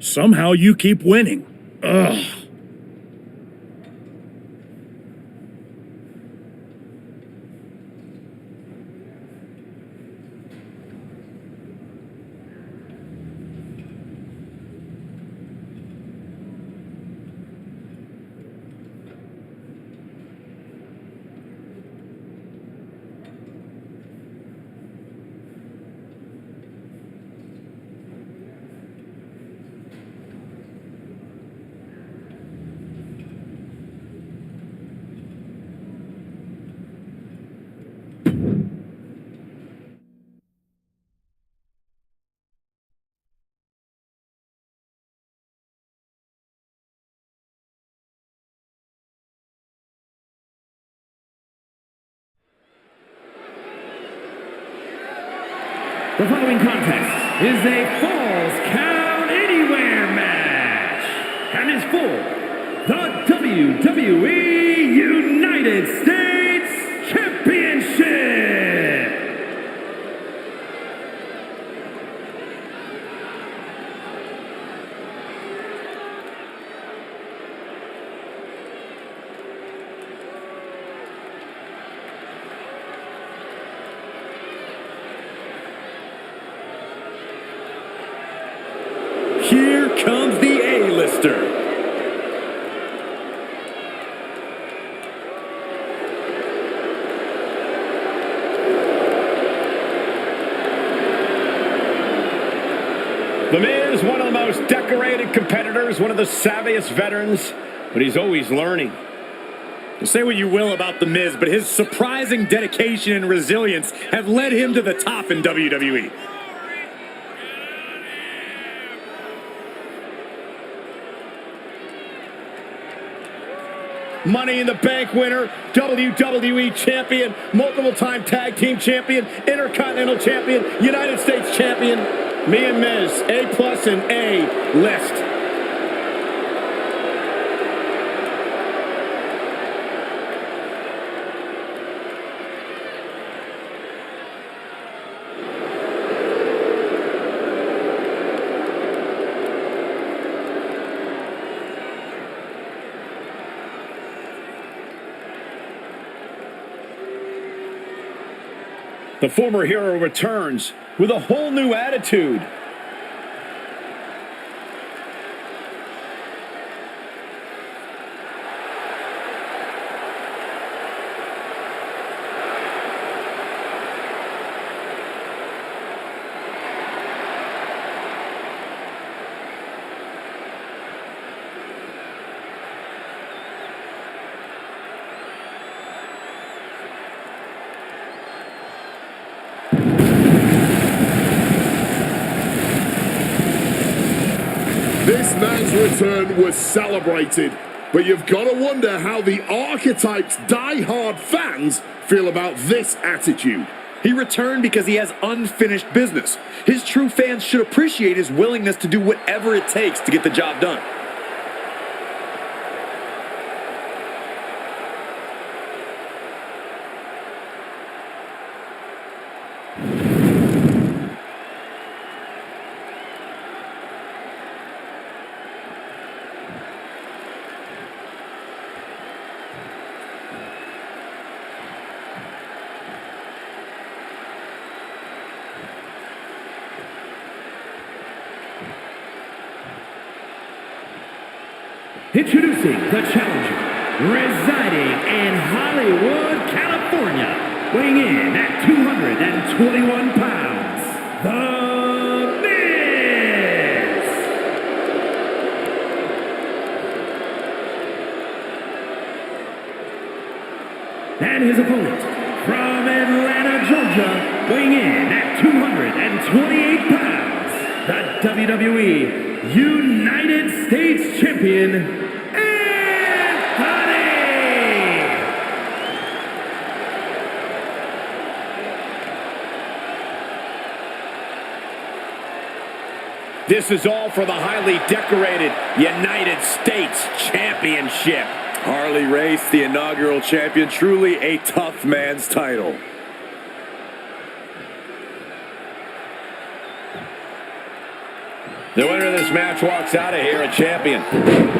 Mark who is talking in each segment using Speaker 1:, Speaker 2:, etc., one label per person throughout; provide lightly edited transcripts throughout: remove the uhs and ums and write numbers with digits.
Speaker 1: Somehow you keep winning. Ugh.
Speaker 2: The following contest is a Falls Count Anywhere match and is for the WWE United States Championship.
Speaker 1: Here comes the A-lister.
Speaker 3: The Miz, one of the most decorated competitors, one of the savviest veterans, but he's always learning.
Speaker 1: Say what you will about The Miz, but his surprising dedication and resilience have led him to the top in WWE.
Speaker 3: Money in the Bank winner, WWE champion, multiple-time tag team champion, Intercontinental champion, United States champion. Me and Miz, A+ and A list. The former hero returns with a whole new attitude.
Speaker 4: This man's return was celebrated, but you've got to wonder how the Archetype's die-hard fans feel about this attitude.
Speaker 5: He returned because he has unfinished business. His true fans should appreciate his willingness to do whatever it takes to get the job done.
Speaker 2: Introducing the challenger, residing in Hollywood, California, weighing in at 221 pounds, The Miz! And his opponent, from Atlanta, Georgia, weighing in at 228 pounds, the WWE United States Champion,
Speaker 3: This is all for the highly decorated United States Championship.
Speaker 5: Harley Race, the inaugural champion, truly a tough man's title.
Speaker 3: The winner of this match walks out of here a champion.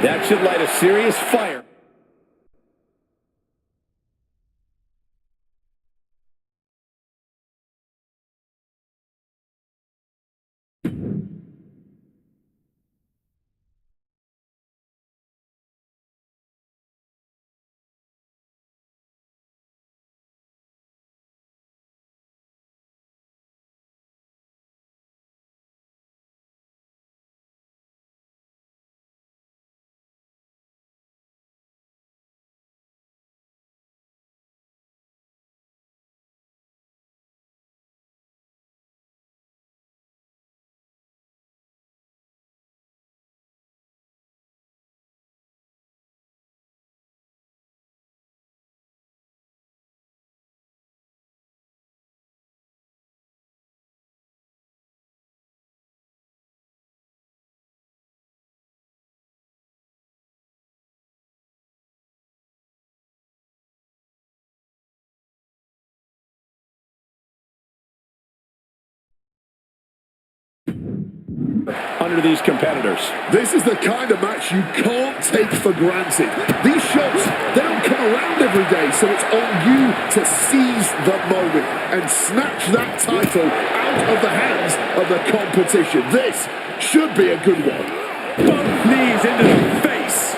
Speaker 3: That should light a serious fire. Under these competitors.
Speaker 4: This is the kind of match you can't take for granted. These shots, they don't come around every day, so it's on you to seize the moment and snatch that title out of the hands of the competition. This should be a good one.
Speaker 5: Both knees into the face.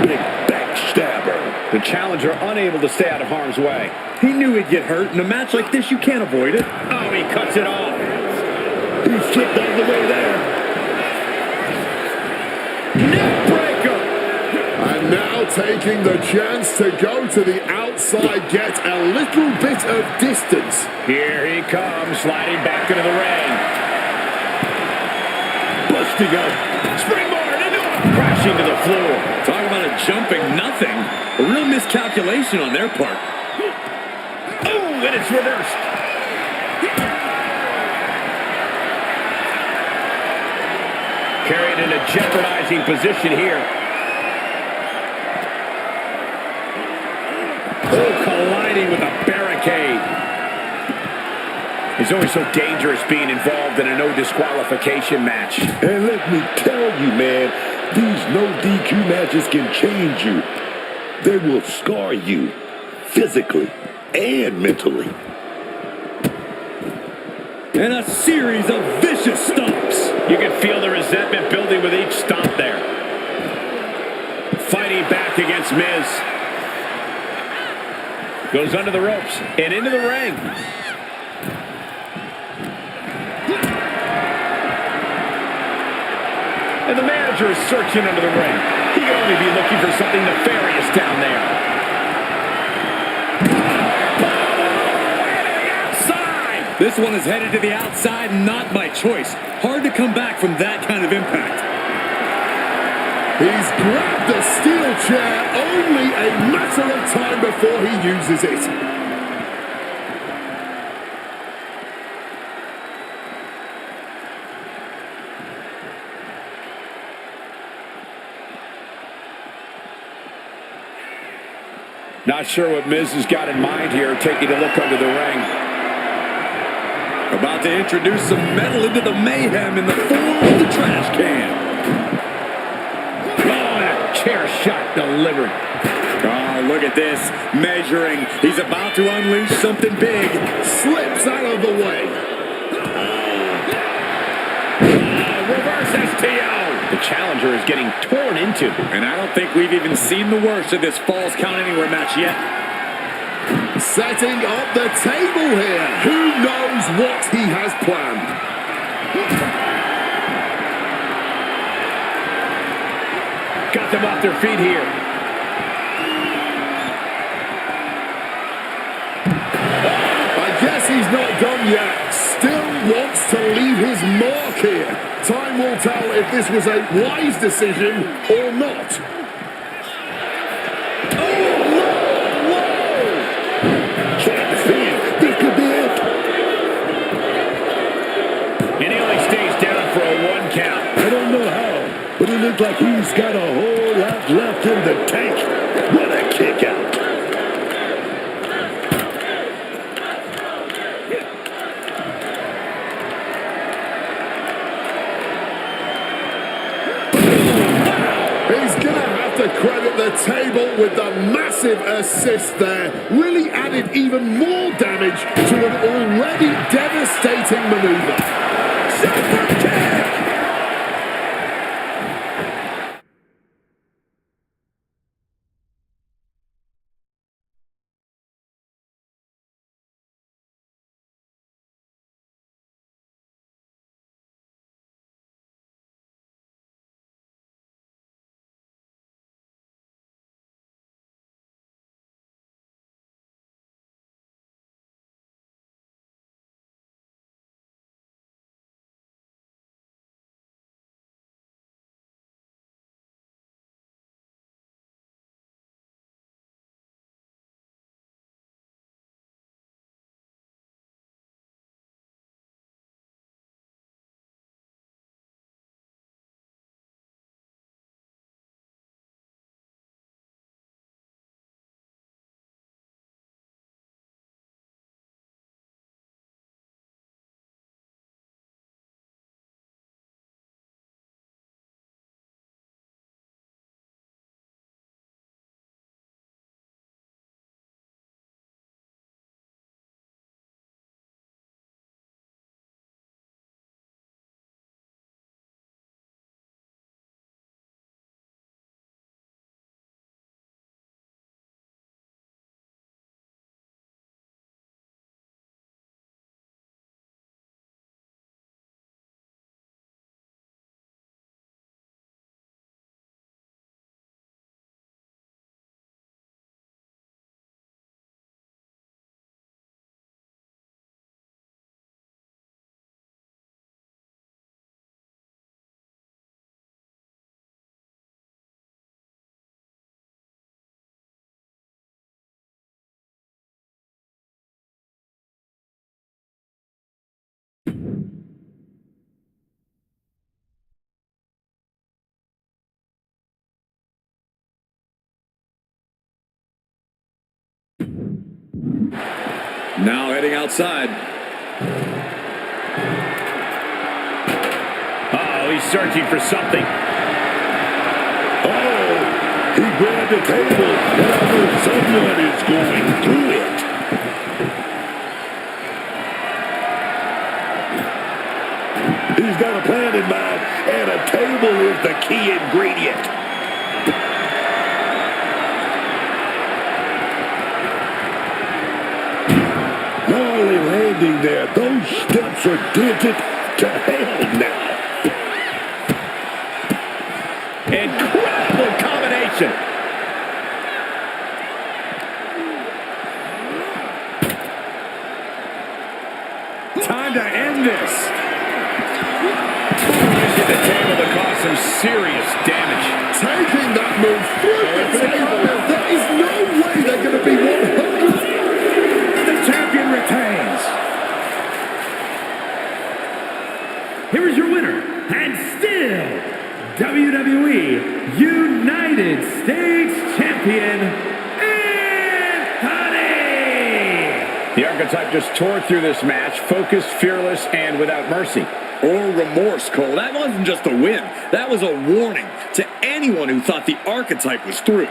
Speaker 3: Big backstabber. The challenger unable to stay out of harm's way.
Speaker 5: He knew he'd get hurt. In a match like this, you can't avoid it.
Speaker 3: Oh, he cuts it off.
Speaker 4: He slipped out of the way there.
Speaker 3: Neck breaker.
Speaker 4: And now taking the chance to go to the outside, get a little bit of distance.
Speaker 3: Here he comes, sliding back into the ring. Busting up. Springboard into it. Crashing to the floor.
Speaker 5: Talk about a jumping nothing. A real miscalculation on their part.
Speaker 3: Oh, and it's reversed. Carried in a jeopardizing position here. Oh, colliding with a barricade. It's always so dangerous being involved in a no disqualification match.
Speaker 6: And let me tell you, man, these no DQ matches can change you. They will scar you physically and mentally.
Speaker 5: And a series of vicious stomps.
Speaker 3: You can feel the resentment building with each stomp there. Fighting back against Miz. Goes under the ropes and into the ring. And the manager is searching under the ring. He can only be looking for something nefarious down there. Outside!
Speaker 5: This one is headed to the outside, not by choice. Hard to come back from that kind of impact.
Speaker 4: He's grabbed the steel chair, only a matter of time before he uses it.
Speaker 3: Not sure what Miz has got in mind here, taking a look under the ring.
Speaker 5: About to introduce some metal into the mayhem in the form of the trash can.
Speaker 3: Oh, that chair shot delivered.
Speaker 5: Oh, look at this. Measuring. He's about to unleash something big.
Speaker 4: Slips out of the way.
Speaker 3: Reverse STO. The challenger is getting torn into.
Speaker 5: And I don't think we've even seen the worst of this Falls Count Anywhere match yet.
Speaker 4: Setting up the table here. Who knows what he has planned?
Speaker 3: Got them off their feet here.
Speaker 4: I guess he's not done yet. Still wants to leave his mark here. Time will tell if this was a wise decision or not.
Speaker 6: This could be it.
Speaker 3: And he only stays down for a 1 count.
Speaker 6: I don't know how, but it looks like he's got a whole lot left in the tank. What a kick out.
Speaker 4: the table with the massive assist there. Really added even more damage to an already devastating maneuver. Super kick!
Speaker 5: Now heading outside.
Speaker 2: Uh-oh, he's searching for something.
Speaker 6: Oh, he grabbed the table, and I know someone is going through it. He's got a plan in mind, and a table is the key ingredient. Gnarly landing there. Those steps are dented to hell now.
Speaker 1: Incredible combination. Time to end this. Hit the table to cause some serious damage.
Speaker 4: Taking that move through the table. There is no way they're going to be 100.
Speaker 1: The champion retains.
Speaker 2: Here is your winner, and still WWE United States Champion, Anthony!
Speaker 1: The archetype just tore through this match, focused, fearless, and without mercy.
Speaker 5: Or remorse, Cole. That wasn't just a win. That was a warning to anyone who thought the archetype was through.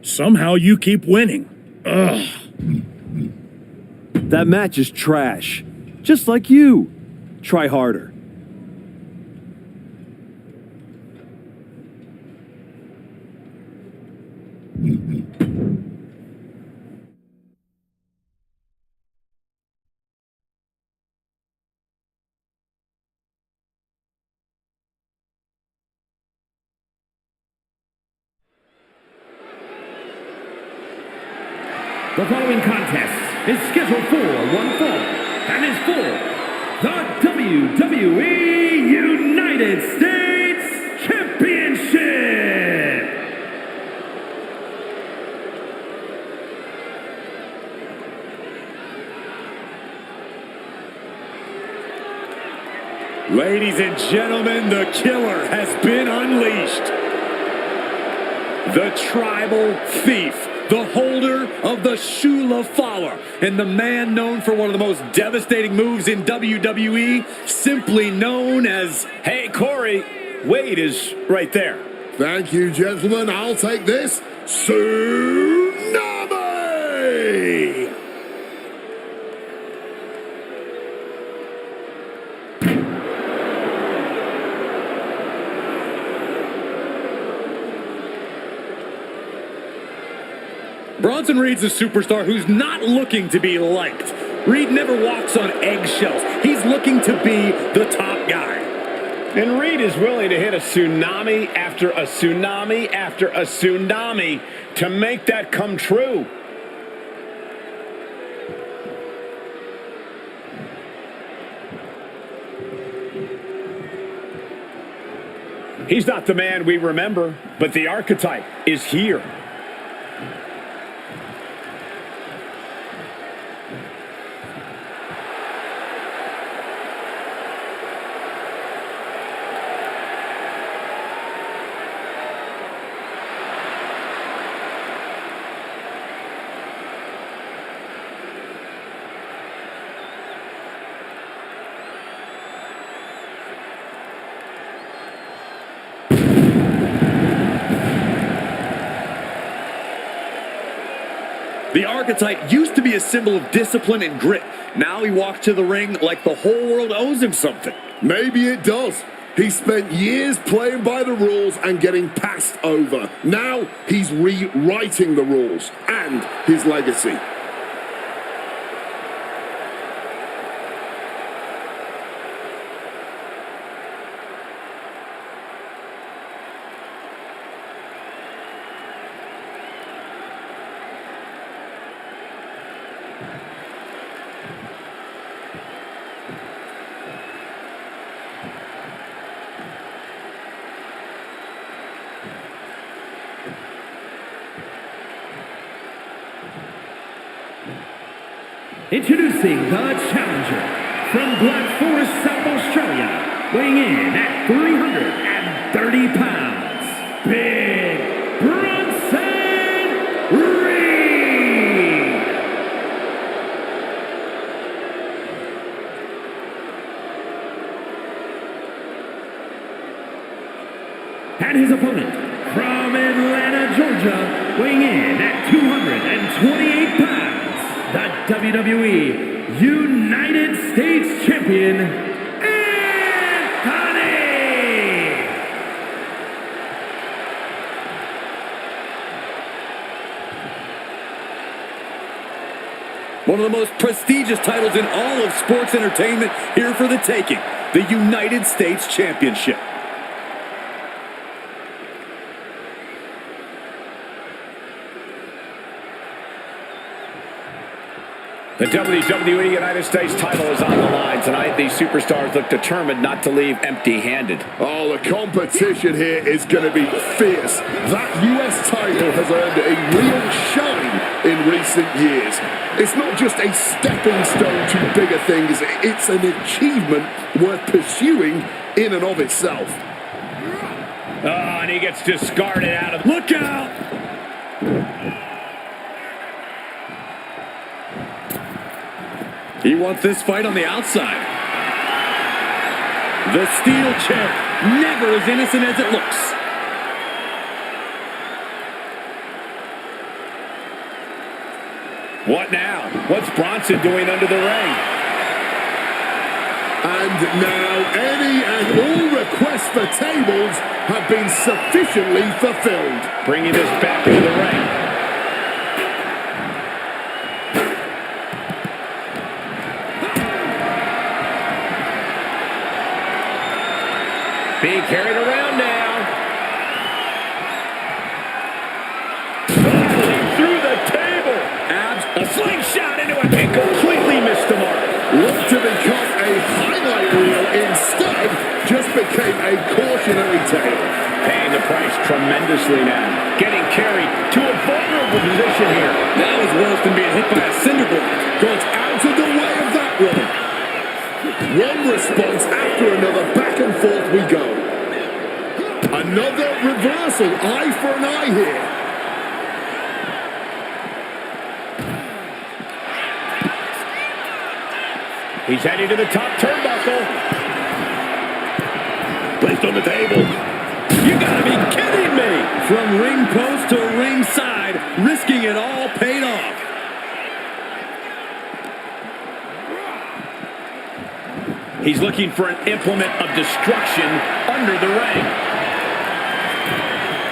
Speaker 3: Somehow you keep winning. Ugh.
Speaker 7: That match is trash. Just like you. Try harder.
Speaker 2: The following contest is scheduled for one fall and is for the WWE United States Championship.
Speaker 1: Ladies and gentlemen, the killer has been unleashed. The tribal thief, the holder of the Shula Fowler, and the man known for one of the most devastating moves in WWE, simply known as,
Speaker 3: Hey, Corey, Wade is right there.
Speaker 4: Thank you, gentlemen. I'll take this. Tsunami!
Speaker 1: Bronson Reed's a superstar who's not looking to be liked. Reed never walks on eggshells. He's looking to be the top guy.
Speaker 3: And Reed is willing to hit a tsunami after a tsunami after a tsunami to make that come true. He's not the man we remember, but the archetype is here.
Speaker 5: The archetype used to be a symbol of discipline and grit. Now he walks to the ring like the whole world owes him something.
Speaker 4: Maybe it does. He spent years playing by the rules and getting passed over. Now he's rewriting the rules and his legacy.
Speaker 2: Introducing the challenger from Black Forest, South Australia, weighing in at 330 pounds, Big Bronson Reed. And his opponent from Atlanta, Georgia, weighing in at 228 pounds, the WWE United States Champion, Anthony!
Speaker 5: One of the most prestigious titles in all of sports entertainment here for the taking, the United States Championship.
Speaker 3: The WWE United States title is on the line tonight. These superstars look determined not to leave empty-handed.
Speaker 4: Oh, the competition here is going to be fierce. That US title has earned a real shine in recent years. It's not just a stepping stone to bigger things. It's an achievement worth pursuing in and of itself.
Speaker 3: Oh, and he gets discarded out of...
Speaker 1: Look out! He wants this fight on the outside. The steel chair, never as innocent as it looks.
Speaker 3: What now? What's Bronson doing under the ring?
Speaker 4: And now any and all requests for tables have been sufficiently fulfilled.
Speaker 3: Bringing this back into the ring. Being carried around now. Through the table.
Speaker 1: A slingshot into a
Speaker 3: Completely missed the mark.
Speaker 4: Looked to become a highlight reel. Instead, just became a cautionary tale.
Speaker 3: Paying the price tremendously now. Getting carried to a vulnerable position here.
Speaker 1: That was worse than being hit by a cinder block.
Speaker 4: Got out of the way of that one. One response after another. Back and forth we go. Another reversal. Eye for an eye here.
Speaker 3: He's heading to the top turnbuckle.
Speaker 6: Placed on the table.
Speaker 1: You gotta be kidding me! From ring post to ringside, risking it all paid off.
Speaker 3: He's looking for an implement of destruction under the ring.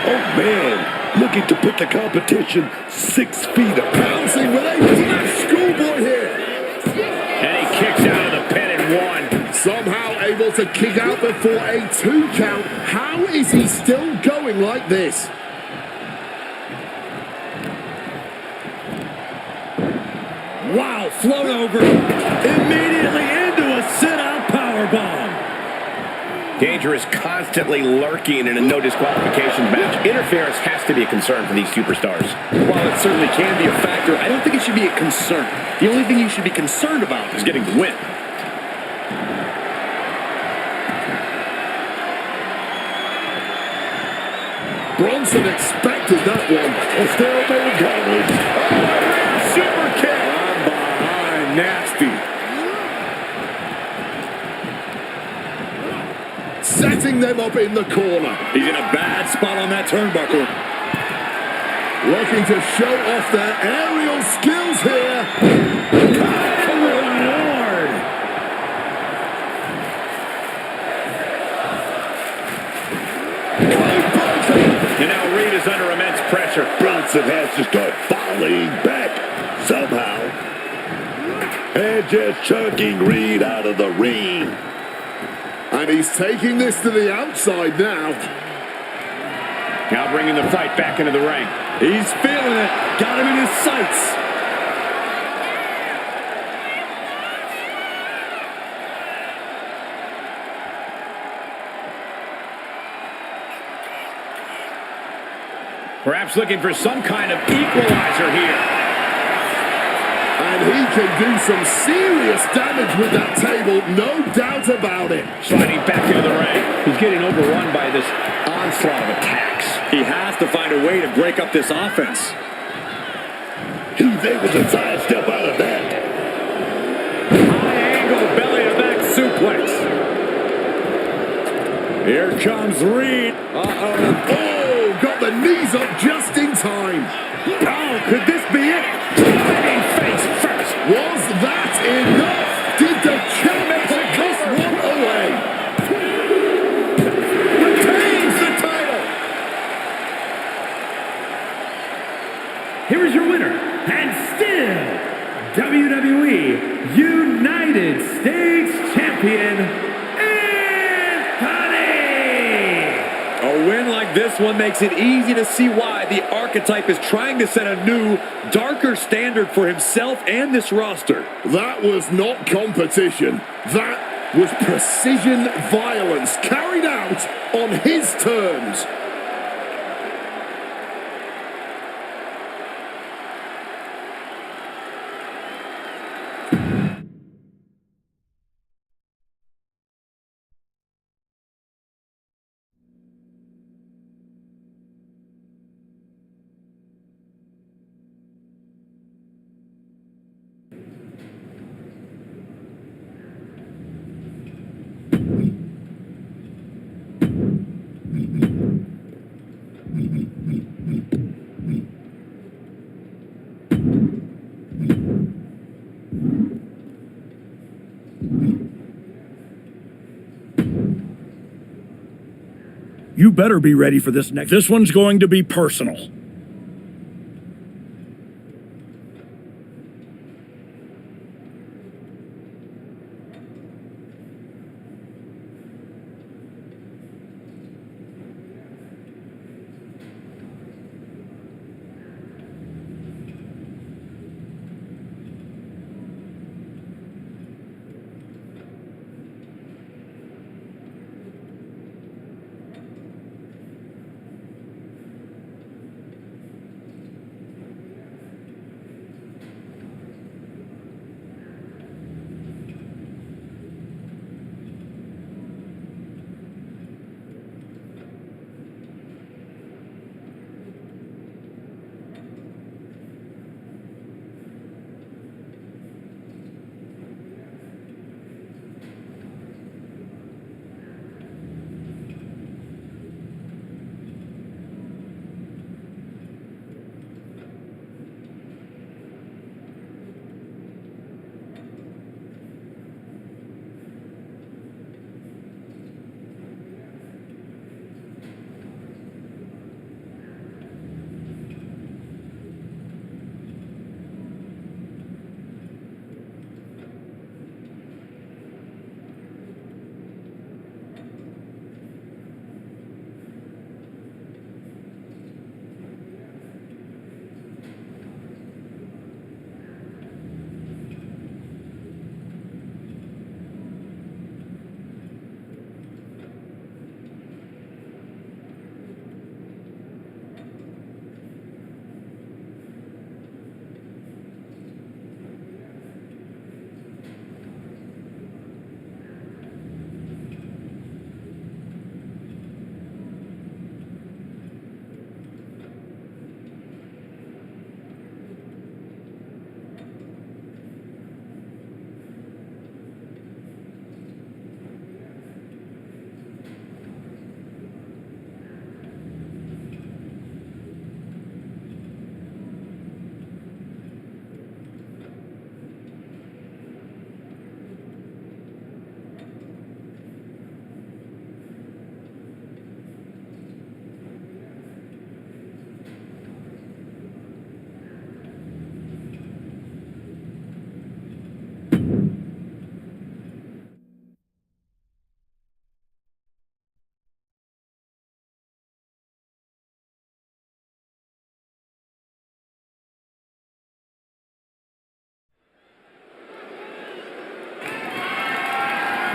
Speaker 6: Oh, man. Looking to put the competition 6 feet apart.
Speaker 4: Bouncing with a flash schoolboy here.
Speaker 3: And he kicks out of the pin and one.
Speaker 4: Somehow able to kick out before a 2 count. How is he still going like this?
Speaker 1: Wow, float over. Immediately into a sit-out powerbomb.
Speaker 3: Danger is constantly lurking in a no disqualification match. Interference has to be a concern for these superstars.
Speaker 5: While it certainly can be a factor, I don't think it should be a concern. The only thing you should be concerned about is getting the win.
Speaker 4: Bronson expected that one. Still being covered. Oh, super kick.
Speaker 1: From behind, nasty.
Speaker 4: Setting them up in the corner.
Speaker 1: He's in a bad spot on that turnbuckle.
Speaker 4: Looking to show off their aerial skills here.
Speaker 1: Good Lord!
Speaker 3: And now Reed is under immense pressure.
Speaker 6: Bronson has to start falling back somehow. And just chucking Reed out of the ring.
Speaker 4: And he's taking this to the outside now.
Speaker 3: Now bringing the fight back into the ring.
Speaker 1: He's feeling it. Got him in his sights.
Speaker 3: Perhaps looking for some kind of equalizer here.
Speaker 4: And he can do some serious damage with that table, no doubt about it.
Speaker 3: Sliding back into the ring. He's getting overrun by this onslaught of attacks.
Speaker 1: He has to find a way to break up this offense.
Speaker 6: He's able to sidestep out of that.
Speaker 1: High angle belly-to-back suplex. Here comes Reed.
Speaker 4: Oh, got the knees up just in time.
Speaker 1: Oh, could this be it?
Speaker 3: Diving face first.
Speaker 4: Was that enough? Did the champ put this one away? Retains the title.
Speaker 2: Here is your winner, and still WWE United States Champion,
Speaker 1: A win like this one makes it easy to see why the Archetype is trying to set a new, darker standard for himself and this roster.
Speaker 4: That was not competition. That was precision violence carried out on his terms.
Speaker 7: You better be ready for this next. This one's going to be personal.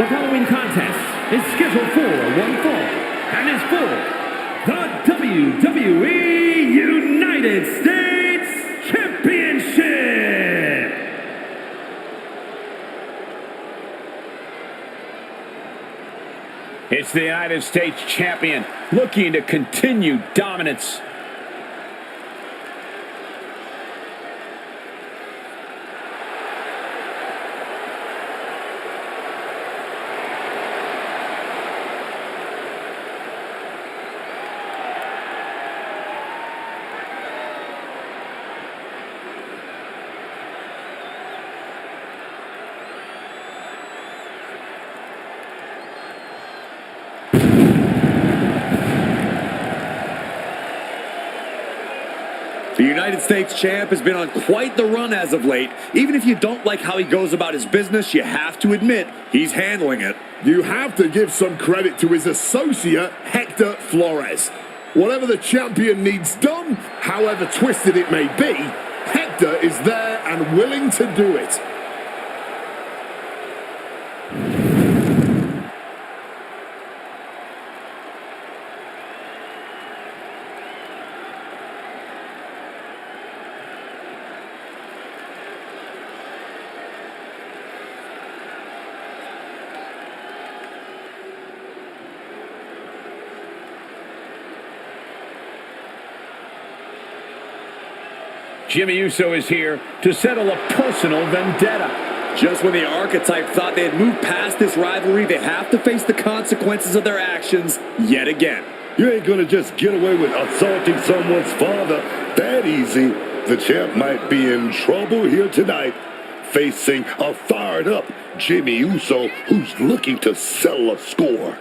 Speaker 2: The following contest is scheduled for one fall and is for the WWE United States Championship.
Speaker 1: It's the United States Champion looking to continue dominance.
Speaker 5: The United States champ has been on quite the run as of late. Even if you don't like how he goes about his business, you have to admit he's handling it.
Speaker 4: You have to give some credit to his associate, Hector Flores. Whatever the champion needs done, however twisted it may be, Hector is there and willing to do it.
Speaker 1: Jimmy Uso is here to settle a personal vendetta.
Speaker 5: Just when the archetype thought they had moved past this rivalry, they have to face the consequences of their actions yet again.
Speaker 6: You ain't gonna just get away with assaulting someone's father that easy. The champ might be in trouble here tonight, facing a fired-up Jimmy Uso who's looking to settle a score.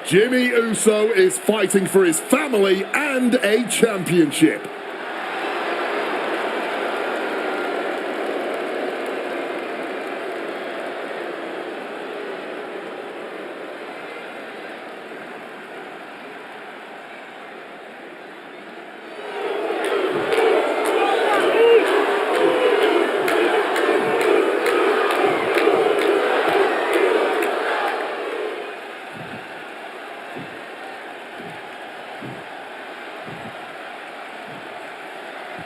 Speaker 4: Jimmy Uso is fighting for his family and a championship.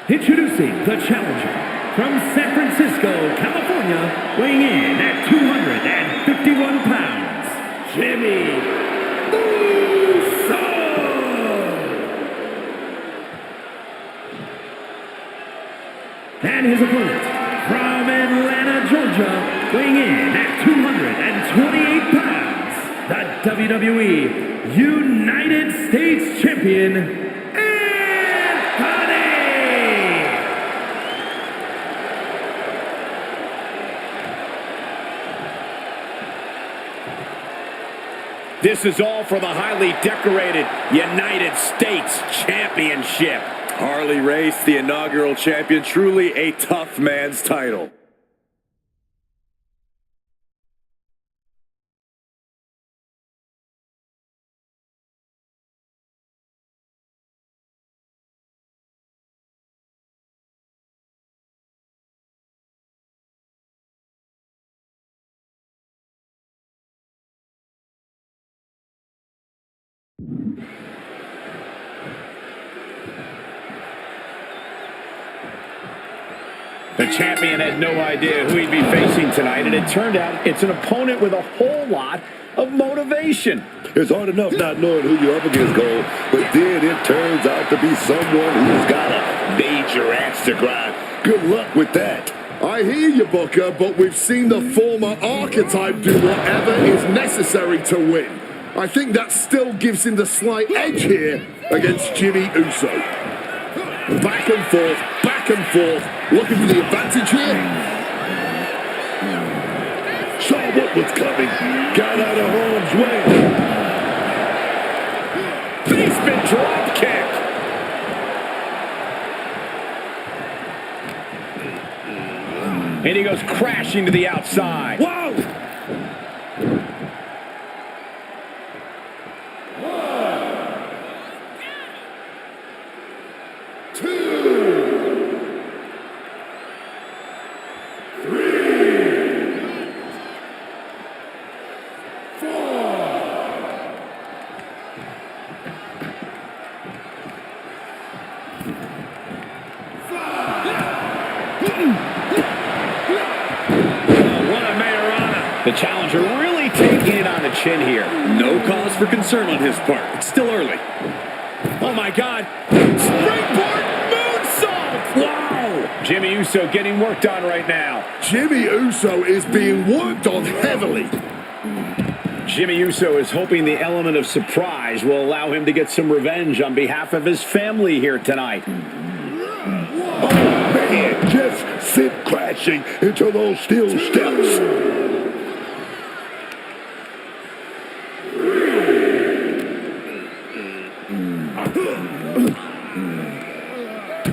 Speaker 2: Introducing the challenger from San Francisco, California, weighing in at 251 pounds, Jimmy Uso. And his opponent from Atlanta, Georgia, weighing in at 228 pounds, the WWE United States Champion,
Speaker 1: This is all for the highly decorated United States Championship.
Speaker 5: Harley Race, the inaugural champion, truly a tough man's title.
Speaker 1: The champion had no idea who he'd be facing tonight, and it turned out it's an opponent with a whole lot of motivation.
Speaker 6: It's hard enough not knowing who you're up against, Cole, but then it turns out to be someone who's got a major axe to grind. Good luck with that.
Speaker 4: I hear you, Booker, but we've seen the former archetype do whatever is necessary to win. I think that still gives him the slight edge here against Jimmy Uso. Back and forth, looking for the advantage here.
Speaker 6: Saw what was coming, got out of harm's way.
Speaker 1: Basement drop kick. And he goes crashing to the outside.
Speaker 2: Whoa!
Speaker 3: The challenger really taking it on the chin here.
Speaker 5: No cause for concern on his part. It's still early.
Speaker 3: Oh, my God. Springboard moonsault. Wow. Jimmy Uso getting worked on right now.
Speaker 4: Jimmy Uso is being worked on heavily.
Speaker 3: Jimmy Uso is hoping the element of surprise will allow him to get some revenge on behalf of his family here tonight.
Speaker 6: Oh, man, just sit crashing into those steel steps.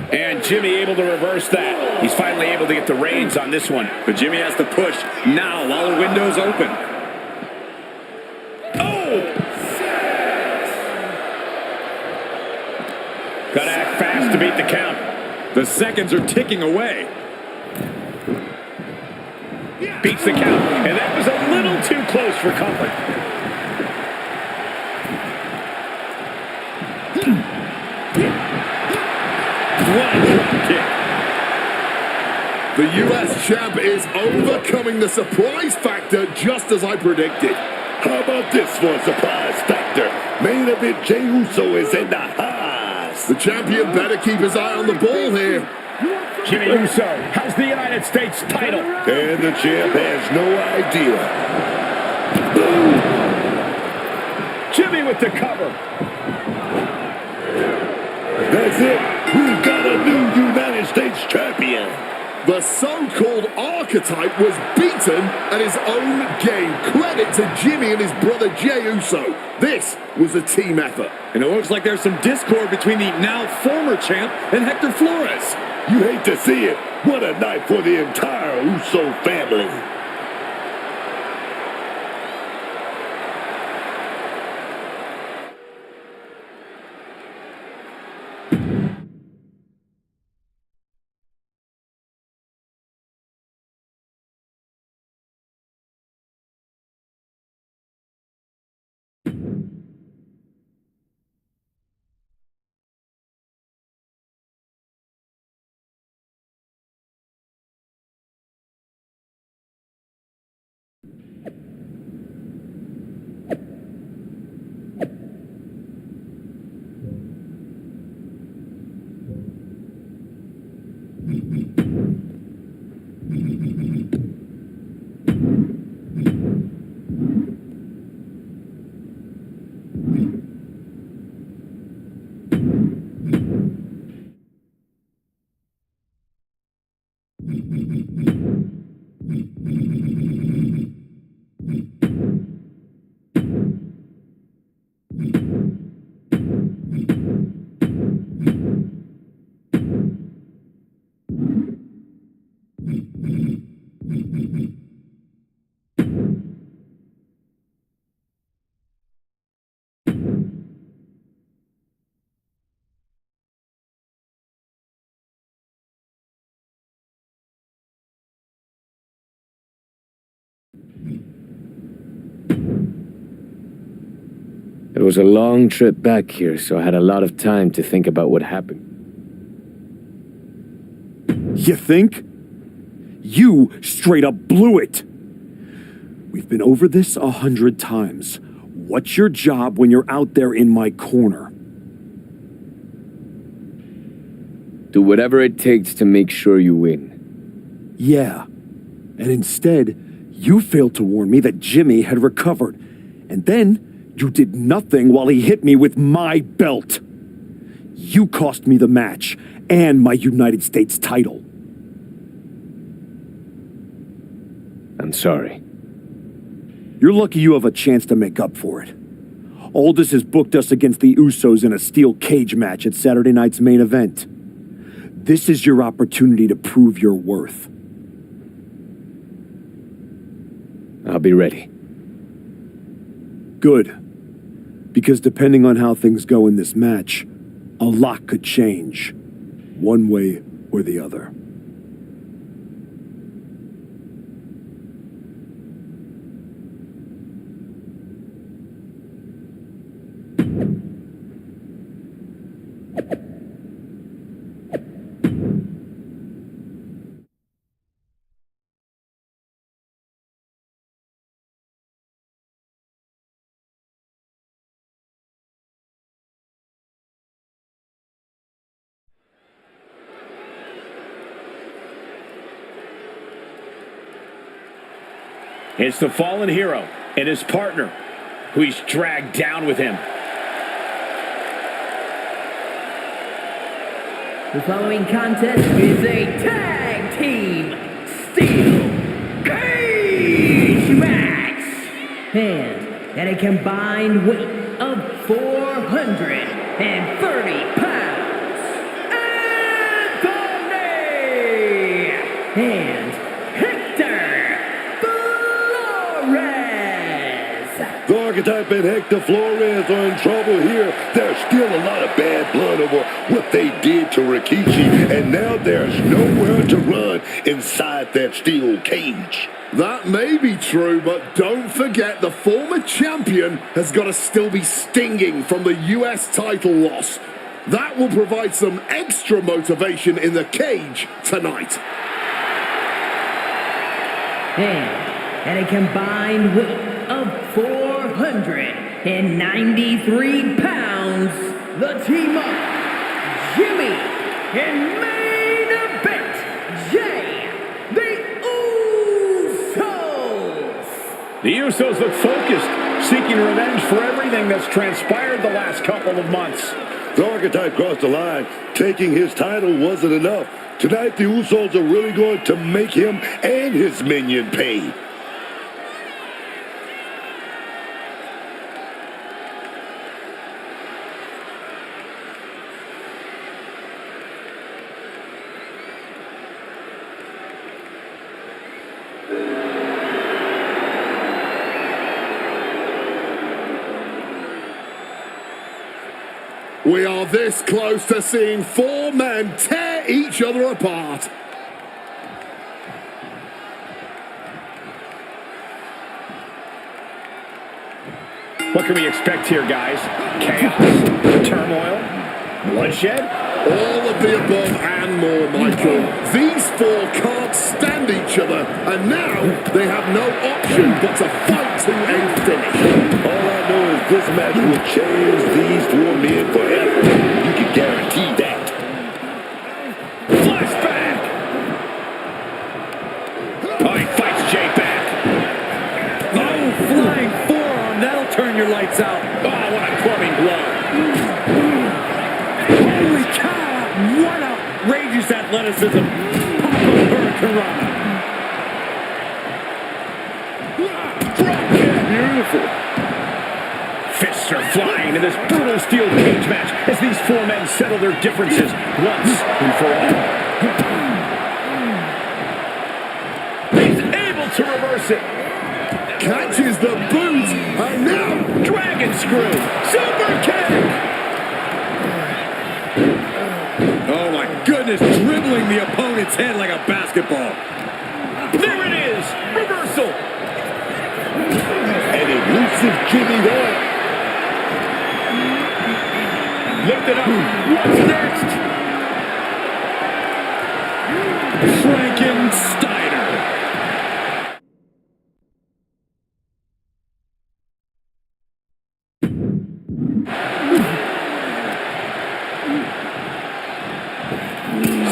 Speaker 3: And Jimmy able to reverse that. He's finally able to get the reins on this one.
Speaker 5: But Jimmy has to push now while the window's open.
Speaker 3: Oh! Gotta act fast to beat the count.
Speaker 5: The seconds are ticking away.
Speaker 3: Beats the count. And that was a little too close for comfort. What a drop kick.
Speaker 4: The U.S. champ is overcoming the surprise factor just as I predicted.
Speaker 6: How about this for a surprise factor? Main event Jey Uso is in the house.
Speaker 4: The champion better keep his eye on the ball here.
Speaker 3: Jimmy Uso has the United States title.
Speaker 6: And the champ has no idea. Boom!
Speaker 3: Jimmy with the cover.
Speaker 6: That's it. We've got a new United States champion.
Speaker 4: The so-called archetype was beaten at his own game. Credit to Jimmy and his brother Jey Uso. This was a team effort.
Speaker 5: And it looks like there's some discord between the now former champ and Hector Flores.
Speaker 6: You hate to see it. What a night for the entire Uso family.
Speaker 8: It was a long trip back here, so I had a lot of time to think about what happened.
Speaker 7: You think? You straight up blew it. We've been over this 100 times. What's your job when you're out there in my corner?
Speaker 8: Do whatever it takes to make sure you win.
Speaker 7: Yeah. And instead, you failed to warn me that Jimmy had recovered. And then you did nothing while he hit me with my belt. You cost me the match and my United States title.
Speaker 8: I'm sorry.
Speaker 7: You're lucky you have a chance to make up for it. Aldous has booked us against the Usos in a steel cage match at Saturday night's main event. This is your opportunity to prove your worth.
Speaker 8: I'll be ready.
Speaker 7: Good. Because depending on how things go in this match, a lot could change, one way or the other.
Speaker 3: It's the fallen hero and his partner who he's dragged down with him.
Speaker 2: The following contest is a tag team steel cage match. And at a combined weight of 430 pounds, Anthony and Hector Flores.
Speaker 6: The Archetype and Hector Flores are in trouble here. There's still a lot of bad blood over what they did to Rikishi, and now there's nowhere to run inside that steel cage.
Speaker 4: That may be true, but don't forget the former champion has got to still be stinging from the US title loss. That will provide some extra motivation in the cage tonight.
Speaker 2: And at a combined weight of 493 pounds, the team up, Jimmy and main event, Jay, the Usos.
Speaker 3: The Usos look focused, seeking revenge for everything that's transpired the last couple of months.
Speaker 6: The Archetype crossed the line. Taking his title wasn't enough. Tonight, the Usos are really going to make him and his minion pay.
Speaker 4: We are this close to seeing four men tear each other apart.
Speaker 3: What can we expect here, guys? Chaos, turmoil, bloodshed?
Speaker 4: All of the above and more, Michael. These four can't stand each other, and now they have no option but to fight to a finish.
Speaker 6: All I know is this match will change these four men forever. You can guarantee that.
Speaker 3: Flashback! Oh, he fights Jay back.
Speaker 1: Oh, flying forearm. That'll turn your lights out.
Speaker 3: Oh, what a clubbing blow.
Speaker 1: Holy cow! What outrageous athleticism. Papa Hurricanrana.
Speaker 3: Drop kick. Beautiful. Fists are flying in this brutal steel cage match as these four men settle their differences once and for all. He's able to reverse it.
Speaker 4: Catches the boot, and now
Speaker 3: Dragon screw. Super kick.
Speaker 1: Oh my goodness, dribbling the opponent's head like a basketball.
Speaker 3: There it is. Reversal.
Speaker 6: And it looses Jimmy there.
Speaker 3: Lift it up. What's next?
Speaker 1: Frankensteiner.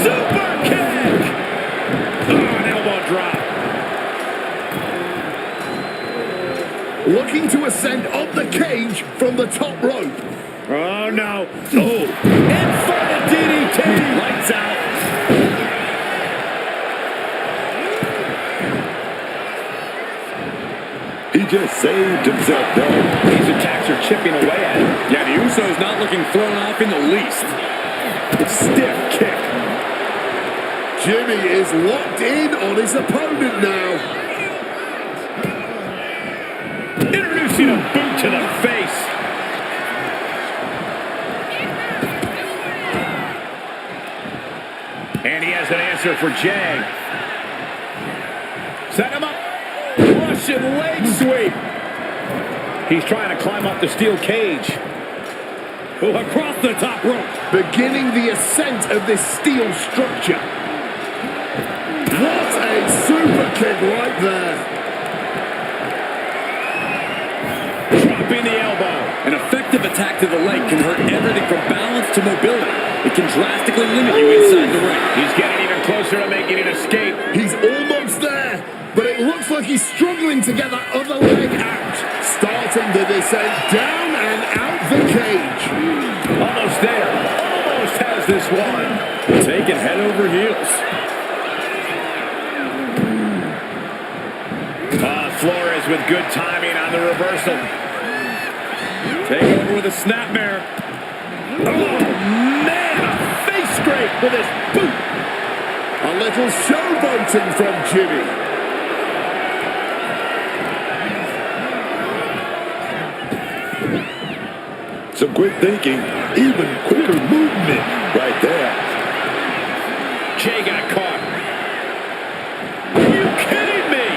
Speaker 3: Super kick. Oh, an elbow drop.
Speaker 4: looking to ascend up the cage from the top rope.
Speaker 3: Oh, no. Oh. Inferno DDT. Lights out.
Speaker 6: He just saved himself, though.
Speaker 3: These attacks are chipping away at him.
Speaker 1: Yeah, the Usos not looking thrown off in the least.
Speaker 3: Stiff kick.
Speaker 4: Jimmy is locked in on his opponent now.
Speaker 3: Introducing a boot to the face. And he has an answer for Jay. Set him up. Russian leg sweep. He's trying to climb up the steel cage.
Speaker 1: Oh, across the top rope.
Speaker 4: Beginning the ascent of this steel structure. What a super kick right there.
Speaker 3: Dropping the elbow.
Speaker 1: An effective attack to the leg can hurt everything from balance to mobility. It can drastically limit you inside the ring.
Speaker 3: He's getting even closer to making an escape.
Speaker 4: He's almost there. but it looks like he's struggling to get that other leg out. Starting the descent down and out the cage.
Speaker 3: Almost there. Almost has this one.
Speaker 5: Taken head over heels.
Speaker 3: Flores with good timing on the reversal.
Speaker 5: Take over with a snapmare.
Speaker 3: Oh, man, a face scrape with his boot.
Speaker 4: A little showboating from Jimmy.
Speaker 6: Some quick thinking, even quicker movement right there.
Speaker 3: Jay got caught. Are you kidding me?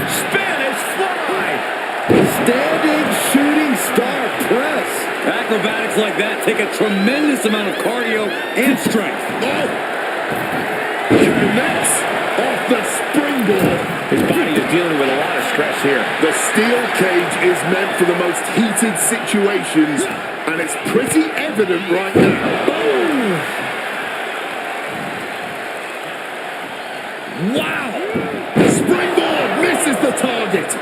Speaker 3: Spanish fly.
Speaker 5: Standing shooting star press. Acrobatics like that take a tremendous amount of cardio and strength.
Speaker 4: Oh! Connects off the springboard.
Speaker 3: His body is dealing with a lot of stress here.
Speaker 4: The steel cage is meant for the most heated situations, and it's pretty evident right now.
Speaker 3: Boom! Wow!
Speaker 4: Springboard misses the target.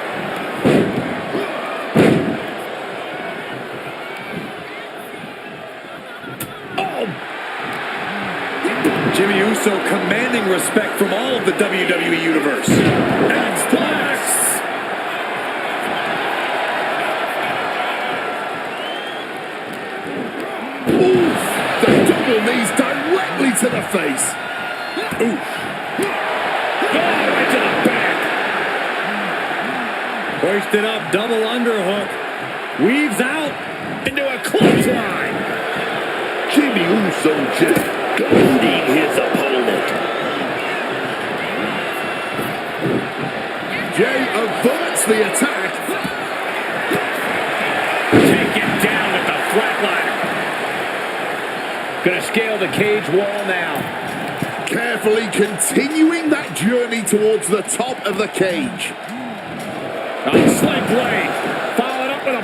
Speaker 5: Jimmy Uso commanding respect from all of the WWE Universe.
Speaker 3: X-Flex!
Speaker 4: Oof! The double knees directly to the face.
Speaker 3: Oof! Oh, right to the back.
Speaker 5: Hoisted up, double underhook. Weaves out
Speaker 3: Into a clothesline.
Speaker 6: Jimmy Uso just goading his opponent.
Speaker 4: Jay averts the attack.
Speaker 3: Taken down with the flatliner. Gonna scale the cage wall now.
Speaker 4: Carefully continuing that journey towards the top of the cage.
Speaker 3: Sling blade. Followed up with a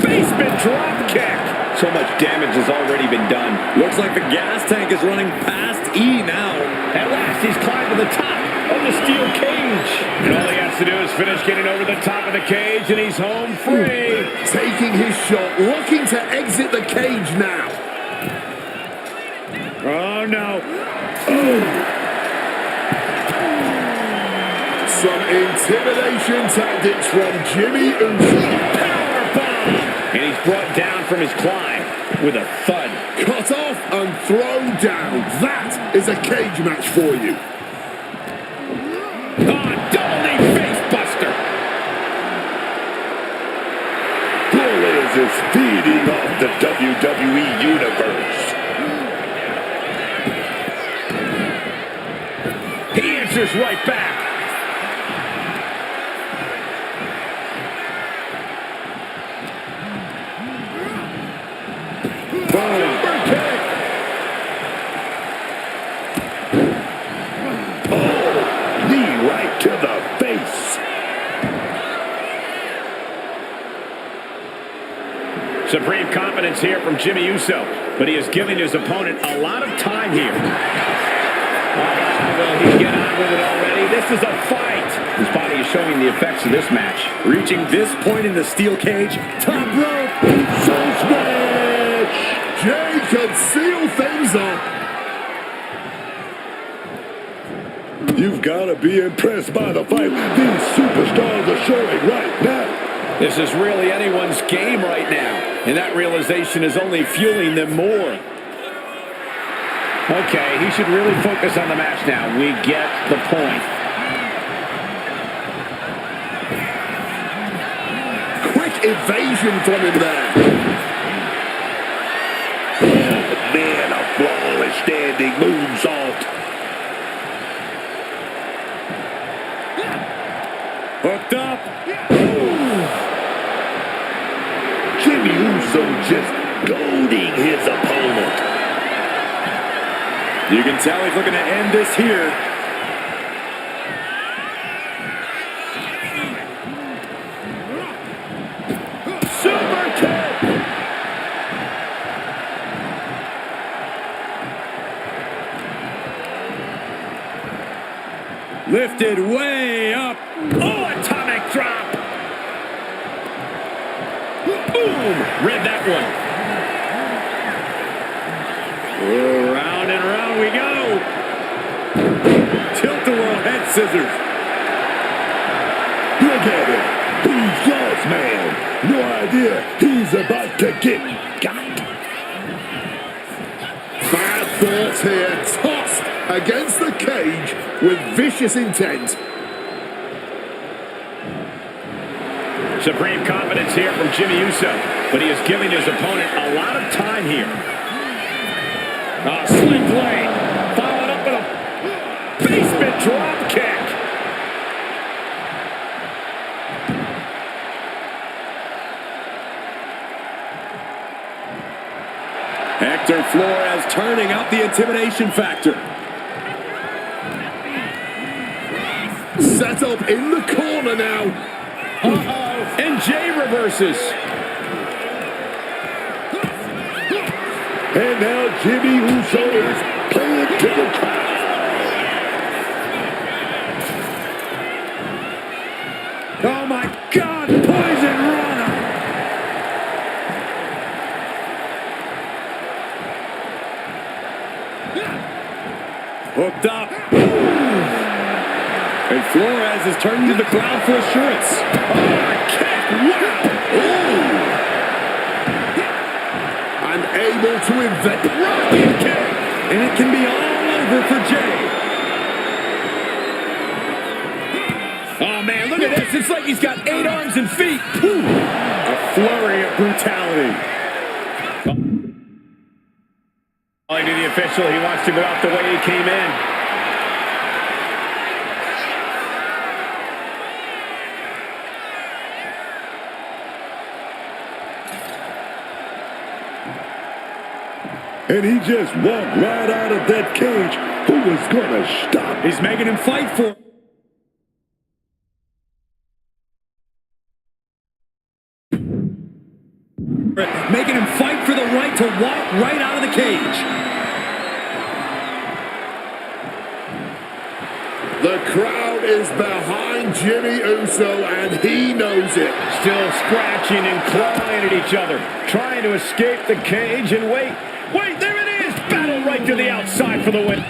Speaker 3: basement drop kick. So much damage has already been done.
Speaker 5: Looks like the gas tank is running past E now.
Speaker 3: At last, he's climbed to the top of the steel cage. And all he has to do is finish getting over the top of the cage, and he's home free.
Speaker 4: Taking his shot, looking to exit the cage now.
Speaker 3: Oh, no.
Speaker 4: Some intimidation tactics from Jimmy Uso.
Speaker 3: Powerbomb. And he's brought down from his climb with a thud.
Speaker 4: Cut off and thrown down. That is a cage match for you.
Speaker 3: Oh, double knee face buster.
Speaker 6: Flores is feeding off the WWE Universe.
Speaker 3: He answers right back.
Speaker 6: To the face.
Speaker 3: Supreme confidence here from Jimmy Uso, but he is giving his opponent a lot of time here. Will he get on with it already? This is a fight. His body is showing the effects of this match.
Speaker 5: Reaching this point in the steel cage, top rope.
Speaker 6: So smash.
Speaker 4: Jay could seal things up.
Speaker 6: You've got to be impressed by the fight these superstars are showing right now.
Speaker 3: This is really anyone's game right now, and that realization is only fueling them more. Okay, he should really focus on the match now. We get the point.
Speaker 4: Quick evasion from him there.
Speaker 6: Oh, man, a flawless standing moonsault.
Speaker 5: Hooked up.
Speaker 6: Jimmy Uso just goading his opponent.
Speaker 5: You can tell he's looking to end this here.
Speaker 3: Super kick!
Speaker 5: Lifted way up.
Speaker 3: Boom! Read that one. Oh, round and round we go.
Speaker 5: Tilt-a-whirl head scissors.
Speaker 6: Look at him. He's lost, man. No idea he's about to get got.
Speaker 4: Bad thoughts here. Tossed against the cage with vicious intent.
Speaker 3: Supreme confidence here from Jimmy Uso, but he is giving his opponent a lot of time here. Sling blade, followed up with a basement drop kick.
Speaker 5: Hector Flores turning up the intimidation factor.
Speaker 4: Set up in the corner now.
Speaker 3: And Jay reverses.
Speaker 6: And now Jimmy Uso is playing to the crowd.
Speaker 5: Oh my God, Poison Rana! Hooked up. And Flores is turning to the crowd for assurance.
Speaker 4: And able to invent rocket kick.
Speaker 5: And it can be all over for Jay.
Speaker 3: Oh, man, look at this. It's like he's got 8 arms and feet. A flurry of brutality. Calling to the official, he wants to go out the way he came in.
Speaker 6: And he just walked right out of that cage. Who was gonna stop?
Speaker 5: He's making him fight for it. Making him fight for the right to walk right out of the cage.
Speaker 4: The crowd is behind Jimmy Uso, and he knows it.
Speaker 3: Still scratching and clawing at each other, trying to escape the cage and wait. Wait, there it is! Battle right to the outside for the win.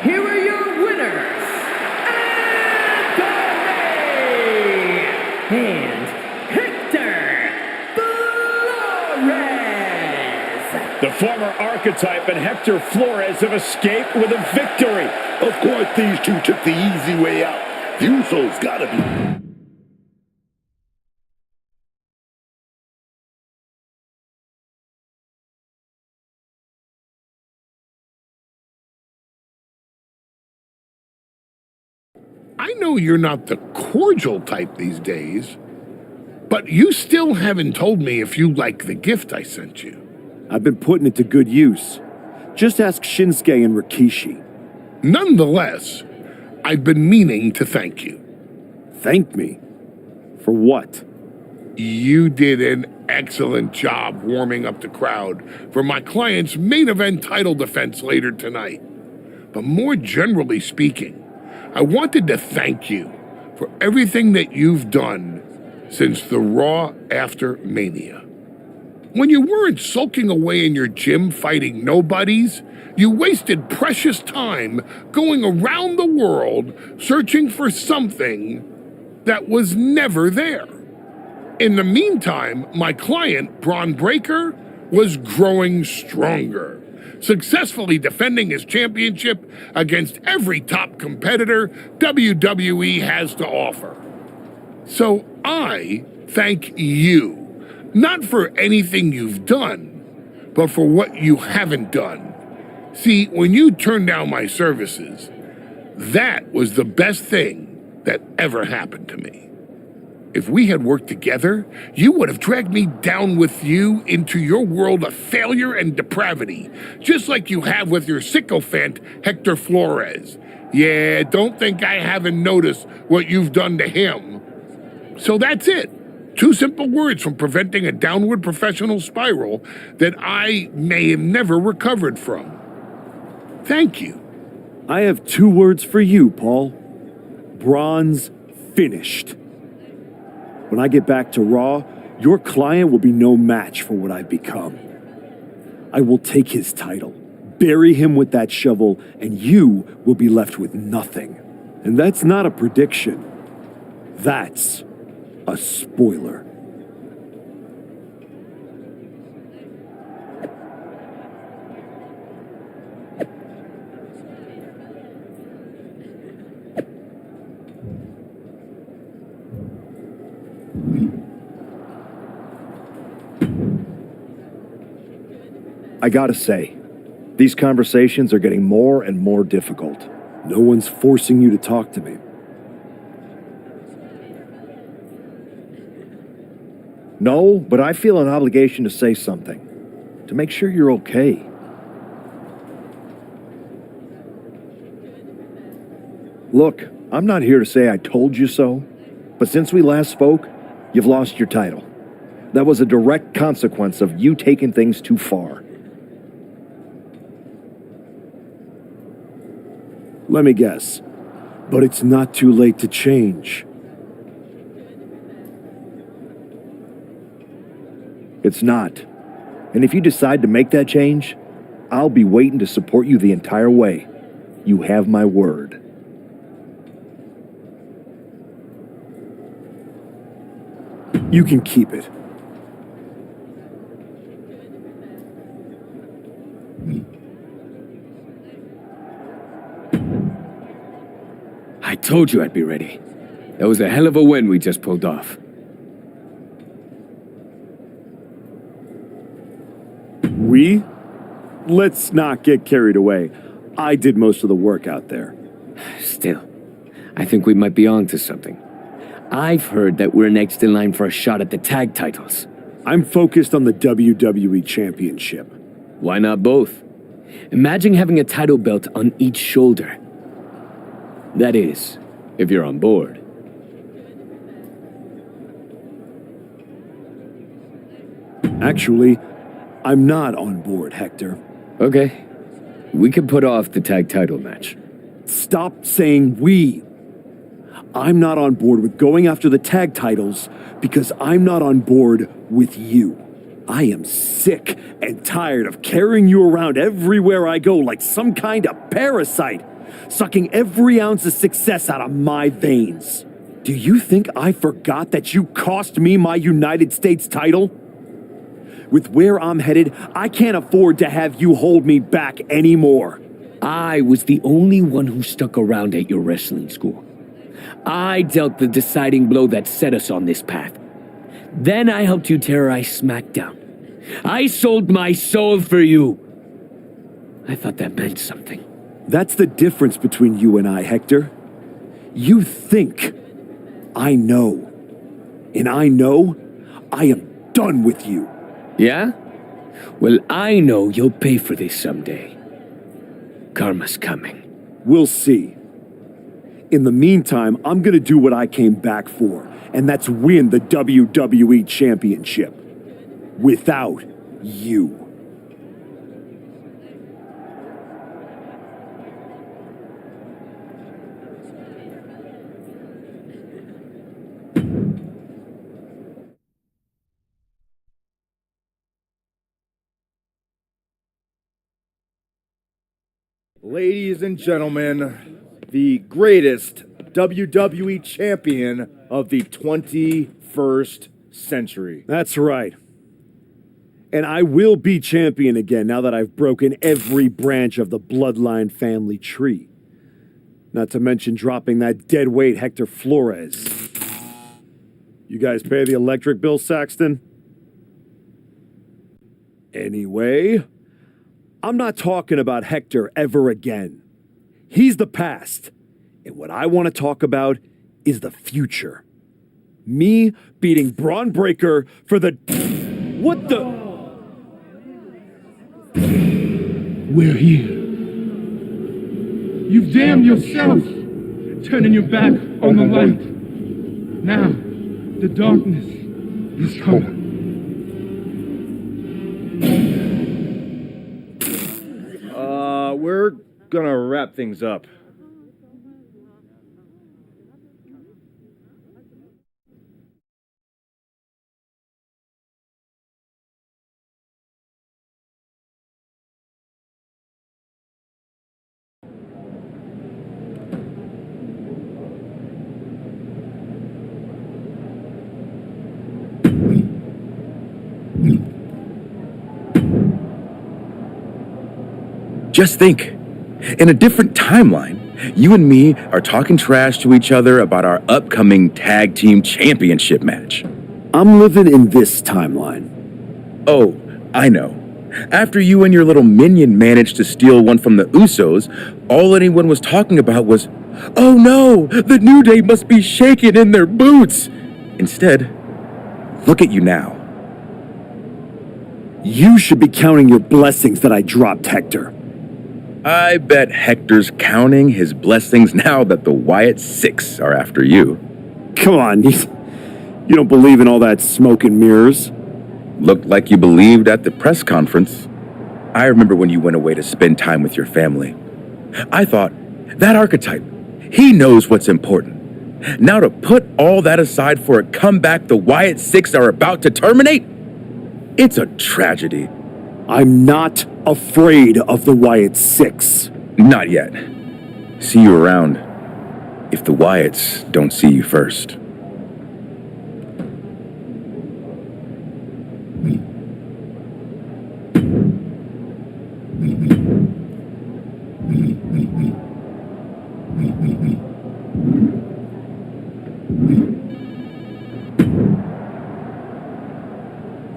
Speaker 2: Here are your winners, and Hector Flores.
Speaker 3: The former archetype and Hector Flores have escaped with a victory.
Speaker 6: Of course, these two took the easy way out. The Usos gotta be.
Speaker 9: I know you're not the cordial type these days, but you still haven't told me if you like the gift I sent you.
Speaker 7: I've been putting it to good use. Just ask Shinsuke and Rikishi.
Speaker 9: Nonetheless, I've been meaning to thank you.
Speaker 7: Thank me? For what?
Speaker 9: You did an excellent job warming up the crowd for my client's main event title defense later tonight. But more generally speaking, I wanted to thank you for everything that you've done since the Raw after Mania. When you weren't sulking away in your gym fighting nobodies, you wasted precious time going around the world searching for something that was never there. In the meantime, my client, Braun Breaker, was growing stronger, successfully defending his championship against every top competitor WWE has to offer. So I thank you, not for anything you've done, but for what you haven't done. See, when you turned down my services, that was the best thing that ever happened to me. If we had worked together, you would have dragged me down with you into your world of failure and depravity, just like you have with your sycophant, Hector Flores. Yeah, don't think I haven't noticed what you've done to him. So that's it. 2 simple words from preventing a downward professional spiral that I may have never recovered from. Thank you.
Speaker 7: I have 2 words for you, Paul. Bronze finished. When I get back to Raw, your client will be no match for what I've become. I will take his title, bury him with that shovel, and you will be left with nothing. And that's not a prediction. That's a spoiler. I gotta say, these conversations are getting more and more difficult. No one's forcing you to talk to me. No, but I feel an obligation to say something. To make sure you're okay. Look, I'm not here to say I told you so, but since we last spoke, you've lost your title. That was a direct consequence of you taking things too far. Let me guess, but it's not too late to change. It's not. And if you decide to make that change, I'll be waiting to support you the entire way. You have my word. You can keep it.
Speaker 8: I told you I'd be ready. That was a hell of a win we just pulled off.
Speaker 7: We? Let's not get carried away. I did most of the work out there.
Speaker 8: Still, I think we might be on to something. I've heard that we're next in line for a shot at the tag titles.
Speaker 7: I'm focused on the WWE Championship.
Speaker 8: Why not both? Imagine having a title belt on each shoulder. That is, if you're on board.
Speaker 7: Actually, I'm not on board, Hector.
Speaker 8: Okay. We can put off the tag title match.
Speaker 7: Stop saying we. I'm not on board with going after the tag titles because I'm not on board with you. I am sick and tired of carrying you around everywhere I go like some kind of parasite, sucking every ounce of success out of my veins. Do you think I forgot that you cost me my United States title? With where I'm headed, I can't afford to have you hold me back anymore.
Speaker 8: I was the only one who stuck around at your wrestling school. I dealt the deciding blow that set us on this path. Then I helped you terrorize SmackDown. I sold my soul for you. I thought that meant something.
Speaker 7: That's the difference between you and I, Hector. You think I know. And I know I am done with you.
Speaker 8: Yeah? Well, I know you'll pay for this someday. Karma's coming.
Speaker 7: We'll see. In the meantime, I'm gonna do what I came back for, and that's win the WWE Championship. Without you.
Speaker 10: Ladies and gentlemen, the greatest WWE champion of the 21st century.
Speaker 7: That's right. And I will be champion again now that I've broken every branch of the bloodline family tree. Not to mention dropping that dead weight Hector Flores. You guys pay the electric bill, Saxton? Anyway, I'm not talking about Hector ever again. He's the past. And what I want to talk about is the future. Me beating Braun Breaker for the... What the...
Speaker 11: We're here. You've damned yourself, turning your back on the light. Now, the darkness is coming.
Speaker 10: We're gonna wrap things up.
Speaker 12: Just think, in a different timeline, you and me are talking trash to each other about our upcoming tag team championship match.
Speaker 7: I'm living in this timeline.
Speaker 12: Oh, I know. After you and your little minion managed to steal one from the Usos, all anyone was talking about was, "Oh no, the New Day must be shaking in their boots." Instead, look at you now.
Speaker 7: You should be counting your blessings that I dropped, Hector.
Speaker 12: I bet Hector's counting his blessings now that the Wyatt Six are after you.
Speaker 7: Come on, you don't believe in all that smoke and mirrors.
Speaker 12: Looked like you believed at the press conference. I remember when you went away to spend time with your family. I thought, that archetype, he knows what's important. Now to put all that aside for a comeback the Wyatt Six are about to terminate? It's a tragedy.
Speaker 7: I'm not afraid of the Wyatt Six.
Speaker 12: Not yet. See you around. If the Wyatts don't see you first.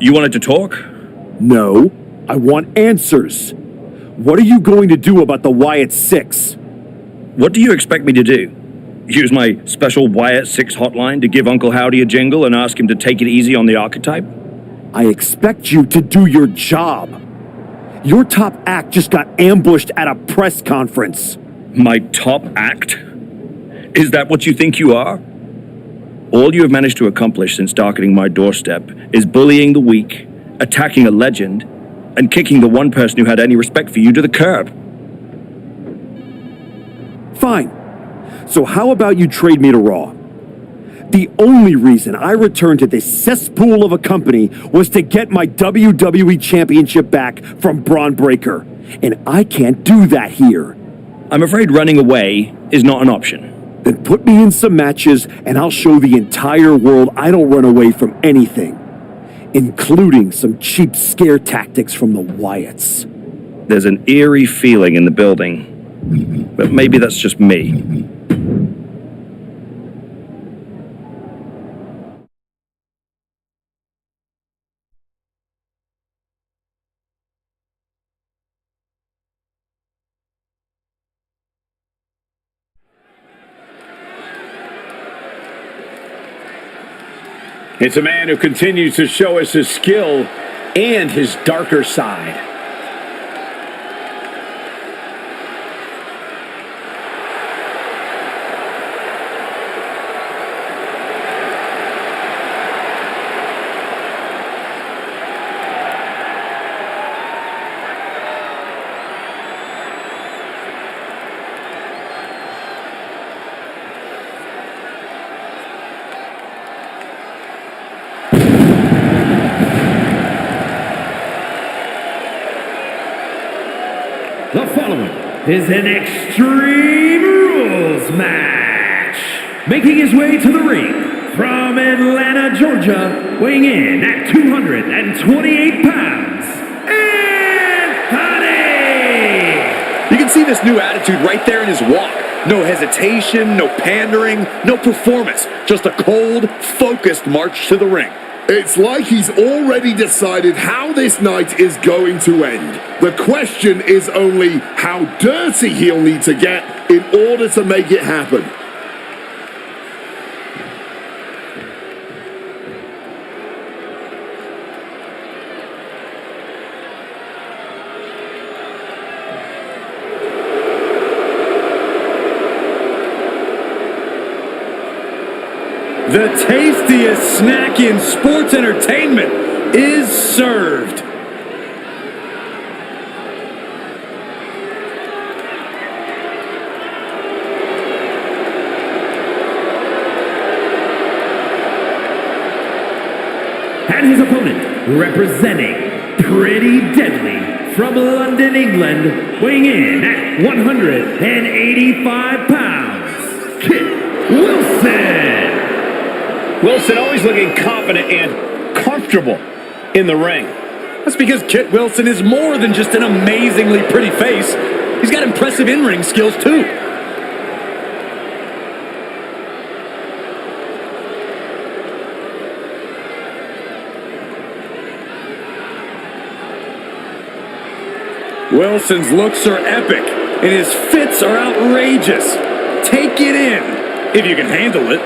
Speaker 13: You wanted to talk?
Speaker 7: No, I want answers. What are you going to do about the Wyatt Six?
Speaker 13: What do you expect me to do? Use my special Wyatt Six hotline to give Uncle Howdy a jingle and ask him to take it easy on the archetype?
Speaker 7: I expect you to do your job. Your top act just got ambushed at a press conference.
Speaker 13: My top act? Is that what you think you are? All you have managed to accomplish since darkening my doorstep is bullying the weak, attacking a legend, and kicking the one person who had any respect for you to the curb.
Speaker 7: Fine. So how about you trade me to Raw? The only reason I returned to this cesspool of a company was to get my WWE Championship back from Braun Breaker. And I can't do that here.
Speaker 13: I'm afraid running away is not an option.
Speaker 7: Then put me in some matches and I'll show the entire world I don't run away from anything. Including some cheap scare tactics from the Wyatts.
Speaker 13: There's an eerie feeling in the building. But maybe that's just me.
Speaker 3: It's a man who continues to show us his skill and his darker side.
Speaker 2: The following is an Extreme Rules match. Making his way to the ring from Atlanta, Georgia, weighing in at 228 pounds, Anthony!
Speaker 5: You can see this new attitude right there in his walk. No hesitation, no pandering, no performance. Just a cold, focused march to the ring.
Speaker 4: It's like he's already decided how this night is going to end. The question is only how dirty he'll need to get in order to make it happen.
Speaker 1: The tastiest snack in sports entertainment is served.
Speaker 2: And his opponent, representing Pretty Deadly from London, England, weighing in at 185 pounds, Kit Wilson.
Speaker 3: Wilson always looking confident and comfortable in the ring.
Speaker 1: That's because Kit Wilson is more than just an amazingly pretty face. He's got impressive in-ring skills, too. Wilson's looks are epic, and his fits are outrageous. Take it in, if you can handle it.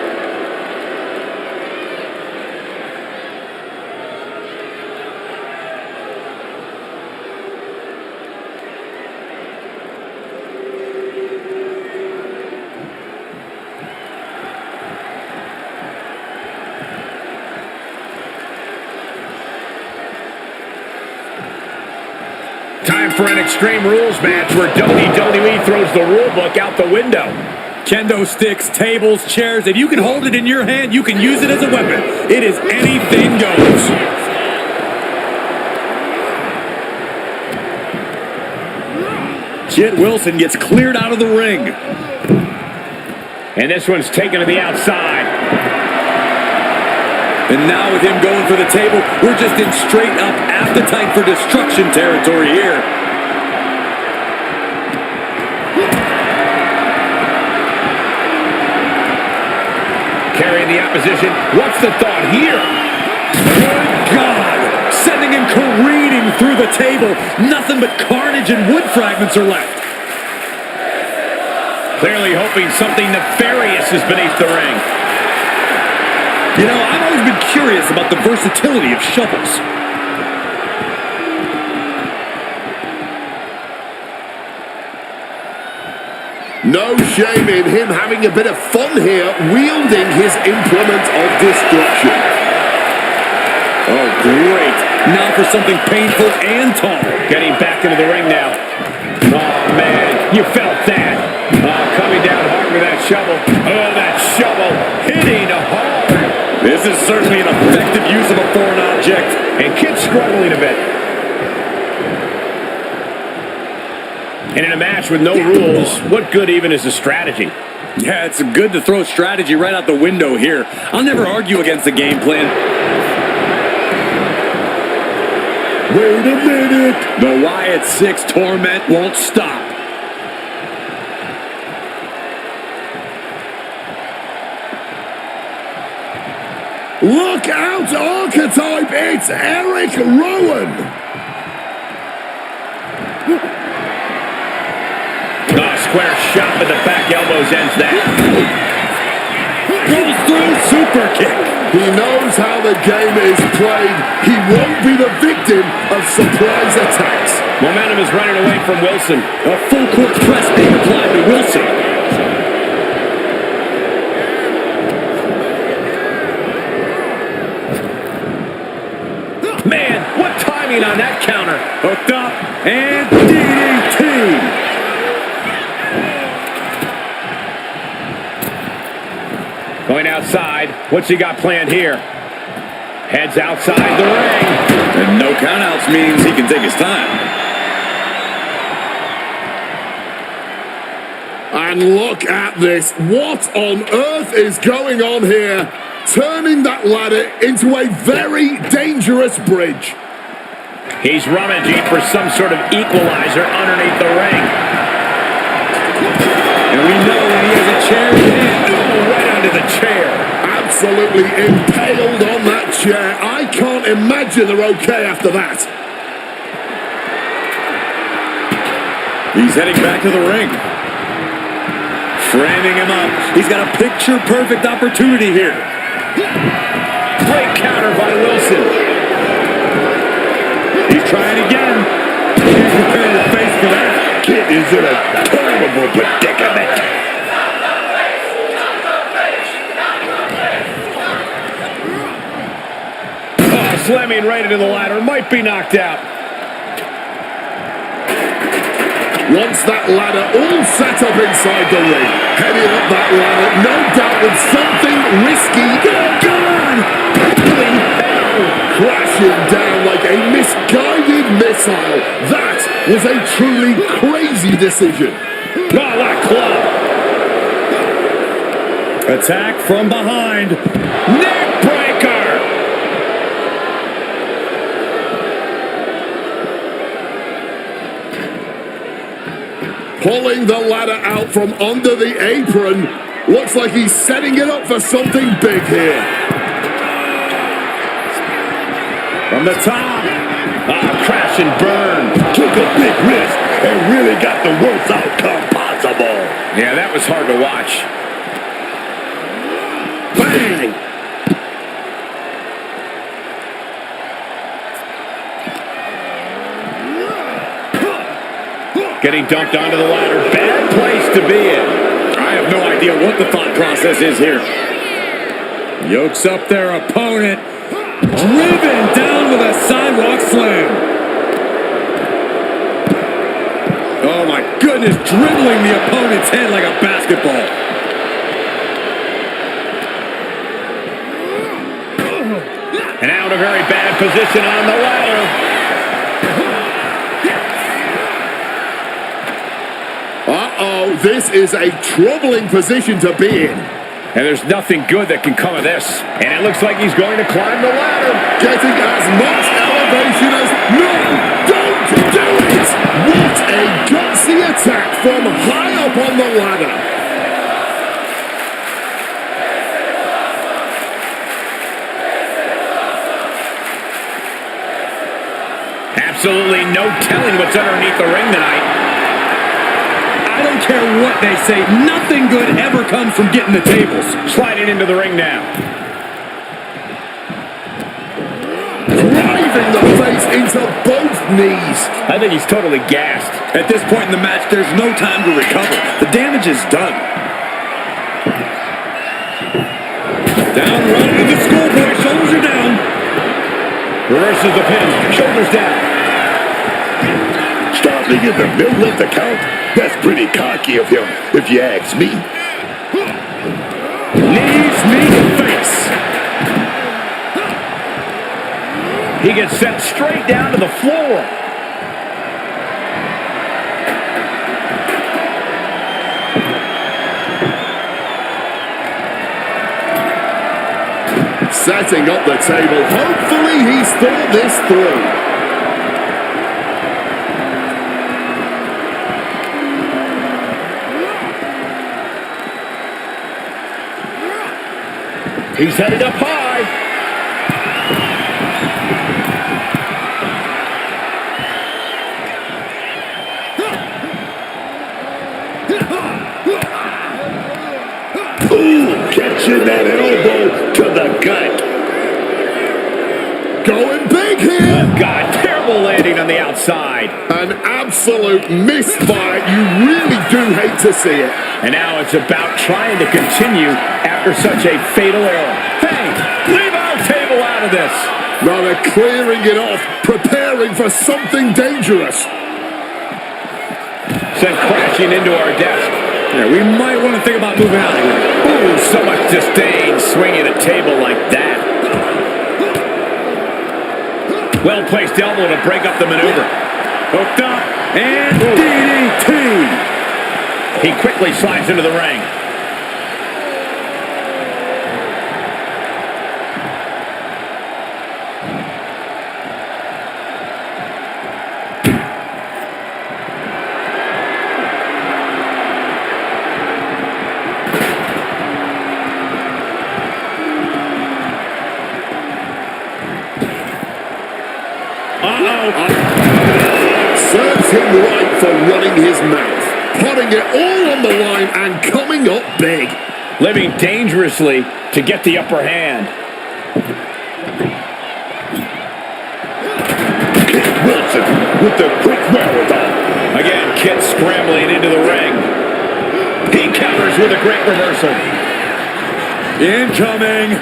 Speaker 3: Time for an Extreme Rules match where WWE throws the rule book out the window.
Speaker 1: Kendo sticks, tables, chairs. If you can hold it in your hand, you can use it as a weapon. It is anything goes. Kit Wilson gets cleared out of the ring.
Speaker 3: And this one's taken to the outside.
Speaker 1: And now with him going for the table, we're just in straight up appetite for destruction territory here.
Speaker 3: Carrying the opposition. What's the thought here?
Speaker 1: Good God! Sending him careening through the table. Nothing but carnage and wood fragments are left.
Speaker 3: Clearly hoping something nefarious is beneath the ring.
Speaker 1: You know, I've always been curious about the versatility of shovels.
Speaker 4: No shame in him having a bit of fun here, wielding his implement of destruction.
Speaker 1: Oh, great. Now for something painful and tall.
Speaker 3: Getting back into the ring now. Oh, man, you felt that. Oh, coming down hard with that shovel. Oh, that shovel hitting hard.
Speaker 1: This is certainly an effective use of a foreign object.
Speaker 3: And Kit's struggling a bit. And in a match with no rules, what good even is a strategy?
Speaker 1: Yeah, it's good to throw strategy right out the window here. I'll never argue against the game plan.
Speaker 4: Wait a minute.
Speaker 1: The Wyatt 6 torment won't stop.
Speaker 4: Look out, Archetype! It's Eric Rowan!
Speaker 3: Oh, square shot with the back elbows ends that.
Speaker 1: Goes through super kick.
Speaker 4: He knows how the game is played. He won't be the victim of surprise attacks.
Speaker 3: Momentum is running away from Wilson.
Speaker 1: A full court press being applied to Wilson.
Speaker 3: Man, what timing on that counter.
Speaker 1: Hooked up and DDT.
Speaker 3: Going outside. What's he got planned here? Heads outside the ring.
Speaker 1: And no countouts means he can take his time.
Speaker 4: And look at this. What on earth is going on here? Turning that ladder into a very dangerous bridge.
Speaker 3: He's rummaging for some sort of equalizer underneath the ring.
Speaker 1: And we know when he has a chair in hand.
Speaker 3: Oh, right under the chair.
Speaker 4: Absolutely impaled on that chair. I can't imagine they're okay after that.
Speaker 1: He's heading back to the ring. Framing him up. He's got a picture-perfect opportunity here.
Speaker 3: Great counter by Wilson.
Speaker 1: He's trying again. He's preparing his face for that.
Speaker 6: Kid is in a terrible predicament.
Speaker 3: Oh, slamming right into the ladder. Might be knocked out.
Speaker 4: Once that ladder all set up inside the ring, heading up that ladder, no doubt with something risky. Holy hell! Crashing down like a misguided missile. That was a truly crazy decision.
Speaker 3: Oh, what a club.
Speaker 1: Attack from behind.
Speaker 3: Neck breaker.
Speaker 4: Pulling the ladder out from under the apron. Looks like he's setting it up for something big here.
Speaker 3: From the top. Crash and burn.
Speaker 6: Took a big risk and really got the worst outcome possible.
Speaker 3: Yeah, that was hard to watch.
Speaker 4: Bang!
Speaker 3: Getting dumped onto the ladder. Bad place to be in.
Speaker 5: I have no idea what the thought process is here.
Speaker 1: Yokes up their opponent. Driven down with a sidewalk slam. Oh my goodness, dribbling the opponent's head like a basketball.
Speaker 3: And now in a very bad position on the ladder.
Speaker 4: Uh-oh, this is a troubling position to be in.
Speaker 3: And there's nothing good that can come of this. And it looks like he's going to climb the ladder.
Speaker 4: Getting as much elevation as... No! Don't do it! What a gutsy attack from high up on the ladder.
Speaker 3: Absolutely no telling what's underneath the ring tonight.
Speaker 1: I don't care what they say. Nothing good ever comes from getting the tables.
Speaker 3: Sliding into the ring now.
Speaker 4: Driving the face into both knees.
Speaker 3: I think he's totally gassed.
Speaker 5: At this point in the match, there's no time to recover. The damage is done.
Speaker 1: Down right into the schoolboy. Shoulders are down.
Speaker 3: Reverses the pin. Shoulders down.
Speaker 6: Stopping in the middle of the count? That's pretty cocky of him, if you ask me.
Speaker 3: Knees, knee, face. He gets sent straight down to the floor.
Speaker 4: Setting up the table. Hopefully he's thought this through.
Speaker 3: He's headed up high.
Speaker 6: Ooh, catching that elbow to the gut.
Speaker 4: Going big here.
Speaker 3: Oh, God, terrible landing on the outside.
Speaker 4: An absolute misfire. You really do hate to see it.
Speaker 3: And now it's about trying to continue after such a fatal error. Hey, leave our table out of this.
Speaker 4: Now they're clearing it off, preparing for something dangerous.
Speaker 3: Sent crashing into our desk.
Speaker 5: Yeah, we might want to think about moving out of here.
Speaker 3: Ooh, so much disdain swinging a table like that. Well-placed elbow to break up the maneuver.
Speaker 1: Hooked up and DDT.
Speaker 3: He quickly slides into the ring.
Speaker 4: Serves him right for running his mouth. Putting it all on the line and coming up big.
Speaker 3: Living dangerously to get the upper hand.
Speaker 6: Wilson with the quick wherewithal.
Speaker 3: Again, Kit scrambling into the ring. He counters with a great reversal.
Speaker 5: Incoming.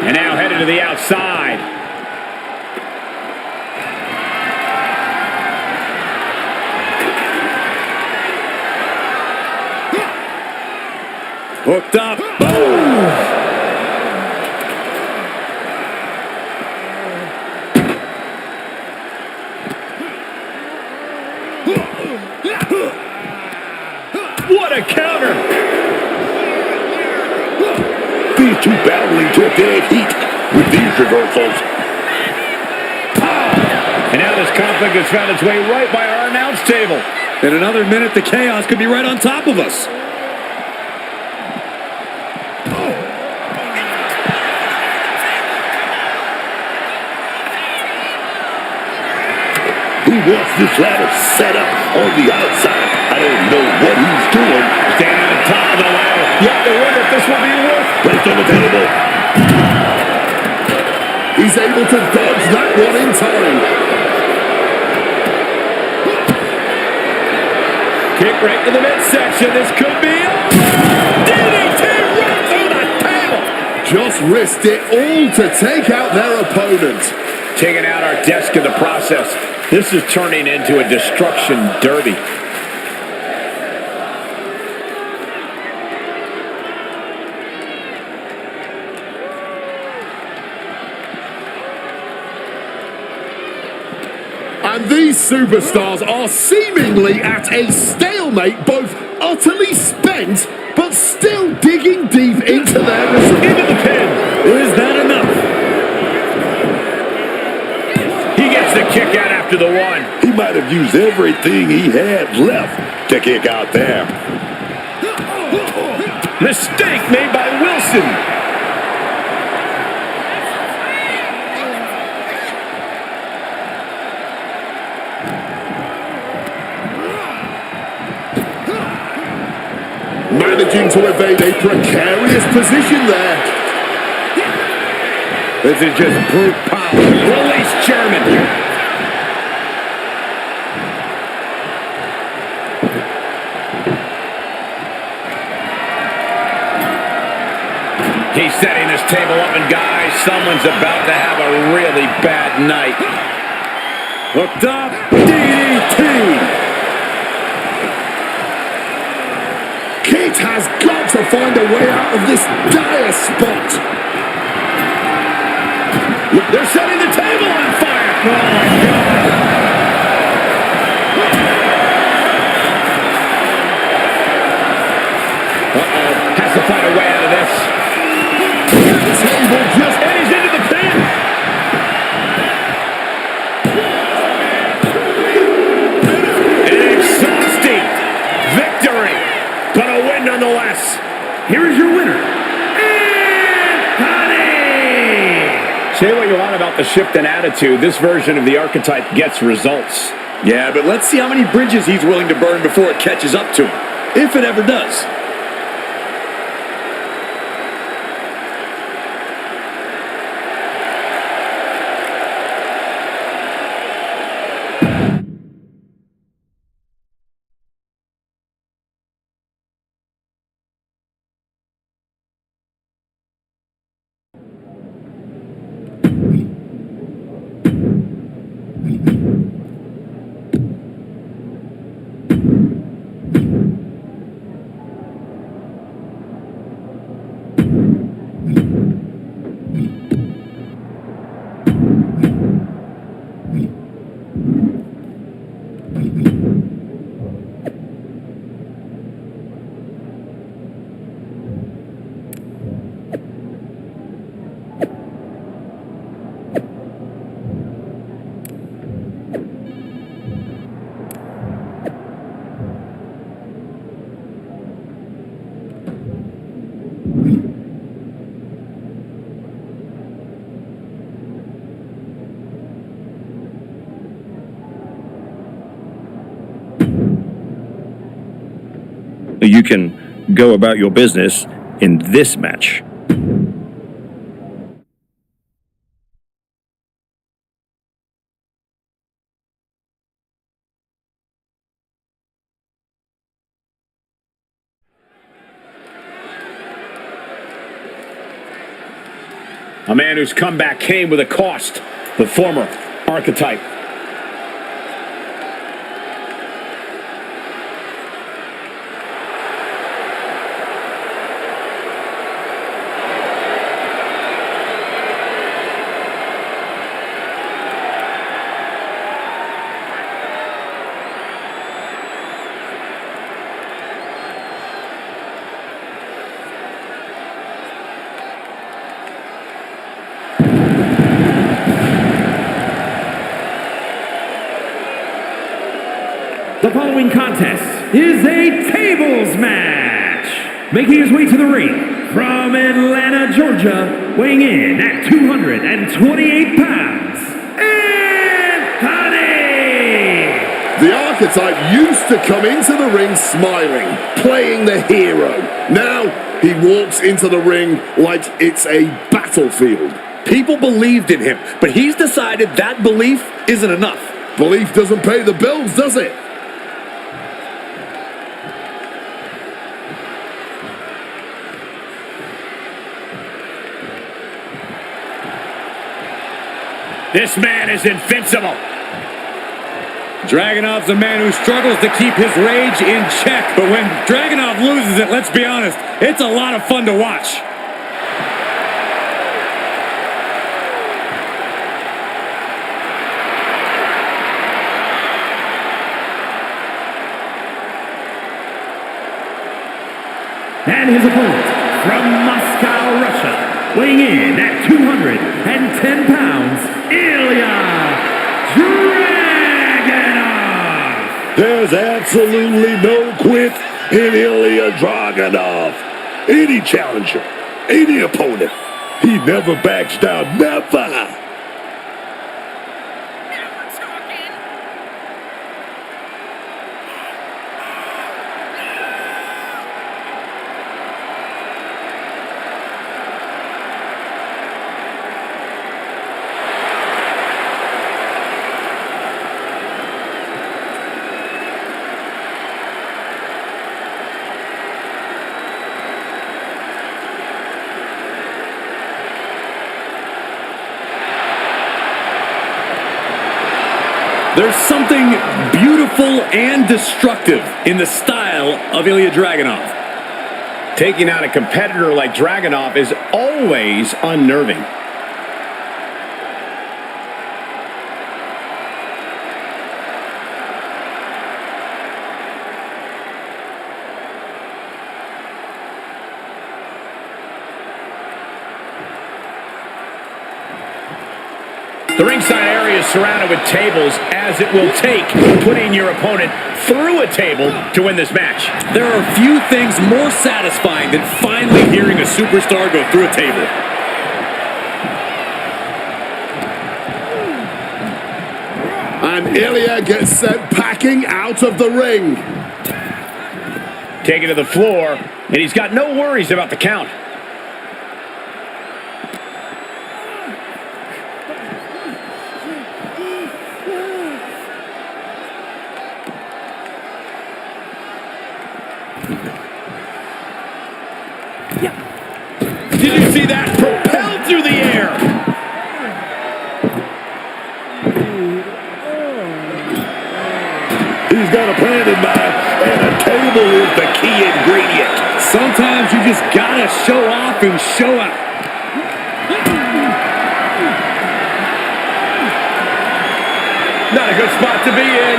Speaker 3: And now headed to the outside.
Speaker 5: Hooked up. Boom!
Speaker 3: a counter.
Speaker 6: These two battling to a dead heat with these reversals.
Speaker 3: And now this conflict has found its way right by our announce table.
Speaker 5: In another minute, the chaos could be right on top of us.
Speaker 6: He wants this ladder set up on the outside. I don't know what he's doing.
Speaker 3: Standing on top of the ladder. You have to wonder if this will be worth.
Speaker 6: Placed on the table.
Speaker 4: He's able to dodge that one in time.
Speaker 3: Kick right to the midsection. This could be DDT right through the table.
Speaker 4: Just risked it all to take out their opponent.
Speaker 3: Taking out our desk in the process. This is turning into a destruction derby.
Speaker 4: And these superstars are seemingly at a stalemate, both utterly spent, but still digging deep into their reserve.
Speaker 3: Into the pin.
Speaker 5: Is that enough?
Speaker 3: He gets the kick out after the one.
Speaker 6: He might have used everything he had left to kick out there.
Speaker 3: Mistake made by Wilson.
Speaker 4: Managing to evade a precarious position there.
Speaker 3: This is just brute power. Release German. He's setting this table up, and guys, someone's about to have a really bad night.
Speaker 5: Hooked up. DDT.
Speaker 4: Kit has got to find a way out of this dire spot.
Speaker 3: They're setting the table on fire. Oh, my God. Uh-oh. Has to find a way out of this.
Speaker 4: Table just...
Speaker 3: And he's into the pin. An exhausting victory, but a win nonetheless.
Speaker 2: Here is your winner, Anthony!
Speaker 3: Say what you want about the shift in attitude. This version of the archetype gets results.
Speaker 5: Yeah, but let's see how many bridges he's willing to burn before it catches up to him. If it ever does.
Speaker 13: You can go about your business in this match.
Speaker 3: A man whose comeback came with a cost. The former archetype.
Speaker 2: The following contest is a tables match. Making his way to the ring from Atlanta, Georgia, weighing in at 228 pounds, Anthony!
Speaker 4: The archetype used to come into the ring smiling, playing the hero. Now he walks into the ring like it's a battlefield.
Speaker 5: People believed in him, but he's decided that belief isn't enough.
Speaker 4: Belief doesn't pay the bills, does it?
Speaker 3: This man is invincible.
Speaker 1: Dragunov's a man who struggles to keep his rage in check, but when Dragunov loses it, let's be honest, it's a lot of fun to watch.
Speaker 2: And his opponent from Moscow, Russia, weighing in at 210 pounds, Ilya Dragunov.
Speaker 6: There's absolutely no quit in Ilya Dragunov. Any challenger, any opponent, he never backs down, never.
Speaker 1: There's something beautiful and destructive in the style of Ilya Dragunov.
Speaker 3: Taking out a competitor like Dragunov is always unnerving. The ringside area is surrounded with tables, as it will take putting your opponent through a table to win this match.
Speaker 1: There are few things more satisfying than finally hearing a superstar go through a table.
Speaker 4: And Ilya gets sent packing out of the ring.
Speaker 3: Taken to the floor, and he's got no worries about the count.
Speaker 1: Did you see that? Propelled through the air.
Speaker 6: He's got a plan in mind, and a table is the key ingredient.
Speaker 1: Sometimes you just gotta show off and show out.
Speaker 3: Not a good spot to be in.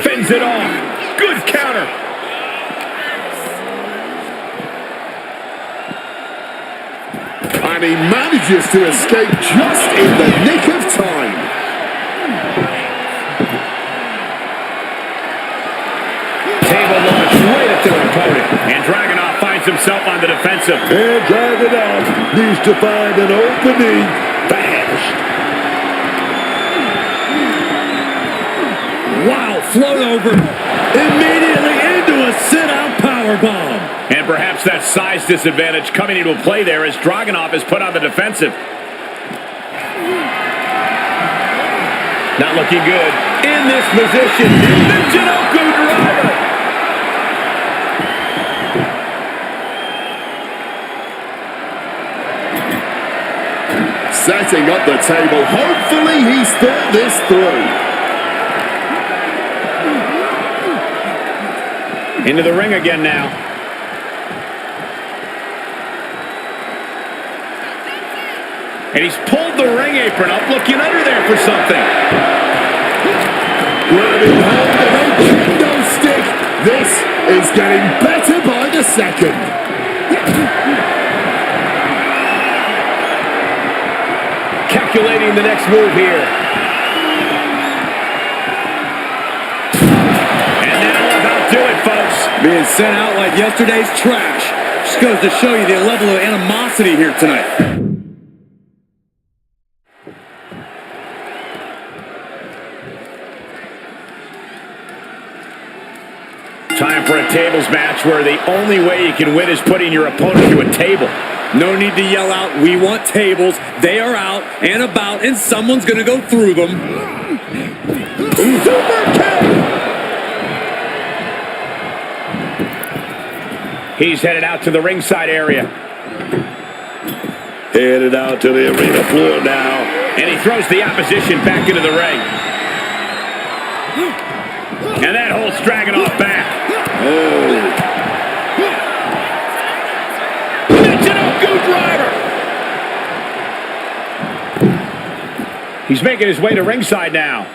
Speaker 3: Fends it off. Good counter.
Speaker 4: And he manages to escape just in the nick of time.
Speaker 3: Table launched right at their opponent. And Dragunov finds himself on the defensive.
Speaker 6: And Dragunov needs to find an opening fast.
Speaker 1: Wow, float over. Immediately into a sit-out powerbomb.
Speaker 3: And perhaps that size disadvantage coming into play there as Dragunov is put on the defensive. Not looking good. In this position, the Jinoku driver.
Speaker 4: Setting up the table. Hopefully he's thought this through.
Speaker 3: Into the ring again now. And he's pulled the ring apron up, looking under there for something.
Speaker 4: Grabbing hold of a kendo stick. This is getting better by the second.
Speaker 3: Calculating the next move here. And that'll about do it, folks.
Speaker 1: Being sent out like yesterday's trash. Just goes to show you the level of animosity here tonight.
Speaker 3: Time for a tables match where the only way you can win is putting your opponent to a table.
Speaker 1: No need to yell out, "We want tables." They are out and about, and someone's going to go through them.
Speaker 3: Super kick! He's headed out to the ringside area.
Speaker 6: Headed out to the arena floor now.
Speaker 3: And he throws the opposition back into the ring. And that holds Dragunov back.
Speaker 6: Oh.
Speaker 3: Michinoku driver. He's making his way to ringside now.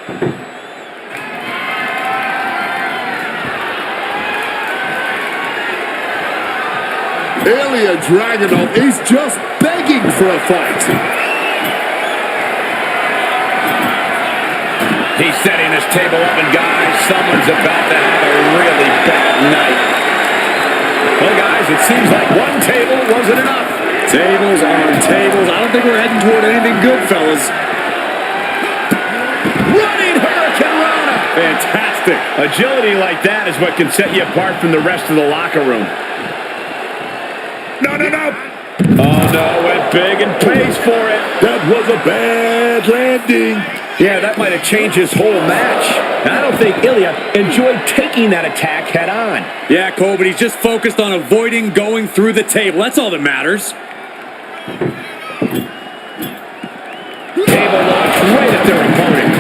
Speaker 4: Ilya Dragunov is just begging for a fight.
Speaker 3: He's setting his table up, and guys, someone's about to have a really bad night. Well, guys, it seems like one table wasn't enough.
Speaker 1: Tables on tables. I don't think we're heading toward anything good, fellas.
Speaker 3: Running Hurricane Rana.
Speaker 1: Fantastic.
Speaker 3: Agility like that is what can set you apart from the rest of the locker room.
Speaker 6: No.
Speaker 3: Oh, no, went big and pays for it.
Speaker 6: That was a bad landing.
Speaker 3: Yeah, that might have changed his whole match. And I don't think Ilya enjoyed taking that attack head on.
Speaker 1: Yeah, Cole, but he's just focused on avoiding going through the table. That's all that matters.
Speaker 3: Table launched right at their opponent.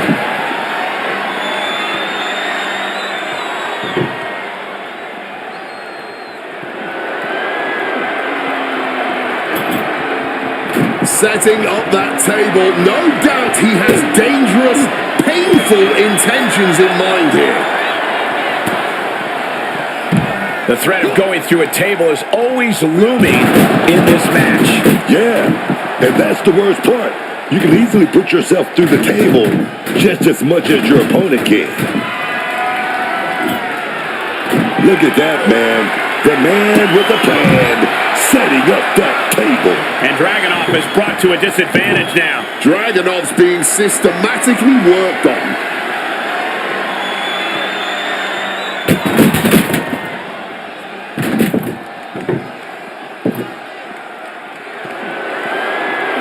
Speaker 4: Setting up that table, no doubt he has dangerous, painful intentions in mind here.
Speaker 3: The threat of going through a table is always looming in this match.
Speaker 6: Yeah, and that's the worst part. You can easily put yourself through the table just as much as your opponent can. Look at that, man. The man with the plan, setting up that table.
Speaker 3: And Dragunov is brought to a disadvantage now.
Speaker 4: Dragunov's being systematically worked on.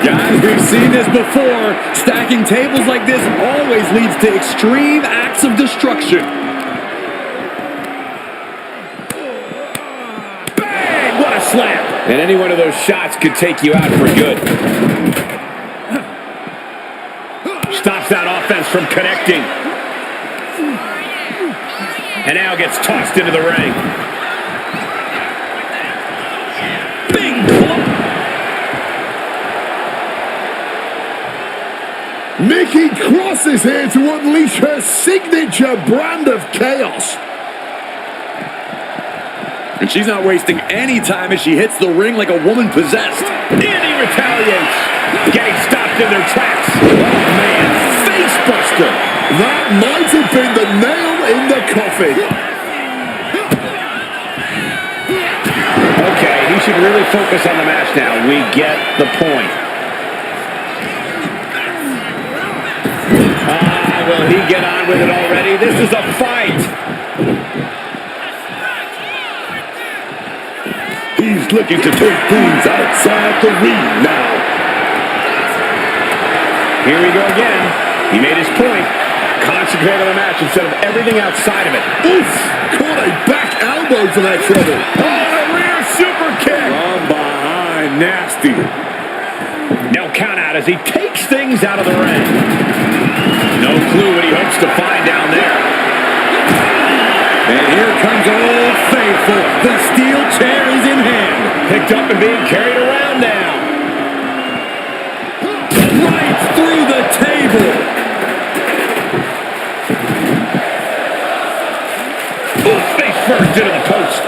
Speaker 1: Guys, we've seen this before. Stacking tables like this always leads to extreme acts of destruction.
Speaker 3: Bang! What a slap! And any one of those shots could take you out for good. Stops that offense from connecting. And now gets tossed into the ring. Big club.
Speaker 4: Nikki Cross is here to unleash her signature brand of chaos.
Speaker 1: And she's not wasting any time as she hits the ring like a woman possessed.
Speaker 3: And he retaliates. Getting stopped in their tracks. Oh, man. Face buster.
Speaker 4: That might have been the nail in the coffin.
Speaker 3: Okay, he should really focus on the match now. We get the point. Will he get on with it already? This is a fight.
Speaker 6: He's looking to take things outside the ring now.
Speaker 3: Here we go again. He made his point. Concentrate on the match instead of everything outside of it.
Speaker 4: Oof! Caught a back elbow for that trouble.
Speaker 3: Oh, a rear super kick.
Speaker 1: From behind, nasty.
Speaker 3: No count out as he takes things out of the ring. No clue what he hopes to find down there.
Speaker 1: And here comes Old Faithful. The steel chair is in hand.
Speaker 3: Picked up and being carried around now. first into the post.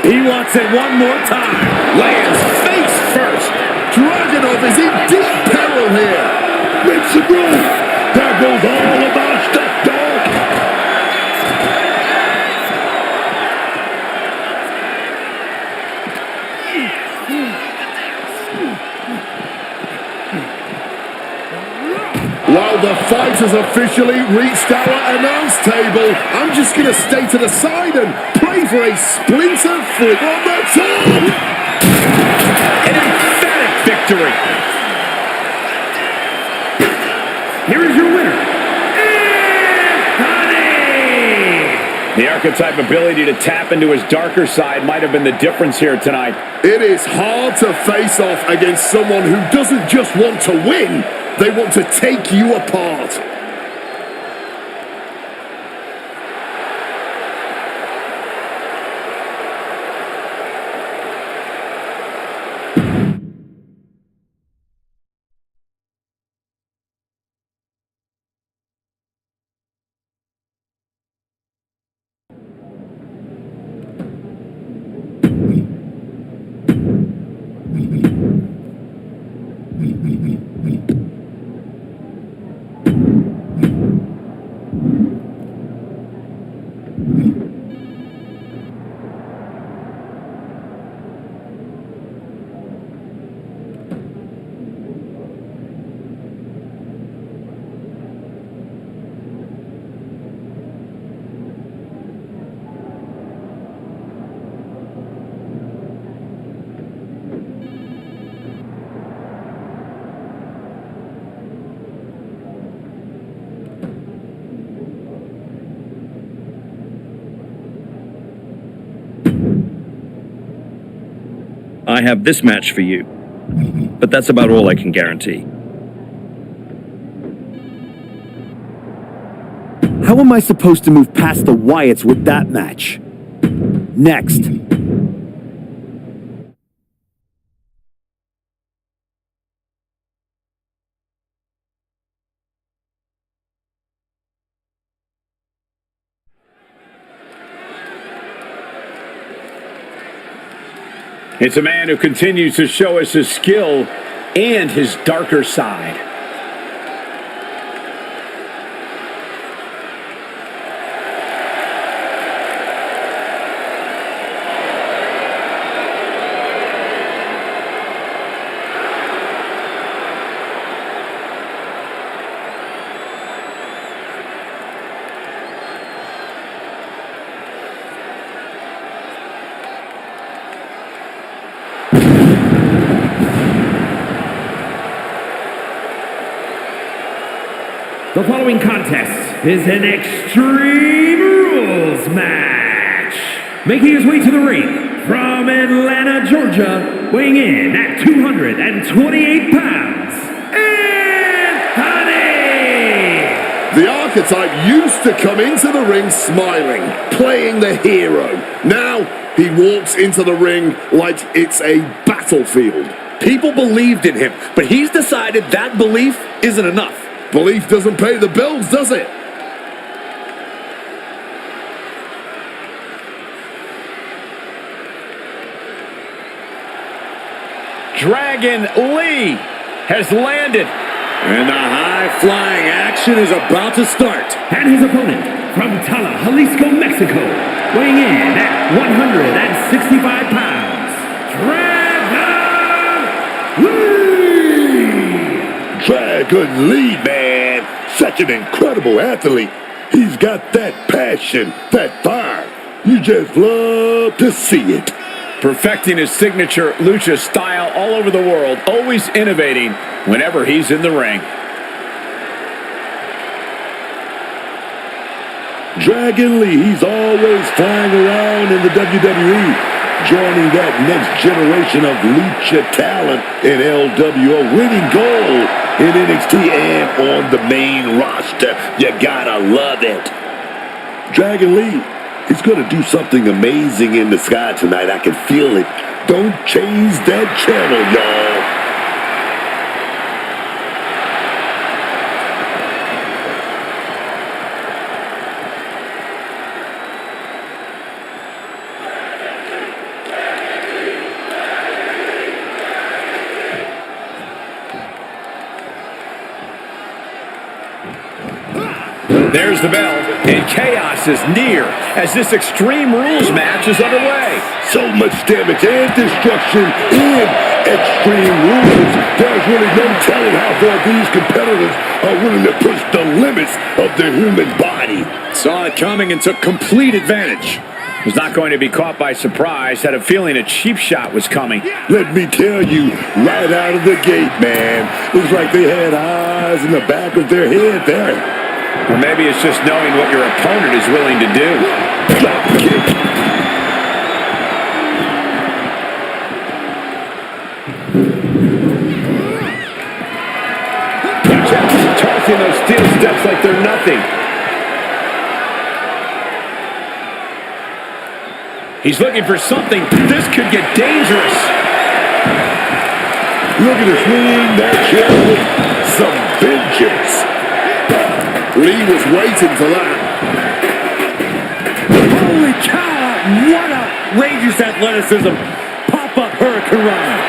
Speaker 1: He wants it one more time.
Speaker 3: Lands face first.
Speaker 4: Dragunov is in deep peril here.
Speaker 6: Makes the move. That goes all about stuff, dog.
Speaker 4: While the fight has officially reached our announce table, I'm just going to stay to the side and pray for a splinter flip on the top.
Speaker 3: An emphatic victory.
Speaker 2: Here is your winner, Anthony!
Speaker 5: The archetype ability to tap into his darker side might have been the difference here tonight.
Speaker 4: It is hard to face off against someone who doesn't just want to win, they want to take you apart.
Speaker 13: I have this match for you, but that's about all I can guarantee.
Speaker 7: How am I supposed to move past the Wyatts with that match? Next.
Speaker 1: It's a man who continues to show us his skill and his darker side.
Speaker 2: The following contest is an Extreme Rules match. Making his way to the ring from Atlanta, Georgia, weighing in at 228 pounds, Anthony!
Speaker 4: The archetype used to come into the ring smiling, playing the hero. Now he walks into the ring like it's a battlefield.
Speaker 5: People believed in him, but he's decided that belief isn't enough.
Speaker 4: Belief doesn't pay the bills, does it?
Speaker 1: Dragon Lee has landed. And the high-flying action is about to start.
Speaker 2: And his opponent from Tala, Jalisco, Mexico, weighing in at 165 pounds,
Speaker 6: Dragon Lee, man. Such an incredible athlete. He's got that passion, that fire. You just love to see it.
Speaker 1: Perfecting his signature lucha style all over the world, always innovating whenever he's in the ring.
Speaker 6: Dragon Lee, he's always flying around in the WWE, joining that next generation of lucha talent in LWO, winning gold in NXT and on the main roster. You gotta love it. Dragon Lee, he's gonna do something amazing in the sky tonight. I can feel it. Don't change that channel, y'all.
Speaker 3: There's the bell, and chaos is near as this Extreme Rules match is underway.
Speaker 6: So much damage and destruction in Extreme Rules. There's really no telling how far these competitors are willing to push the limits of the human body.
Speaker 5: Saw it coming and took complete advantage.
Speaker 3: Was not going to be caught by surprise. Had a feeling a cheap shot was coming.
Speaker 6: Let me tell you, right out of the gate, man, it was like they had eyes in the back of their head there.
Speaker 3: Or maybe it's just knowing what your opponent is willing to do.
Speaker 6: Drop kick.
Speaker 3: Just tossing those steel steps like they're nothing. He's looking for something. This could get dangerous.
Speaker 6: Looking to swing that chair with some vengeance. Lee was waiting for that.
Speaker 1: Holy cow! What outrageous athleticism! Pop-up Hurricane Rana.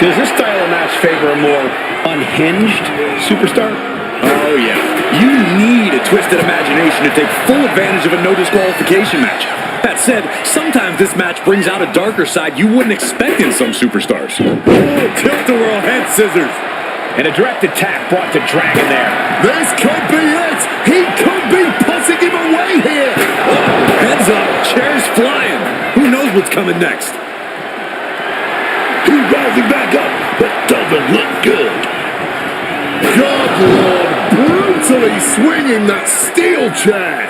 Speaker 3: Does this style of match favor a more unhinged superstar?
Speaker 5: Oh, yeah. You need a twisted imagination to take full advantage of a no disqualification match. That said, sometimes this match brings out a darker side you wouldn't expect in some superstars.
Speaker 1: Oh, tilt-a-whirl head scissors.
Speaker 3: And a direct attack brought to Dragon there.
Speaker 4: This could be it. He could be putting him away here.
Speaker 5: Oh, heads up, chairs flying. Who knows what's coming next?
Speaker 6: He's rising back up, but doesn't look good.
Speaker 4: Good Lord, brutally swinging that steel chair.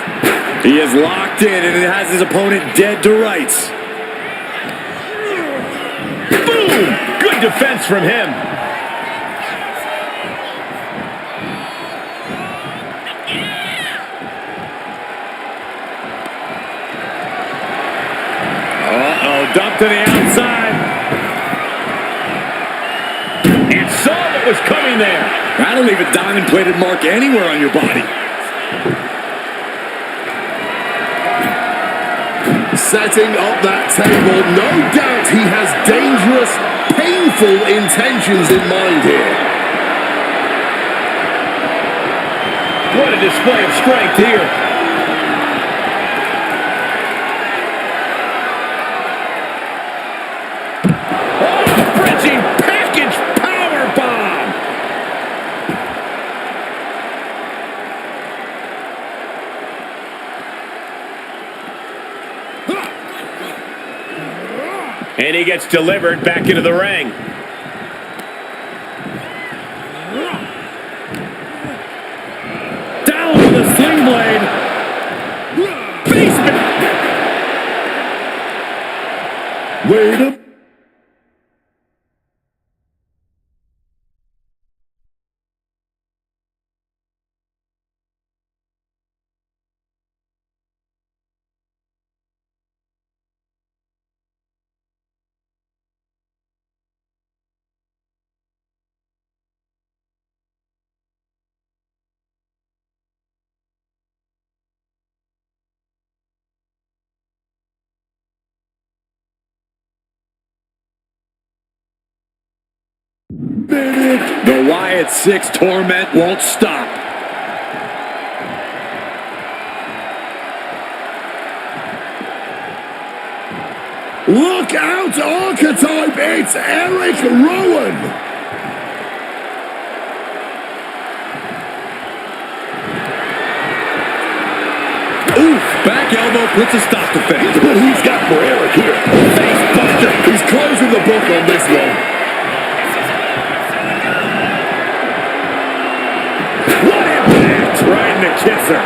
Speaker 5: He is locked in and has his opponent dead to rights.
Speaker 3: Boom! Good defense from him.
Speaker 1: Uh-oh, dumped to the outside.
Speaker 3: And saw what was coming there.
Speaker 5: That'll leave a diamond-plated mark anywhere on your body.
Speaker 4: Setting up that table, no doubt he has dangerous, painful intentions in mind here.
Speaker 3: What a display of strength here. Oh, bridging package powerbomb. And he gets delivered back into the ring.
Speaker 1: Down with a sling blade.
Speaker 3: Basement.
Speaker 6: Wait up.
Speaker 5: The Wyatt 6 torment won't stop.
Speaker 4: Look out, Archetype! It's Eric Rowan!
Speaker 5: Oof, back elbow puts a stop to fate.
Speaker 6: What he's got for Eric here.
Speaker 4: Face buster! He's closing the book on this one.
Speaker 3: What impact! Right in the kisser.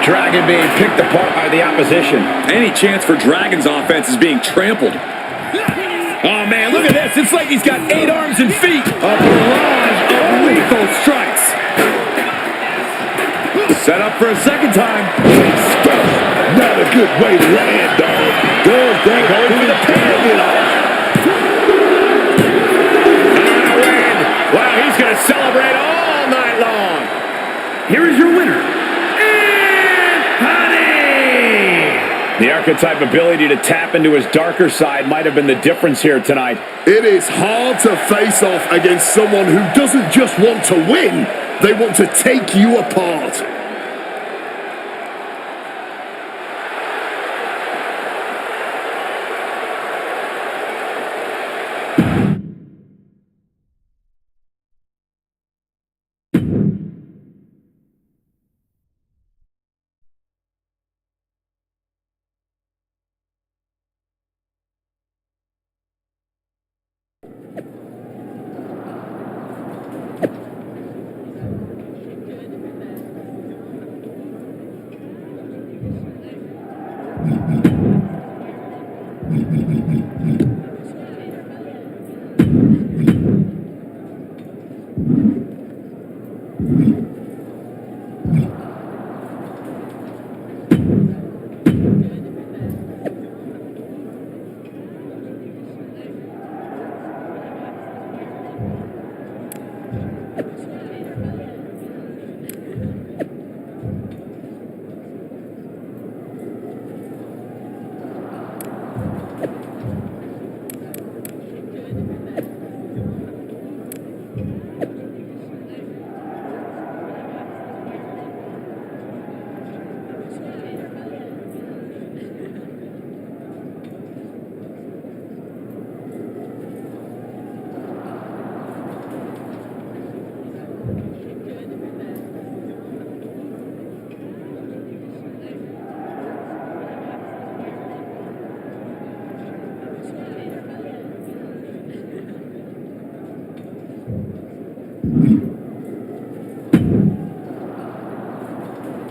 Speaker 3: Dragon being picked apart by the opposition.
Speaker 5: Any chance for Dragon's offense is being trampled.
Speaker 3: Oh, man, look at this. It's like he's got 8 arms and feet.
Speaker 1: A barrage of lethal strikes. Set up for a second time.
Speaker 6: Not a good way to land, dog.
Speaker 3: Going for the pin. Wow, he's going to celebrate all night long.
Speaker 2: Here is your winner, Anthony!
Speaker 3: The Archetype ability to tap into his darker side might have been the difference here tonight.
Speaker 4: It is hard to face off against someone who doesn't just want to win, they want to take you apart.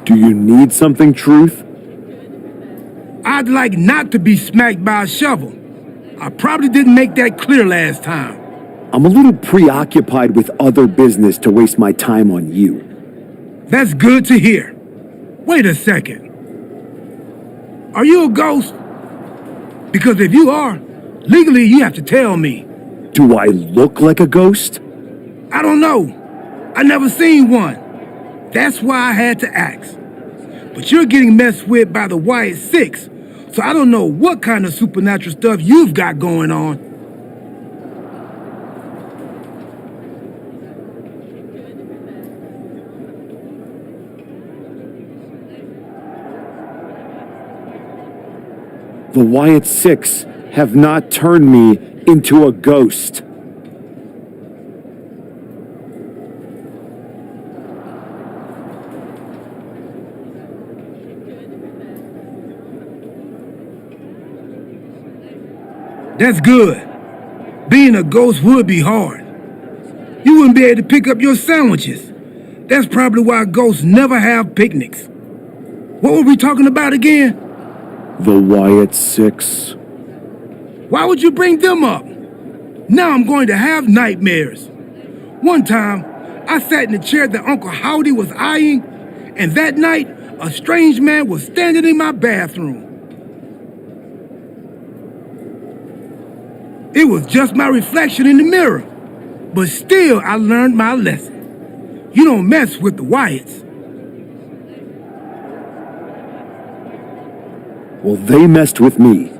Speaker 7: Do you need something, Truth?
Speaker 11: I'd like not to be smacked by a shovel. I probably didn't make that clear last time.
Speaker 7: I'm a little preoccupied with other business to waste my time on you.
Speaker 11: That's good to hear. Wait a second. Are you a ghost? Because if you are, legally you have to tell me.
Speaker 7: Do I look like a ghost?
Speaker 11: I don't know. I never seen one. That's why I had to ask. But you're getting messed with by the Wyatt Six, so I don't know what kind of supernatural stuff you've got going on.
Speaker 7: The Wyatt Six have not turned me into a ghost.
Speaker 11: That's good. Being a ghost would be hard. You wouldn't be able to pick up your sandwiches. That's probably why ghosts never have picnics. What were we talking about again?
Speaker 7: The Wyatt Six.
Speaker 11: Why would you bring them up? Now I'm going to have nightmares. One time, I sat in the chair that Uncle Howdy was eyeing, and that night, a strange man was standing in my bathroom. It was just my reflection in the mirror, but still I learned my lesson. You don't mess with the Wyatts.
Speaker 7: Well, they messed with me,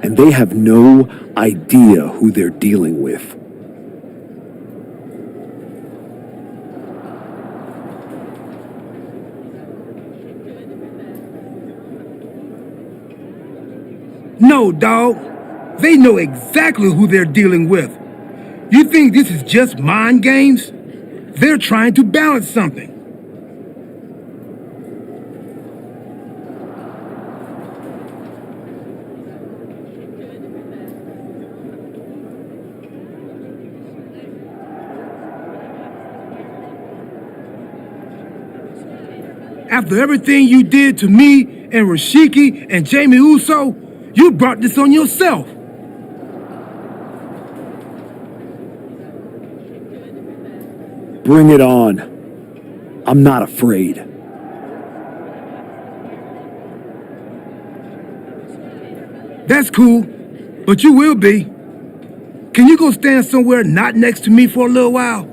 Speaker 7: and they have no idea who they're dealing with.
Speaker 11: No, dog. They know exactly who they're dealing with. You think this is just mind games? They're trying to balance something. After everything you did to me and Rashiki and Jamie Uso, you brought this on yourself.
Speaker 7: Bring it on. I'm not afraid.
Speaker 11: That's cool, but you will be. Can you go stand somewhere not next to me for a little while?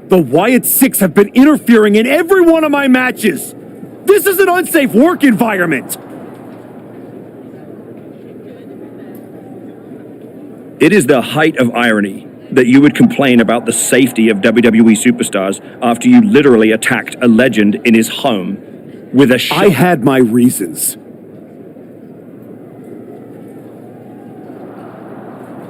Speaker 7: The Wyatt Six have been interfering in every one of my matches. This is an unsafe work environment.
Speaker 13: It is the height of irony that you would complain about the safety of WWE superstars after you literally attacked a legend in his home with a shot.
Speaker 7: I had my reasons.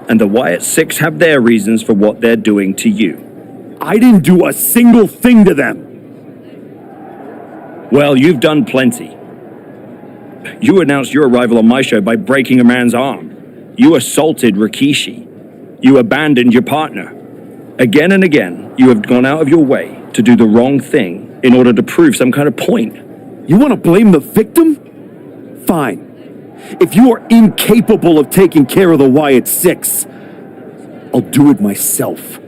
Speaker 13: And the Wyatt Six have their reasons for what they're doing to you.
Speaker 7: I didn't do a single thing to them.
Speaker 13: Well, you've done plenty. You announced your arrival on my show by breaking a man's arm. You assaulted Rikishi. You abandoned your partner. Again and again, you have gone out of your way to do the wrong thing in order to prove some kind of point.
Speaker 7: You want to blame the victim? Fine. If you are incapable of taking care of the Wyatt Six, I'll do it myself.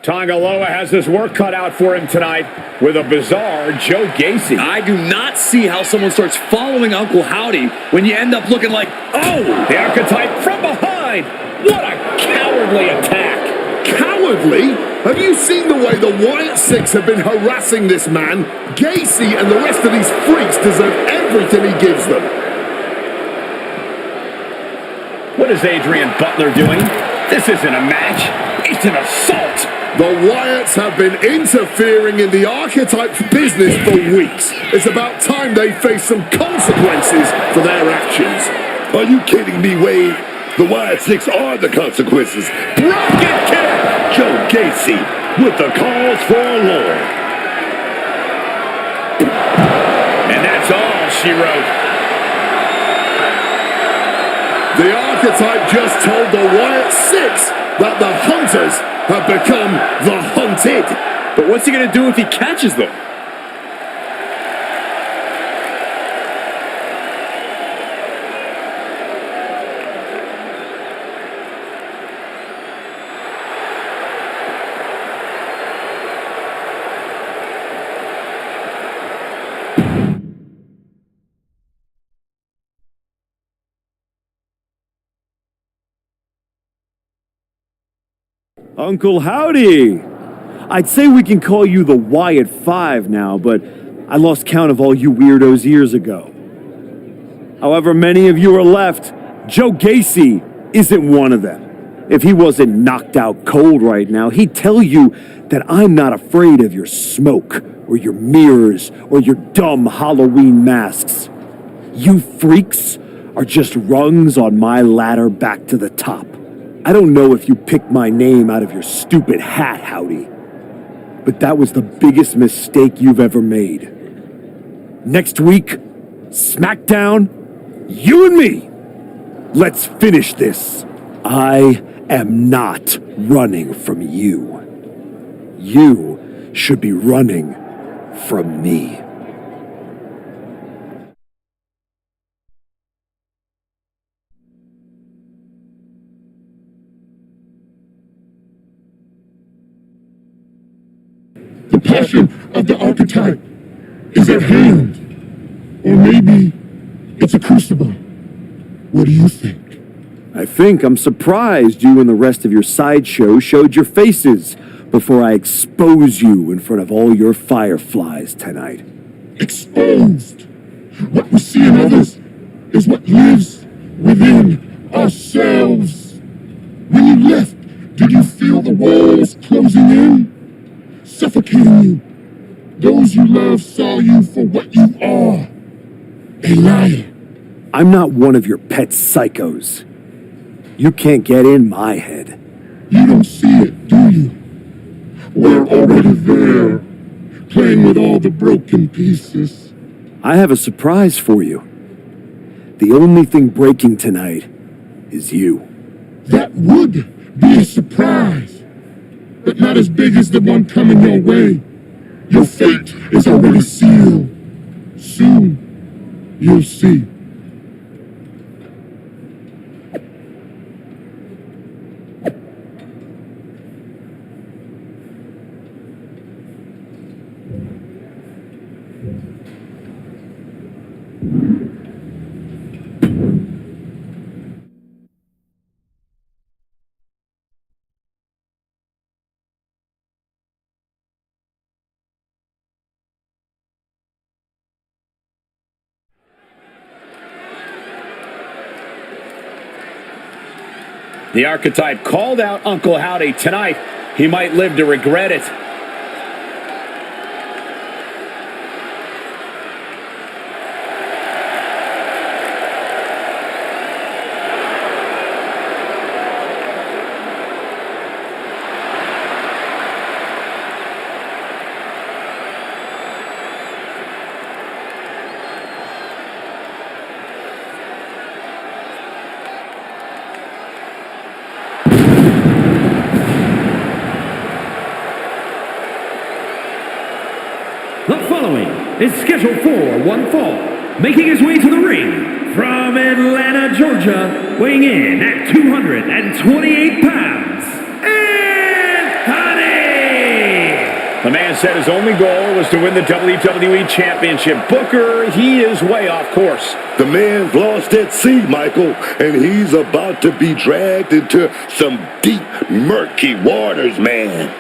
Speaker 3: Tangaloa has his work cut out for him tonight with a bizarre Joe Gacy.
Speaker 5: I do not see how someone starts following Uncle Howdy when you end up looking like, oh!
Speaker 3: The archetype from behind. What a cowardly attack.
Speaker 4: Cowardly? Have you seen the way the Wyatt Six have been harassing this man? Gacy and the rest of these freaks deserve everything he gives them.
Speaker 3: What is Adrian Butler doing? This isn't a match. It's an assault.
Speaker 4: The Wyatts have been interfering in the archetype's business for weeks. It's about time they face some consequences for their actions.
Speaker 6: Are you kidding me, Wade? The Wyatt Six are the consequences.
Speaker 3: Rocket kick!
Speaker 6: Joe Gacy with the cause for a Lord.
Speaker 3: And that's all she wrote.
Speaker 4: The archetype just told the Wyatt Six that the hunters have become the hunted.
Speaker 5: But what's he going to do if he catches them?
Speaker 7: Uncle Howdy! I'd say we can call you the Wyatt Five now, but I lost count of all you weirdos years ago. However many of you are left, Joe Gacy isn't one of them. If he wasn't knocked out cold right now, he'd tell you that I'm not afraid of your smoke, or your mirrors, or your dumb Halloween masks. You freaks are just rungs on my ladder back to the top. I don't know if you picked my name out of your stupid hat, Howdy, but that was the biggest mistake you've ever made. Next week, SmackDown, you and me. Let's finish this. I am not running from you. You should be running from me.
Speaker 6: The passion of the archetype is at hand. Or maybe it's a crucible. What do you think?
Speaker 7: I think I'm surprised you and the rest of your sideshow showed your faces before I expose you in front of all your fireflies tonight.
Speaker 6: Exposed. What we see in others is what lives within ourselves. When you left, did you feel the walls closing in? Suffocating you. Those you love saw you for what you are. A liar.
Speaker 7: I'm not one of your pet psychos. You can't get in my head.
Speaker 6: You don't see it, do you? We're already there, playing with all the broken pieces.
Speaker 7: I have a surprise for you. The only thing breaking tonight is you.
Speaker 6: That would be a surprise, but not as big as the one coming your way. Your fate is already sealed. Soon, you'll see.
Speaker 3: The archetype called out Uncle Howdy tonight. He might live to regret it.
Speaker 2: The following is scheduled for one fall, making his way to the ring from Atlanta, Georgia, weighing in at 228 pounds, Anthony
Speaker 3: The man said his only goal was to win the WWE Championship. Booker, he is way off course.
Speaker 6: The man's lost at sea, Michael, and he's about to be dragged into some deep, murky waters, man.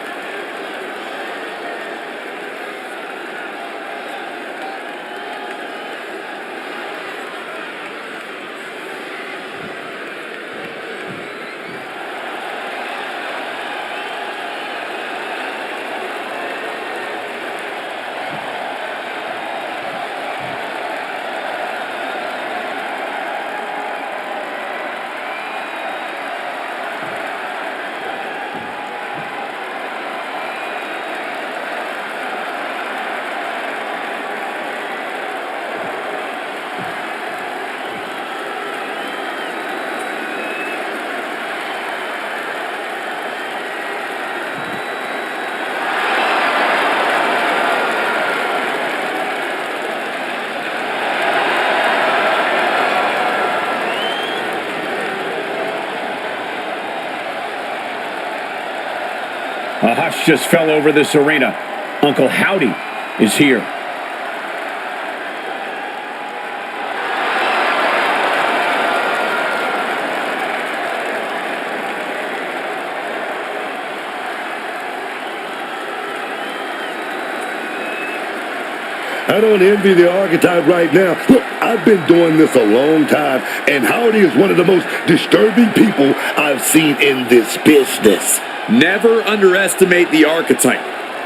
Speaker 3: A hush just fell over this arena. Uncle Howdy is here.
Speaker 6: I don't envy the archetype right now. Look, I've been doing this a long time, and Howdy is one of the most disturbing people I've seen in this business.
Speaker 5: Never underestimate the archetype.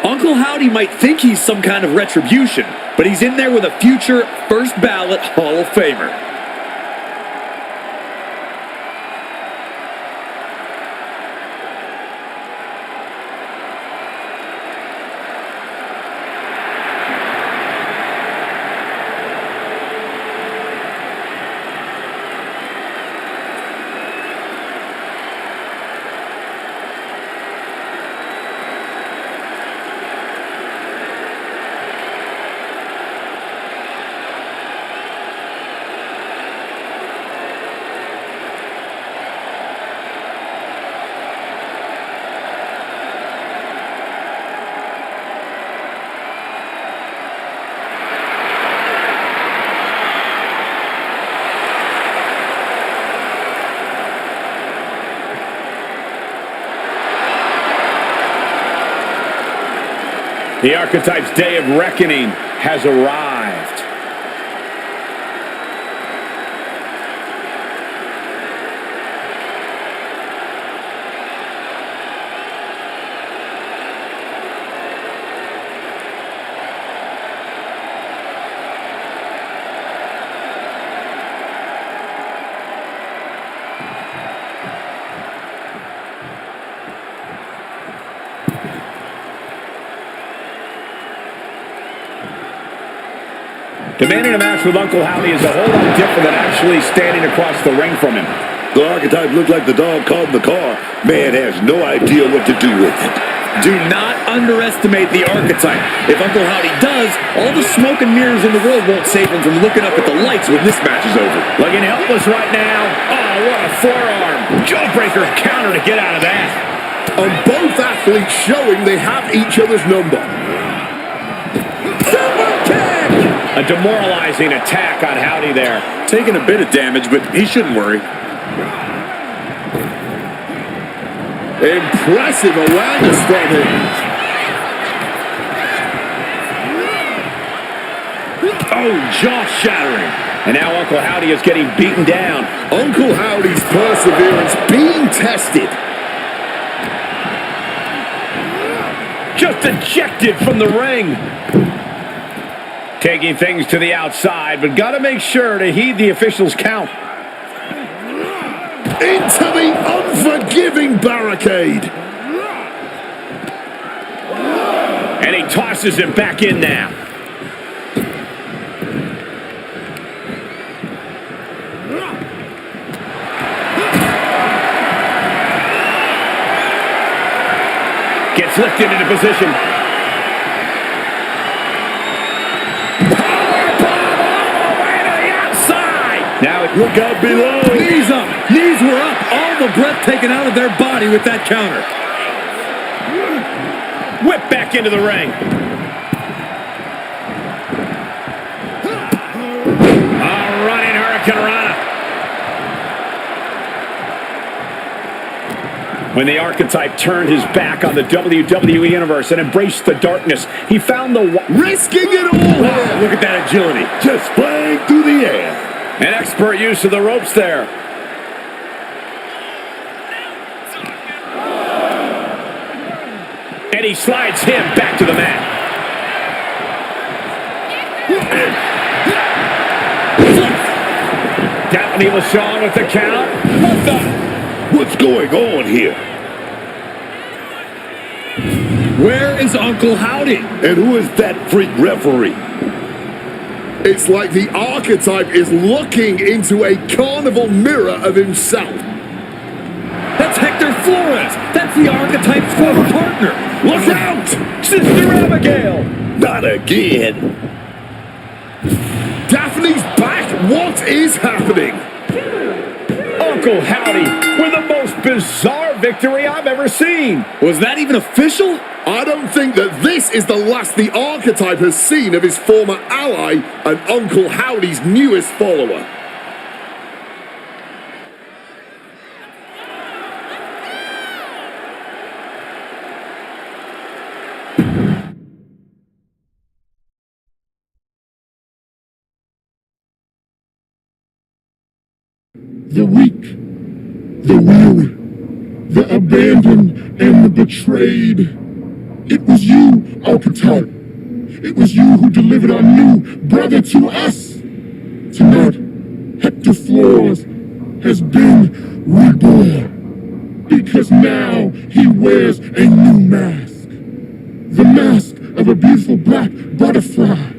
Speaker 5: Uncle Howdy might think he's some kind of retribution, but he's in there with a future first ballot Hall of Famer.
Speaker 3: The archetype's day of reckoning has arrived. Demanding a match with Uncle Howdy is a whole lot different than actually standing across the ring from him.
Speaker 6: The archetype looked like the dog caught in the car. Man has no idea what to do with it.
Speaker 5: Do not underestimate the archetype. If Uncle Howdy does, all the smoke and mirrors in the world won't save him from looking up at the lights when this match is over.
Speaker 3: Looking helpless right now. Oh, what a forearm. Jawbreaker counter to get out of that.
Speaker 4: And both athletes showing they have each other's number.
Speaker 3: A demoralizing attack on Howdy there.
Speaker 5: Taking a bit of damage, but he shouldn't worry.
Speaker 4: Impressive awareness from him.
Speaker 3: Oh, jaw-shattering. And now Uncle Howdy is getting beaten down.
Speaker 4: Uncle Howdy's perseverance being tested.
Speaker 3: Just ejected from the ring. Taking things to the outside, but got to make sure to heed the official's count.
Speaker 4: Into the unforgiving barricade.
Speaker 3: And he tosses it back in now. Gets lifted into position.
Speaker 6: Look out below.
Speaker 1: Knees up. Knees were up. All the breath taken out of their body with that counter.
Speaker 3: Whip back into the ring. A running hurricanrana. When the archetype turned his back on the WWE Universe and embraced the darkness, he found the...
Speaker 6: Risking it all.
Speaker 3: Wow, look at that agility.
Speaker 6: Just flying through the air.
Speaker 3: An expert use of the ropes there. And he slides him back to the mat. Daphne LaShawn with the count. What the...
Speaker 6: What's going on here?
Speaker 1: Where is Uncle Howdy?
Speaker 6: And who is that freak referee? It's like the archetype is looking into a carnival mirror of himself.
Speaker 1: That's Hector Flores. That's the archetype's former partner.
Speaker 6: Look out!
Speaker 3: Sister Abigail.
Speaker 6: Not again. Daphne's back. What is happening?
Speaker 3: Uncle Howdy with the most bizarre victory I've ever seen.
Speaker 1: Was that even official?
Speaker 6: I don't think that this is the last the archetype has seen of his former ally and Uncle Howdy's newest follower.
Speaker 9: The weak, the weary, the abandoned, and the betrayed. It was you, archetype. It was you who delivered our new brother to us. Tonight, Hector Flores has been reborn. Because now he wears a new mask. The mask of a beautiful black butterfly,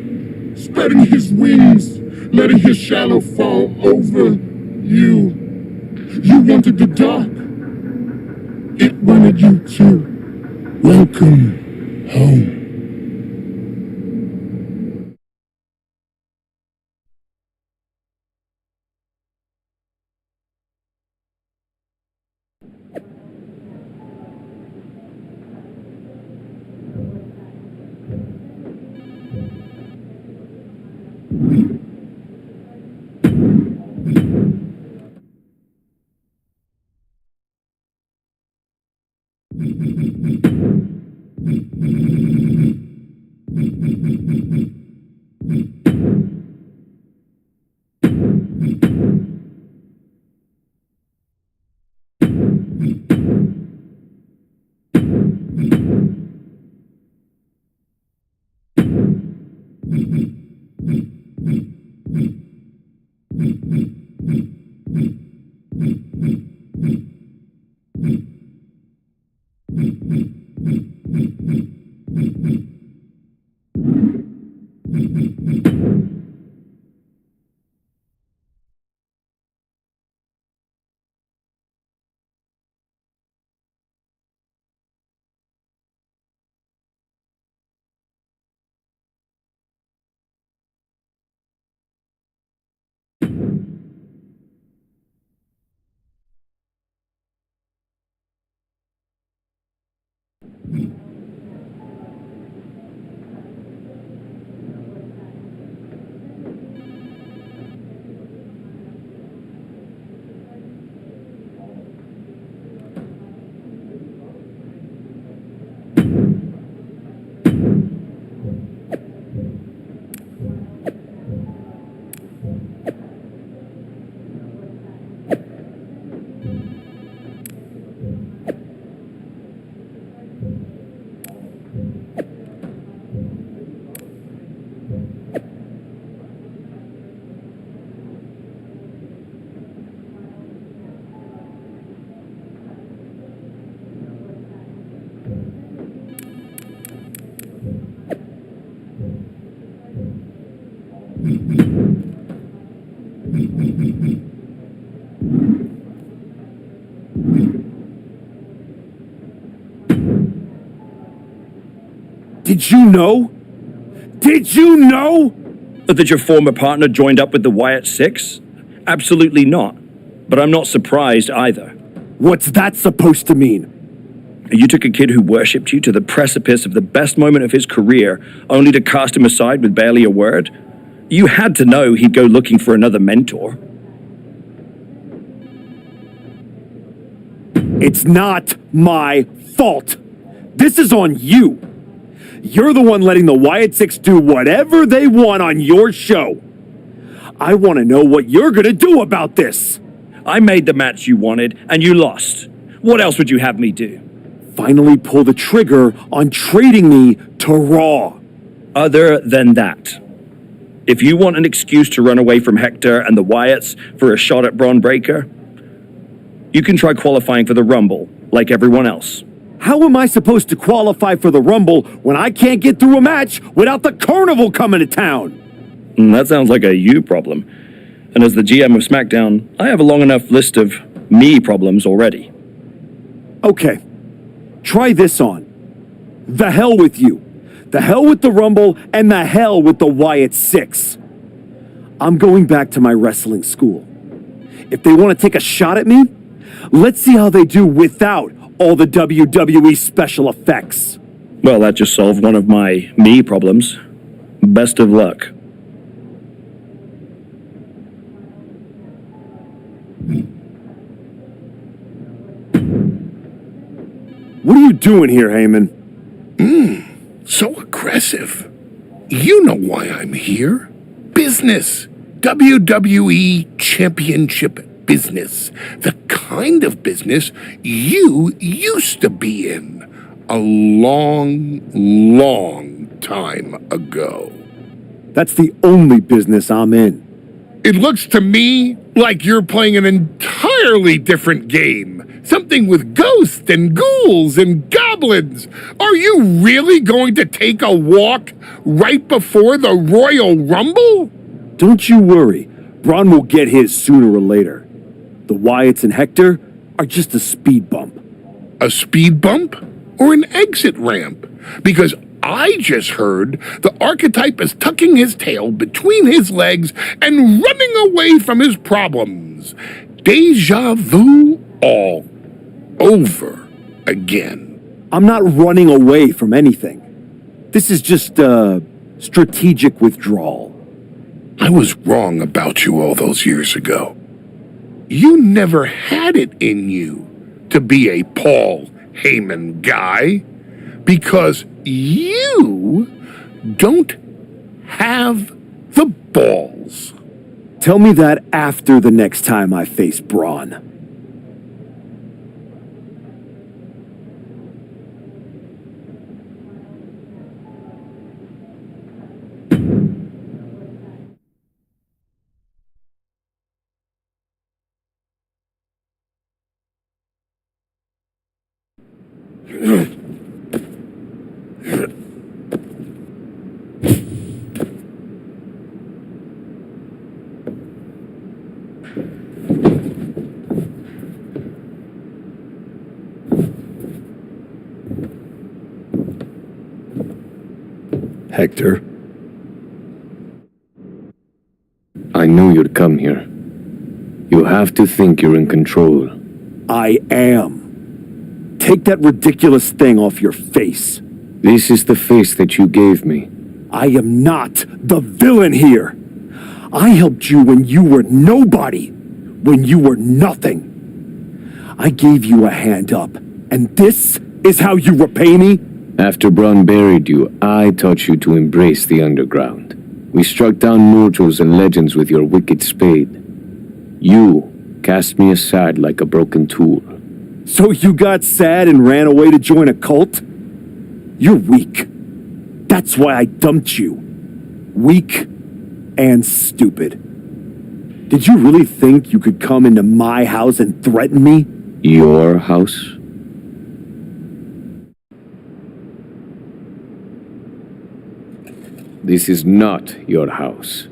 Speaker 9: spreading his wings, letting his shadow fall over you. You wanted the dark. It wanted you too. Welcome home.
Speaker 7: Did you know? Did you know?
Speaker 13: That your former partner joined up with the Wyatt Six? Absolutely not. But I'm not surprised either.
Speaker 7: What's that supposed to mean?
Speaker 13: You took a kid who worshipped you to the precipice of the best moment of his career, only to cast him aside with barely a word? You had to know he'd go looking for another mentor.
Speaker 7: It's not my fault. This is on you. You're the one letting the Wyatt Six do whatever they want on your show. I want to know what you're going to do about this.
Speaker 13: I made the match you wanted, and you lost. What else would you have me do?
Speaker 7: Finally pull the trigger on trading me to Raw.
Speaker 13: Other than that, if you want an excuse to run away from Hector and the Wyatts for a shot at Braun Breaker, you can try qualifying for the Rumble, like everyone else.
Speaker 7: How am I supposed to qualify for the Rumble when I can't get through a match without the Carnival coming to town?
Speaker 13: That sounds like a you problem. And as the GM of SmackDown, I have a long enough list of me problems already.
Speaker 7: Okay, try this on. The hell with you. The hell with the Rumble, and the hell with the Wyatt Six. I'm going back to my wrestling school. If they want to take a shot at me, let's see how they do without all the WWE special effects.
Speaker 13: Well, that just solved one of my me problems. Best of luck.
Speaker 7: What are you doing here, Heyman?
Speaker 9: So aggressive. You know why I'm here. Business. WWE Championship business. The kind of business you used to be in a long, long time ago.
Speaker 7: That's the only business I'm in.
Speaker 9: It looks to me like you're playing an entirely different game. Something with ghosts and ghouls and goblins. Are you really going to take a walk right before the Royal Rumble?
Speaker 7: Don't you worry. Braun will get his sooner or later. The Wyatts and Hector are just a speed bump.
Speaker 9: A speed bump or an exit ramp? Because I just heard the archetype is tucking his tail between his legs and running away from his problems. Deja vu all over again.
Speaker 7: I'm not running away from anything. This is just strategic withdrawal.
Speaker 9: I was wrong about you all those years ago. You never had it in you to be a Paul Heyman guy because you don't have the balls.
Speaker 7: Tell me that after the next time I face Braun. Hector?
Speaker 14: I knew you'd come here. You have to think you're in control.
Speaker 7: I am. Take that ridiculous thing off your face.
Speaker 14: This is the face that you gave me.
Speaker 7: I am not the villain here. I helped you when you were nobody, when you were nothing. I gave you a hand up, and this is how you repay me?
Speaker 14: After Braun buried you, I taught you to embrace the underground. We struck down mortals and legends with your wicked spade. You cast me aside like a broken tool.
Speaker 7: So you got sad and ran away to join a cult? You're weak. That's why I dumped you. Weak and stupid. Did you really think you could come into my house and threaten me?
Speaker 14: Your house? This is not your house.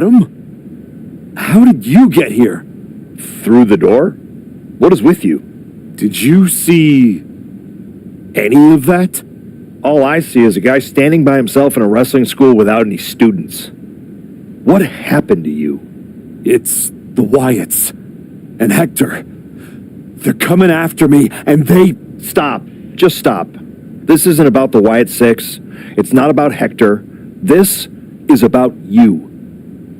Speaker 7: Adam? How did you get here?
Speaker 12: Through the door? What is with you?
Speaker 7: Did you see any of that?
Speaker 12: All I see is a guy standing by himself in a wrestling school without any students. What happened to you?
Speaker 7: It's the Wyatts and Hector. They're coming after me, and they...
Speaker 12: Stop. Just stop. This isn't about the Wyatt Six. It's not about Hector. This is about you.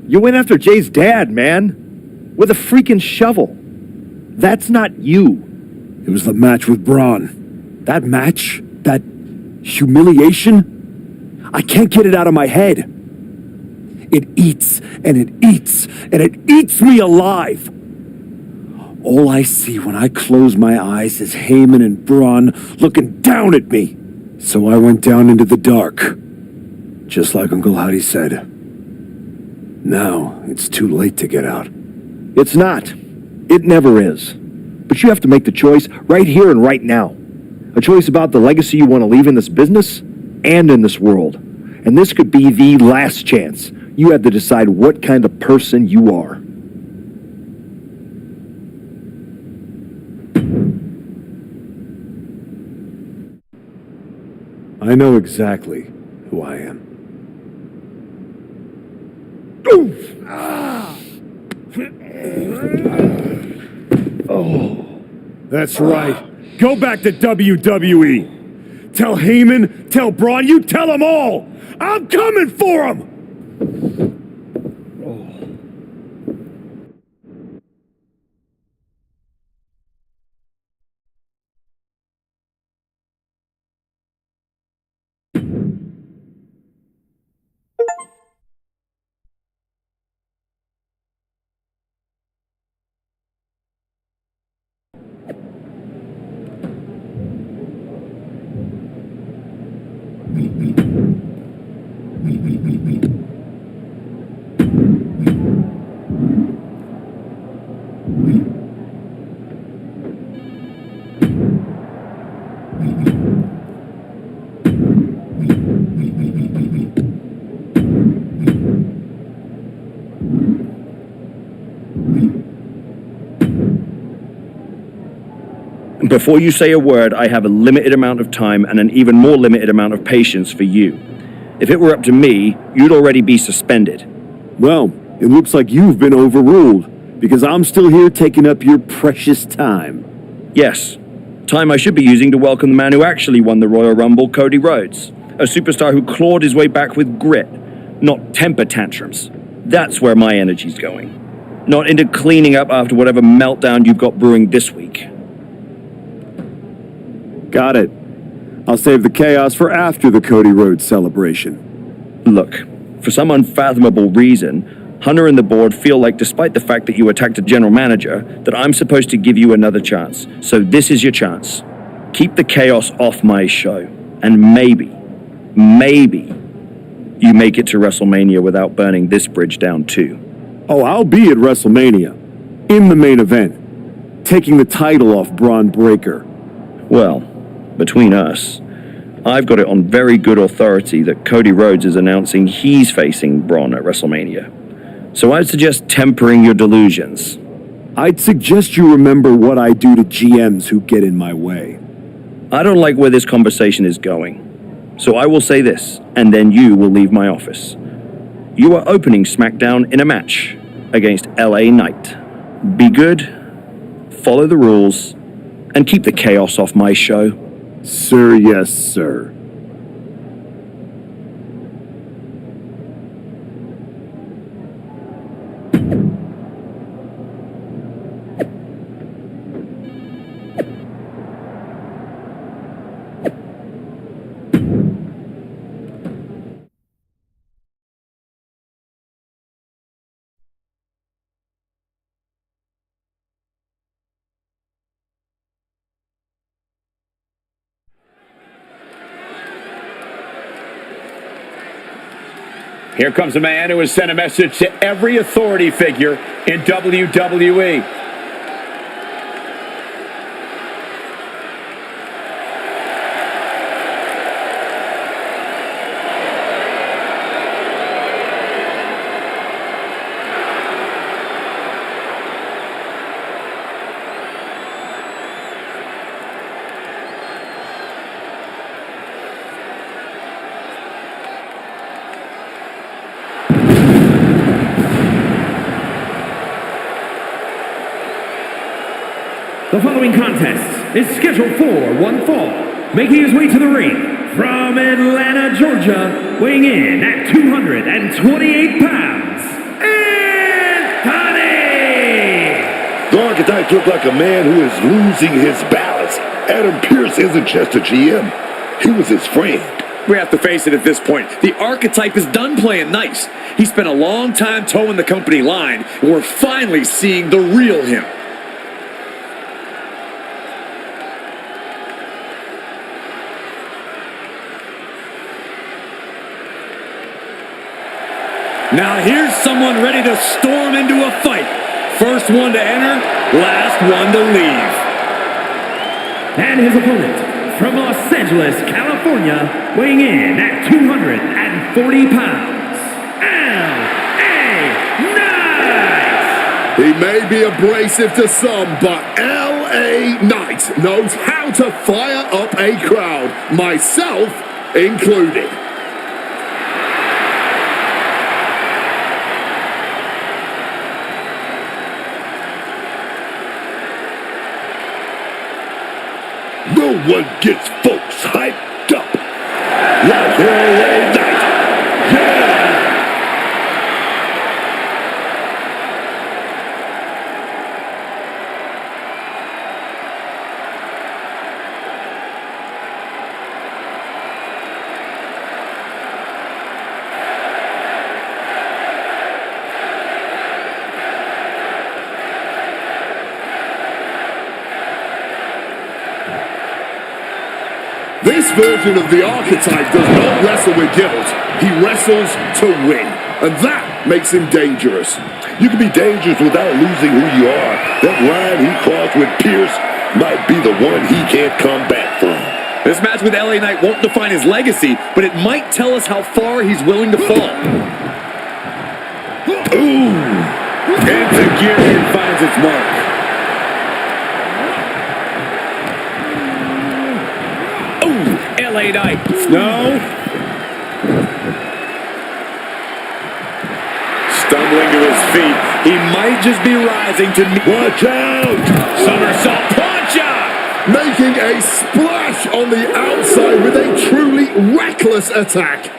Speaker 12: You went after Jay's dad, man. With a freaking shovel. That's not you.
Speaker 7: It was the match with Braun. That match? That humiliation? I can't get it out of my head. It eats, and it eats, and it eats me alive. All I see when I close my eyes is Heyman and Braun looking down at me. So I went down into the dark, just like Uncle Howdy said. Now it's too late to get out.
Speaker 10: It's not. It never is. But you have to make the choice right here and right now. A choice about the legacy you want to leave in this business and in this world. And this could be the last chance. You have to decide what kind of person you are.
Speaker 7: I know exactly who I am. Oh, that's right. Go back to WWE. Tell Heyman, tell Braun, you tell them all. I'm coming for them.
Speaker 13: Before you say a word, I have a limited amount of time and an even more limited amount of patience for you. If it were up to me, you'd already be suspended.
Speaker 7: Well, it looks like you've been overruled, because I'm still here taking up your precious time.
Speaker 13: Yes, time I should be using to welcome the man who actually won the Royal Rumble, Cody Rhodes. A superstar who clawed his way back with grit, not temper tantrums. That's where my energy's going. Not into cleaning up after whatever meltdown you've got brewing this week.
Speaker 7: Got it. I'll save the chaos for after the Cody Rhodes celebration.
Speaker 13: Look, for some unfathomable reason, Hunter and the board feel like, despite the fact that you attacked a general manager, that I'm supposed to give you another chance. So this is your chance. Keep the chaos off my show. And maybe, you make it to WrestleMania without burning this bridge down too.
Speaker 7: Oh, I'll be at WrestleMania. In the main event. Taking the title off Braun Breaker.
Speaker 13: Well, between us, I've got it on very good authority that Cody Rhodes is announcing he's facing Braun at WrestleMania. So I'd suggest tempering your delusions.
Speaker 7: I'd suggest you remember what I do to GMs who get in my way.
Speaker 13: I don't like where this conversation is going. So I will say this, and then you will leave my office. You are opening SmackDown in a match against LA Knight. Be good, follow the rules, and keep the chaos off my show.
Speaker 7: Sir, yes, sir.
Speaker 1: Here comes a man who has sent a message to every authority figure in WWE.
Speaker 2: The following contest is scheduled for one fall, making his way to the ring from Atlanta, Georgia, weighing in at 228 pounds, Anthony!
Speaker 6: The archetype looked like a man who is losing his balance. Adam Pearce isn't just a GM. He was his friend.
Speaker 5: We have to face it at this point. The archetype is done playing nice. He spent a long time towing the company line, and we're finally seeing the real him.
Speaker 1: Now here's someone ready to storm into a fight. First one to enter, last one to leave.
Speaker 2: And his opponent, from Los Angeles, California, weighing in at 240 pounds, L.A. Knight!
Speaker 4: He may be abrasive to some, but L.A. Knight knows how to fire up a crowd, myself included.
Speaker 6: No one gets folks hyped up like LA Knight. Yeah!
Speaker 4: This version of the archetype does not wrestle with guilt. He wrestles to win. And that makes him dangerous.
Speaker 6: You can be dangerous without losing who you are. That line he crossed with Pierce might be the one he can't come back from.
Speaker 5: This match with LA Knight won't define his legacy, but it might tell us how far he's willing to fall.
Speaker 6: Ooh! Enzuigiri finds its mark.
Speaker 1: LA Knight. No.
Speaker 5: Stumbling to his feet. He might just be rising to...
Speaker 6: Watch out!
Speaker 1: Somersault plancha!
Speaker 4: Making a splash on the outside with a truly reckless attack.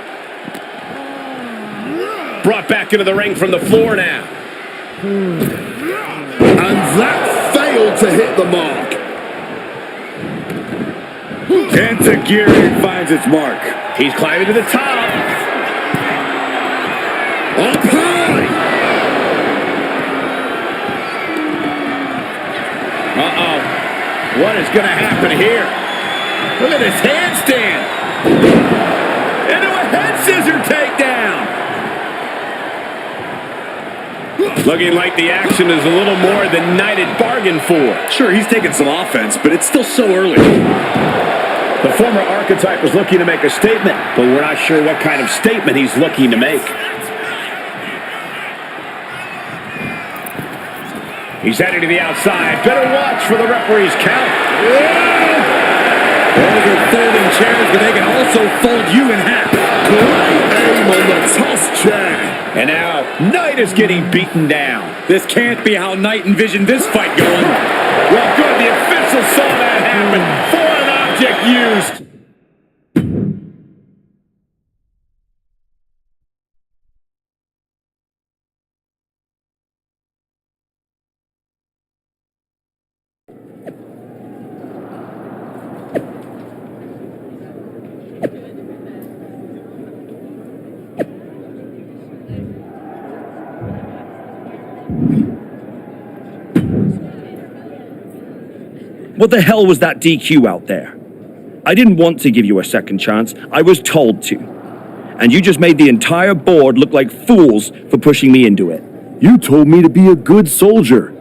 Speaker 3: Brought back into the ring from the floor now.
Speaker 4: And that failed to hit the mark.
Speaker 5: Enzuigiri finds its mark.
Speaker 3: He's climbing to the top.
Speaker 4: Up high!
Speaker 3: Uh-oh. What is going to happen here? Look at this handstand. Into a head scissor takedown. Looking like the action is a little more than Knight had bargained for.
Speaker 5: Sure, he's taking some offense, but it's still so early.
Speaker 3: The former archetype was looking to make a statement, but we're not sure what kind of statement he's looking to make. He's headed to the outside. Better watch for the referee's count.
Speaker 5: Those are folding chairs, but they can also fold you in half.
Speaker 4: Great aim on the toss chair.
Speaker 3: And now, Knight is getting beaten down.
Speaker 5: This can't be how Knight envisioned this fight going.
Speaker 3: Well, good. The officials saw that happen. Foreign object used.
Speaker 13: What the hell was that DQ out there? I didn't want to give you a second chance. I was told to. And you just made the entire board look like fools for pushing me into it.
Speaker 7: You told me to be a good soldier.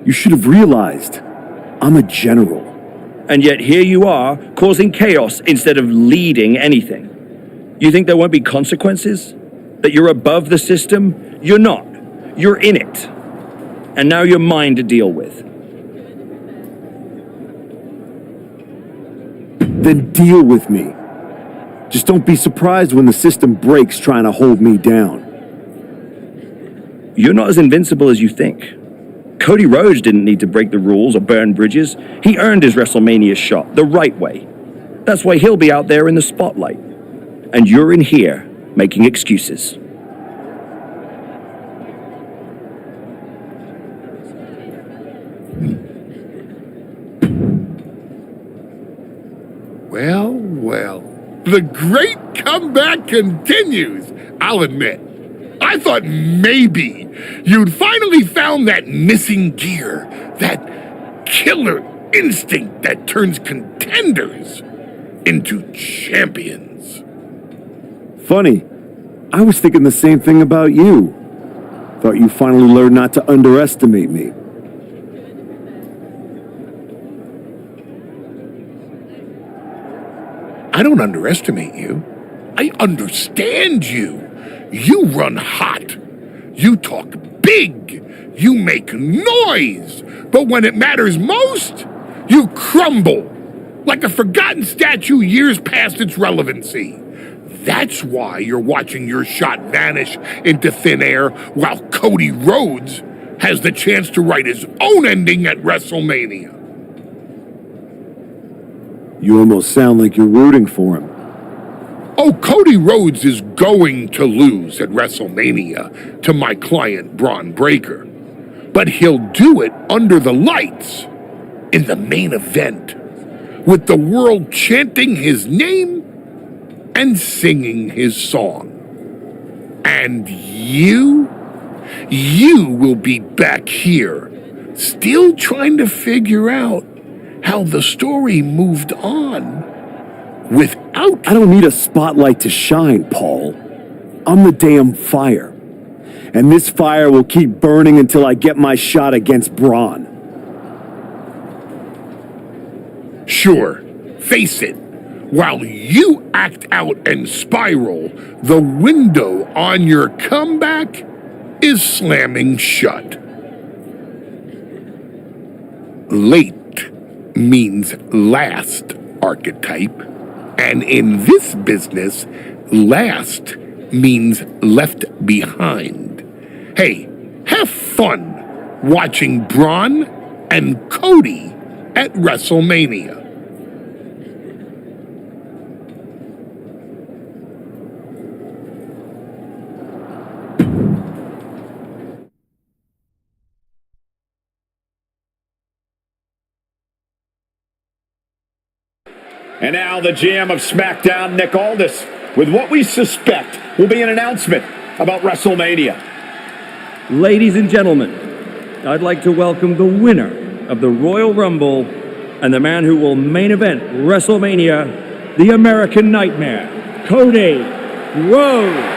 Speaker 7: You should have realized I'm a general.
Speaker 13: And yet here you are, causing chaos instead of leading anything. You think there won't be consequences? That you're above the system? You're not. You're in it. And now you're mine to deal with.
Speaker 7: Then deal with me. Just don't be surprised when the system breaks trying to hold me down.
Speaker 13: You're not as invincible as you think. Cody Rhodes didn't need to break the rules or burn bridges. He earned his WrestleMania shot the right way. That's why he'll be out there in the spotlight. And you're in here making excuses.
Speaker 9: Well, well. The great comeback continues, I'll admit. I thought maybe you'd finally found that missing gear, that killer instinct that turns contenders into champions.
Speaker 7: Funny, I was thinking the same thing about you. Thought you finally learned not to underestimate me.
Speaker 9: I don't underestimate you. I understand you. You run hot. You talk big. You make noise. But when it matters most, you crumble like a forgotten statue years past its relevancy. That's why you're watching your shot vanish into thin air while Cody Rhodes has the chance to write his own ending at WrestleMania.
Speaker 7: You almost sound like you're rooting for him.
Speaker 9: Oh, Cody Rhodes is going to lose at WrestleMania to my client, Braun Breaker. But he'll do it under the lights in the main event, with the world chanting his name and singing his song. And you will be back here, still trying to figure out how the story moved on without...
Speaker 7: I don't need a spotlight to shine, Paul. I'm the damn fire. And this fire will keep burning until I get my shot against Braun.
Speaker 9: Sure, face it. While you act out and spiral, the window on your comeback is slamming shut. Late means last, archetype. And in this business, last means left behind. Hey, have fun watching Braun and Cody at WrestleMania.
Speaker 3: And now the GM of SmackDown, Nick Aldis, with what we suspect will be an announcement about WrestleMania.
Speaker 13: Ladies and gentlemen, I'd like to welcome the winner of the Royal Rumble and the man who will main event WrestleMania, the American Nightmare, Cody Rhodes.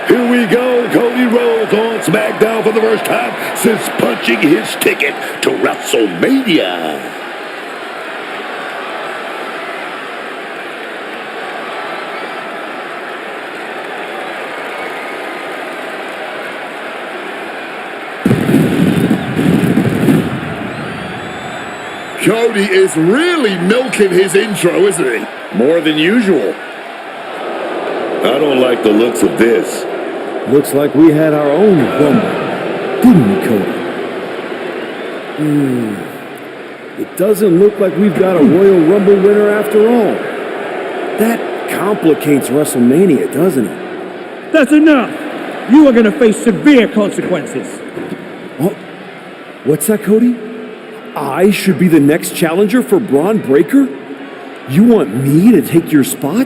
Speaker 6: Here we go, Cody Rhodes on SmackDown for the first time since punching his ticket to WrestleMania. Cody is really milking his intro, isn't he?
Speaker 3: More than usual.
Speaker 6: I don't like the looks of this.
Speaker 7: Looks like we had our own Rumble, didn't we, Cody? It doesn't look like we've got a Royal Rumble winner after all. That complicates WrestleMania, doesn't it?
Speaker 13: That's enough! You are going to face severe consequences.
Speaker 7: Oh, what's that, Cody? I should be the next challenger for Braun Breaker? You want me to take your spot?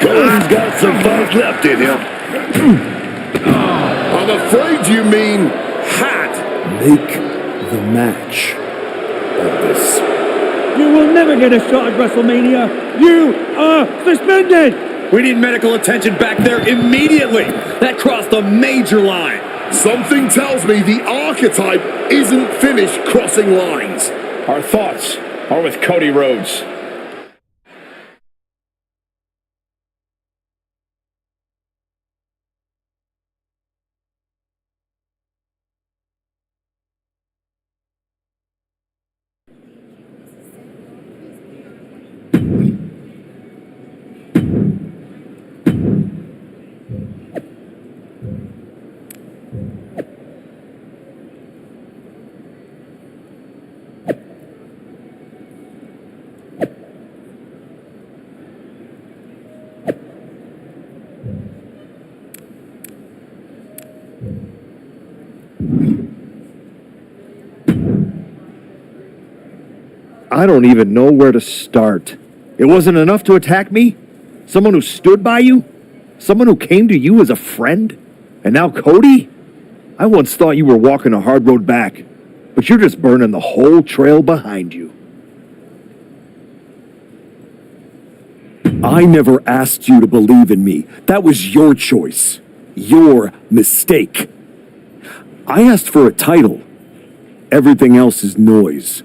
Speaker 6: Cody's got some fight left in him. I'm afraid you mean hot.
Speaker 7: Make the match of this.
Speaker 13: You will never get a shot at WrestleMania. You are suspended.
Speaker 1: We need medical attention back there immediately. That crossed a major line.
Speaker 6: Something tells me the archetype isn't finished crossing lines.
Speaker 3: Our thoughts are with Cody Rhodes.
Speaker 10: I don't even know where to start. It wasn't enough to attack me? Someone who stood by you? Someone who came to you as a friend? And now Cody? I once thought you were walking a hard road back, but you're just burning the whole trail behind you.
Speaker 7: I never asked you to believe in me. That was your choice. Your mistake. I asked for a title. Everything else is noise.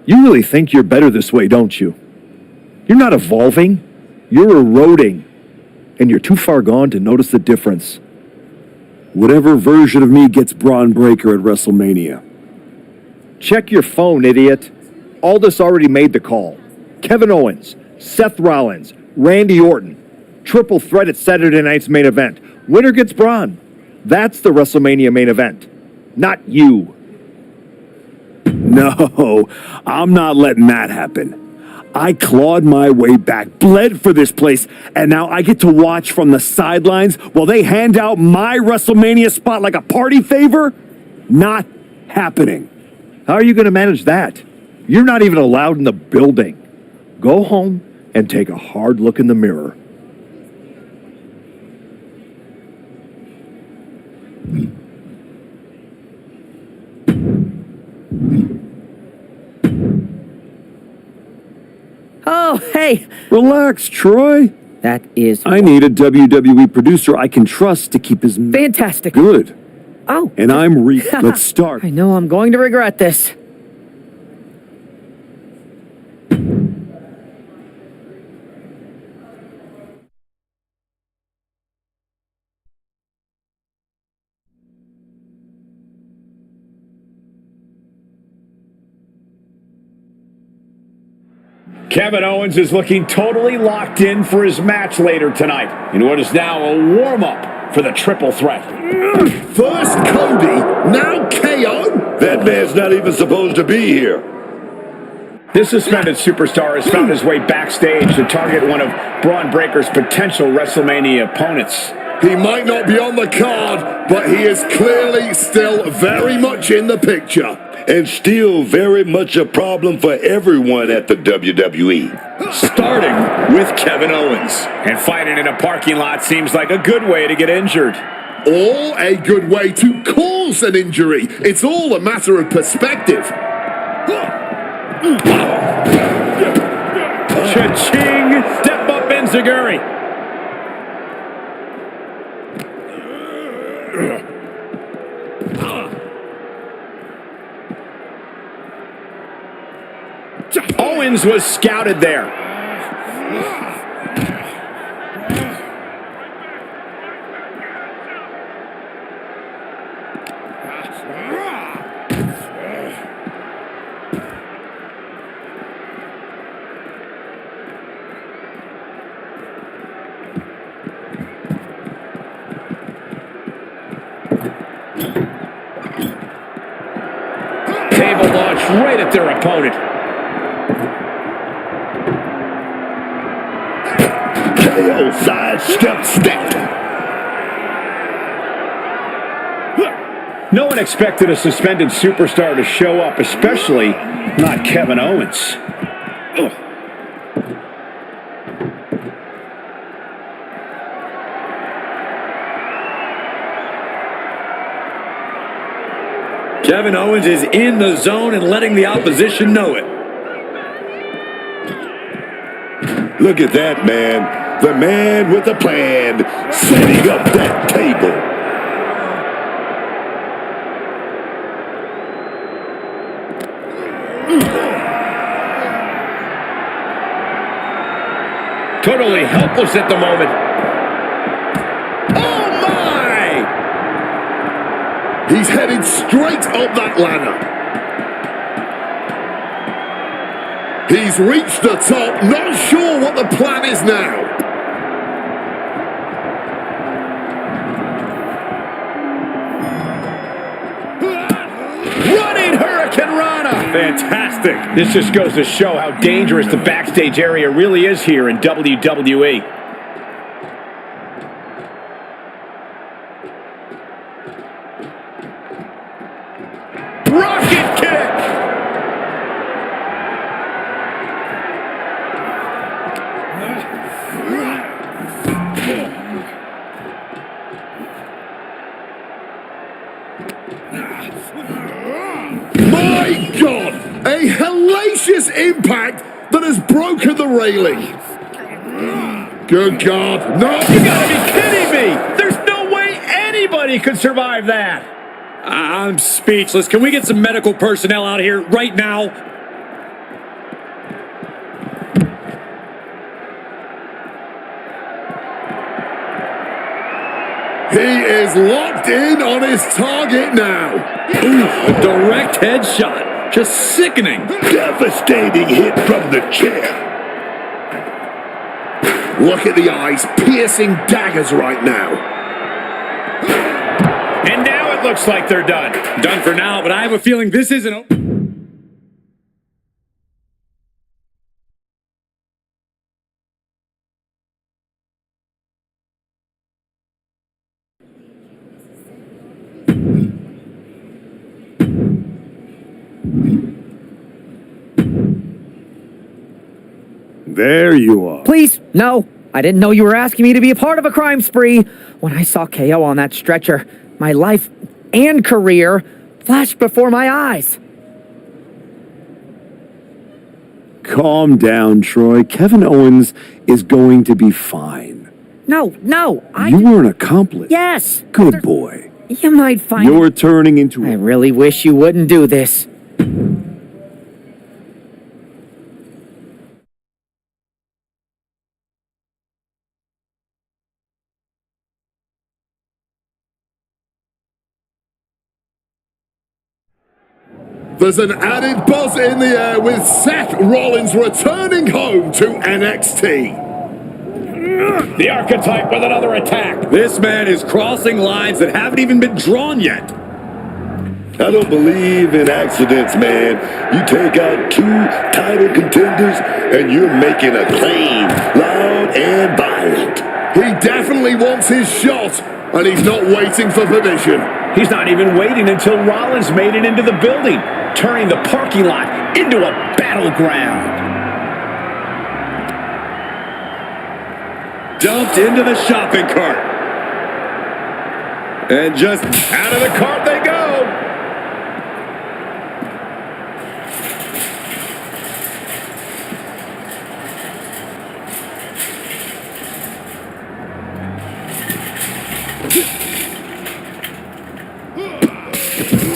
Speaker 10: You really think you're better this way, don't you? You're not evolving. You're eroding. And you're too far gone to notice the difference.
Speaker 7: Whatever version of me gets Braun Breaker at WrestleMania.
Speaker 10: Check your phone, idiot. Aldous already made the call. Kevin Owens, Seth Rollins, Randy Orton. Triple threat at Saturday night's main event. Winner gets Braun. That's the WrestleMania main event. Not you.
Speaker 7: No, I'm not letting that happen. I clawed my way back, bled for this place, and now I get to watch from the sidelines while they hand out my WrestleMania spot like a party favor? Not happening.
Speaker 10: How are you going to manage that? You're not even allowed in the building. Go home and take a hard look in the mirror.
Speaker 15: Oh, hey.
Speaker 7: Relax, Troy.
Speaker 15: That is...
Speaker 7: I need a WWE producer I can trust to keep his...
Speaker 15: Fantastic.
Speaker 7: Good.
Speaker 15: Oh.
Speaker 7: And Let's start.
Speaker 15: I know I'm going to regret this.
Speaker 3: Kevin Owens is looking totally locked in for his match later tonight in what is now a warm-up for the triple threat.
Speaker 6: First Cody, now KO? That man's not even supposed to be here.
Speaker 3: This suspended superstar has found his way backstage to target one of Braun Breaker's potential WrestleMania opponents.
Speaker 6: He might not be on the card, but he is clearly still very much in the picture. And still very much a problem for everyone at the WWE.
Speaker 5: Starting with Kevin Owens.
Speaker 3: And fighting in a parking lot seems like a good way to get injured.
Speaker 6: Or a good way to cause an injury. It's all a matter of perspective.
Speaker 3: Cha-ching! Step up, Enziguri. Owens was scouted there. Table launch right at their opponent.
Speaker 6: KO sidestep step.
Speaker 3: No one expected a suspended superstar to show up, especially not Kevin Owens.
Speaker 5: Kevin Owens is in the zone and letting the opposition know it.
Speaker 6: Look at that, man. The man with a plan, setting up that table.
Speaker 3: Totally helpless at the moment. Oh, my!
Speaker 6: He's headed straight up that ladder. He's reached the top, not sure what the plan is now.
Speaker 3: Running Hurricane Rana! Fantastic. This just goes to show how dangerous the backstage area really is here in WWE. Rocket kick!
Speaker 6: My God! A hellacious impact that has broken the railing.
Speaker 9: Good God. No.
Speaker 3: You gotta be kidding me! There's no way anybody could survive that!
Speaker 1: I'm speechless. Can we get some medical personnel out here right now?
Speaker 4: He is locked in on his target now.
Speaker 1: Ooh, a direct headshot. Just sickening.
Speaker 6: Devastating hit from the chair.
Speaker 4: Look at the eyes, piercing daggers right now.
Speaker 3: And now it looks like they're done.
Speaker 1: Done for now, but I have a feeling this isn't over.
Speaker 7: There you are.
Speaker 15: Please, no. I didn't know you were asking me to be a part of a crime spree. When I saw KO on that stretcher, my life and career flashed before my eyes.
Speaker 7: Calm down, Troy. Kevin Owens is going to be fine.
Speaker 15: No,
Speaker 7: You were an accomplice.
Speaker 15: Yes.
Speaker 7: Good boy.
Speaker 15: You might find...
Speaker 7: You're turning into...
Speaker 15: I really wish you wouldn't do this.
Speaker 4: There's an added buzz in the air with Seth Rollins returning home to NXT.
Speaker 3: The Archetype with another attack.
Speaker 1: This man is crossing lines that haven't even been drawn yet.
Speaker 6: I don't believe in accidents, man. You take out 2 title contenders and you're making a claim, loud and violent.
Speaker 4: He definitely wants his shot, and he's not waiting for permission.
Speaker 3: He's not even waiting until Rollins made it into the building, turning the parking lot into a battleground.
Speaker 1: Dumped into the shopping cart. And just
Speaker 3: Out of the cart they go.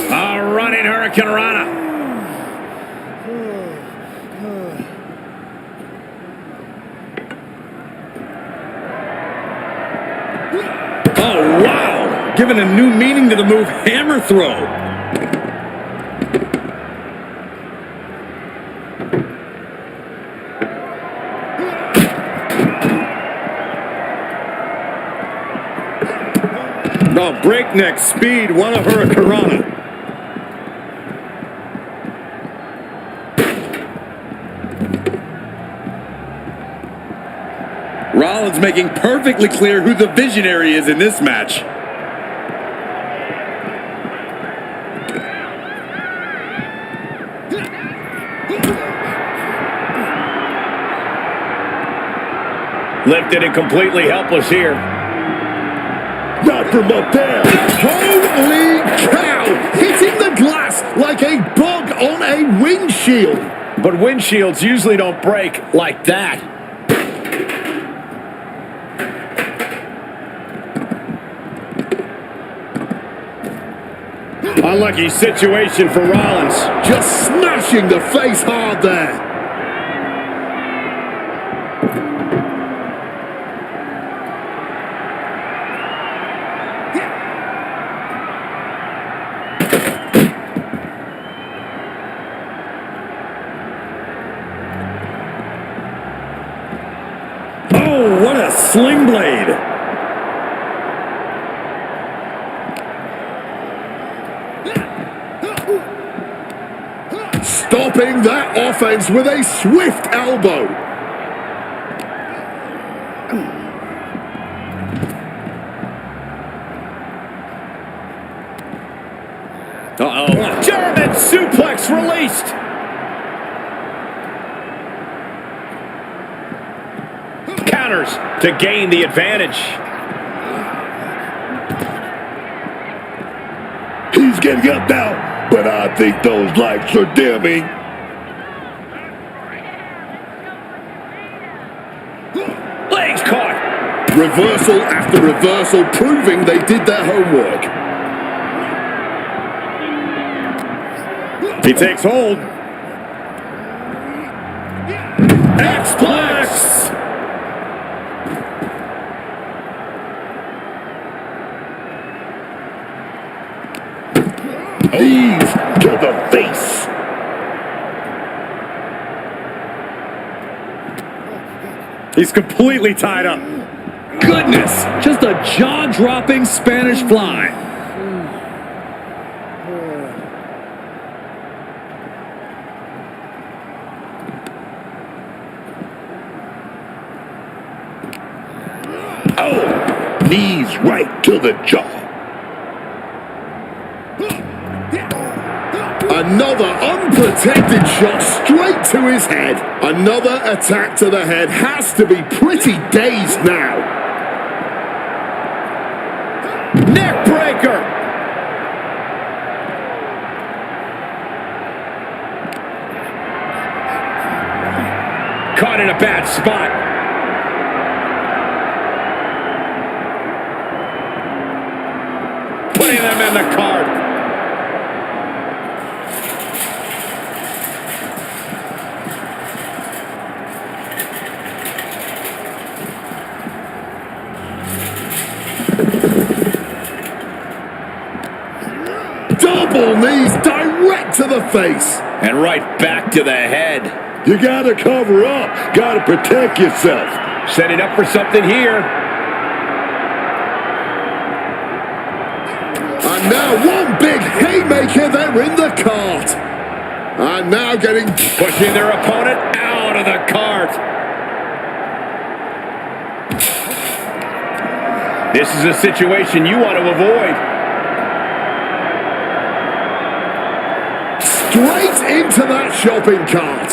Speaker 3: A running Hurricane Rana.
Speaker 1: oh, wow. Giving a new meaning to the move hammer throw. Oh, breakneck speed, one of Hurricane Rana. Rollins making perfectly clear who the visionary is in this match.
Speaker 3: Lifted and completely helpless here.
Speaker 6: Not from up there.
Speaker 4: Holy cow! Hitting the glass like a bug on a windshield.
Speaker 3: But windshields usually don't break like that. Unlucky situation for Rollins.
Speaker 4: Just smashing the face hard there.
Speaker 1: Oh, what a sling blade.
Speaker 4: Stopping that offense with a swift elbow.
Speaker 1: Uh-oh.
Speaker 3: German suplex released. Counters to gain the advantage.
Speaker 6: He's getting up now, but I think those lights are dimming.
Speaker 13: Legs caught.
Speaker 4: Reversal after reversal, proving they did their homework.
Speaker 1: He takes hold.
Speaker 4: X-Plex!
Speaker 6: Knees to the face.
Speaker 1: He's completely tied up. Goodness, just a jaw-dropping Spanish fly.
Speaker 6: Oh, knees right to the jaw.
Speaker 4: Another unprotected shot straight to his head. Another attack to the head. Has to be pretty dazed now.
Speaker 1: Neck breaker. Caught in a bad spot. Putting them in the card.
Speaker 4: Double knees direct to the face.
Speaker 1: And right back to the head.
Speaker 6: You gotta cover up. Gotta protect yourself.
Speaker 1: Setting up for something here.
Speaker 4: And now one big haymaker, they're in the cart. And now
Speaker 1: pushing their opponent out of the cart. This is a situation you want to avoid.
Speaker 4: straight into that shopping cart.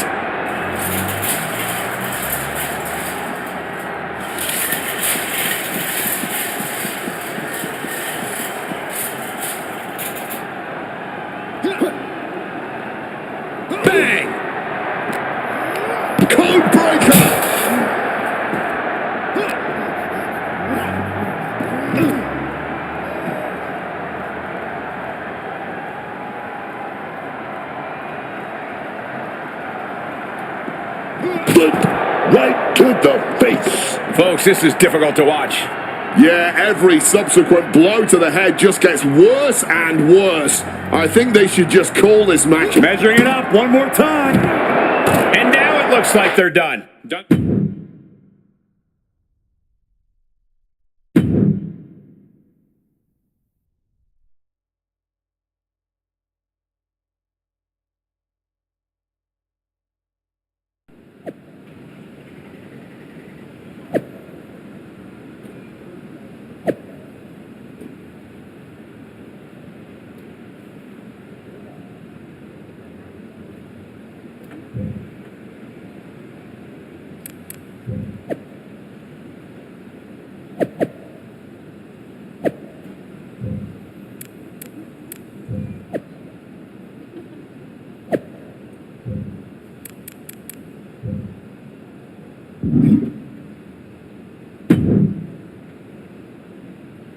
Speaker 1: Bang!
Speaker 4: Code breaker!
Speaker 6: Right to the face.
Speaker 1: Folks, this is difficult to watch.
Speaker 4: Yeah, every subsequent blow to the head just gets worse and worse. I think they should just call this match.
Speaker 1: Measuring it up one more time. And now it looks like they're done.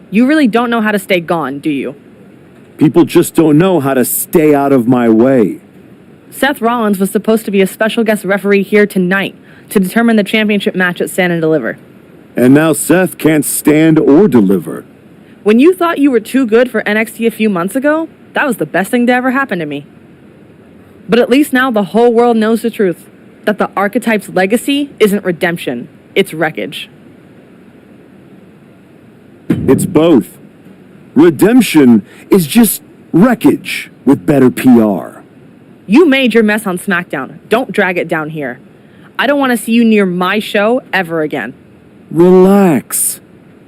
Speaker 16: You really don't know how to stay gone, do you?
Speaker 7: People just don't know how to stay out of my way.
Speaker 16: Seth Rollins was supposed to be a special guest referee here tonight to determine the championship match at Stand and Deliver.
Speaker 7: And now Seth can't stand or deliver.
Speaker 16: When you thought you were too good for NXT a few months ago, that was the best thing to ever happen to me. But at least now the whole world knows the truth, that the Archetype's legacy isn't redemption, it's wreckage.
Speaker 7: It's both. Redemption is just wreckage with better PR.
Speaker 16: You made your mess on SmackDown. Don't drag it down here. I don't want to see you near my show ever again.
Speaker 7: Relax.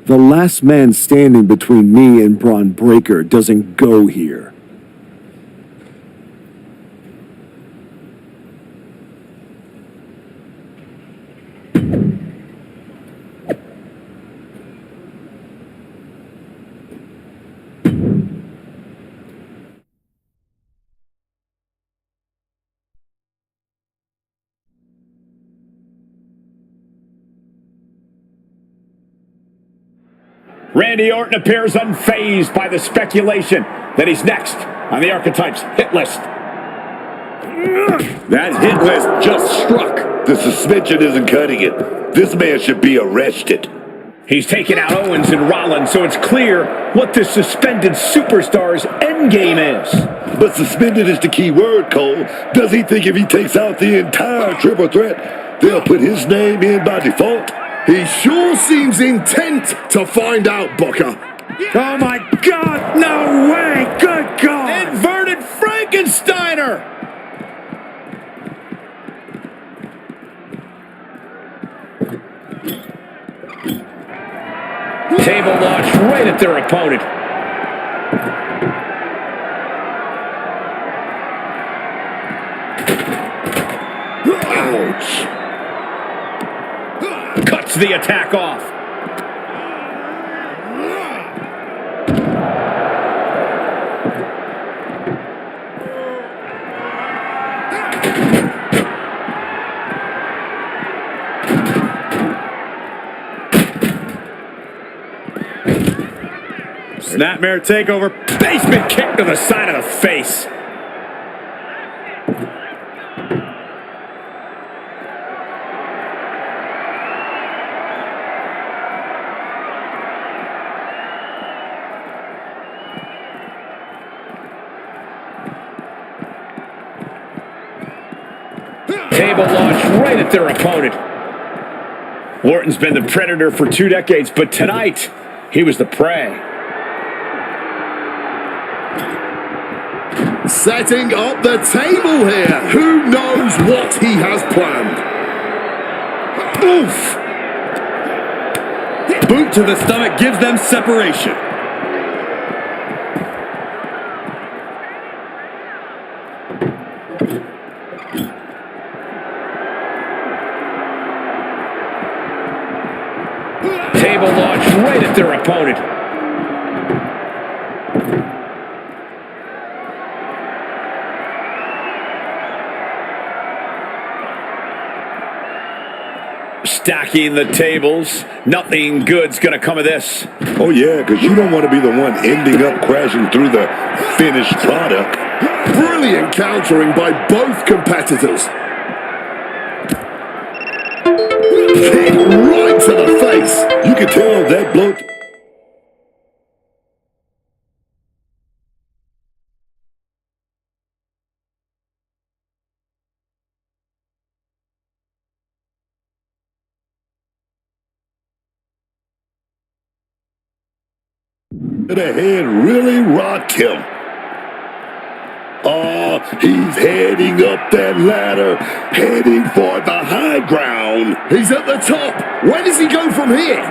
Speaker 7: The last man standing between me and Braun Breaker doesn't go here.
Speaker 3: Randy Orton appears unfazed by the speculation that he's next on the Archetypes hit list.
Speaker 6: That hit list just struck. The suspension isn't cutting it. This man should be arrested.
Speaker 3: He's taking out Owens and Rollins, so it's clear what this suspended superstar's endgame is.
Speaker 6: But suspended is the key word, Cole. Does he think if he takes out the entire triple threat, they'll put his name in by default?
Speaker 4: He sure seems intent to find out, Booker.
Speaker 1: Oh my God, no way, good God.
Speaker 3: Inverted Frankensteiner. Table launch right at their opponent.
Speaker 6: Ouch.
Speaker 3: Cuts the attack off.
Speaker 1: Snapmare takeover.
Speaker 3: Basement kick to the side of the face. Table launch right at their opponent. Orton's been the predator for 2 decades, but tonight, he was the prey.
Speaker 4: Setting up the table here. Who knows what he has planned?
Speaker 1: Oof! Boot to the stomach gives them separation.
Speaker 3: Table launch right at their opponent. Stacking the tables. Nothing good's gonna come of this.
Speaker 6: Oh yeah, because you don't want to be the one ending up crashing through the finished product.
Speaker 4: Brilliant countering by both competitors. Kick right to the face.
Speaker 6: You can tell that bloke. The head really rocked him. Oh, he's heading up that ladder, heading for the high ground.
Speaker 4: He's at the top. Where does he go from here?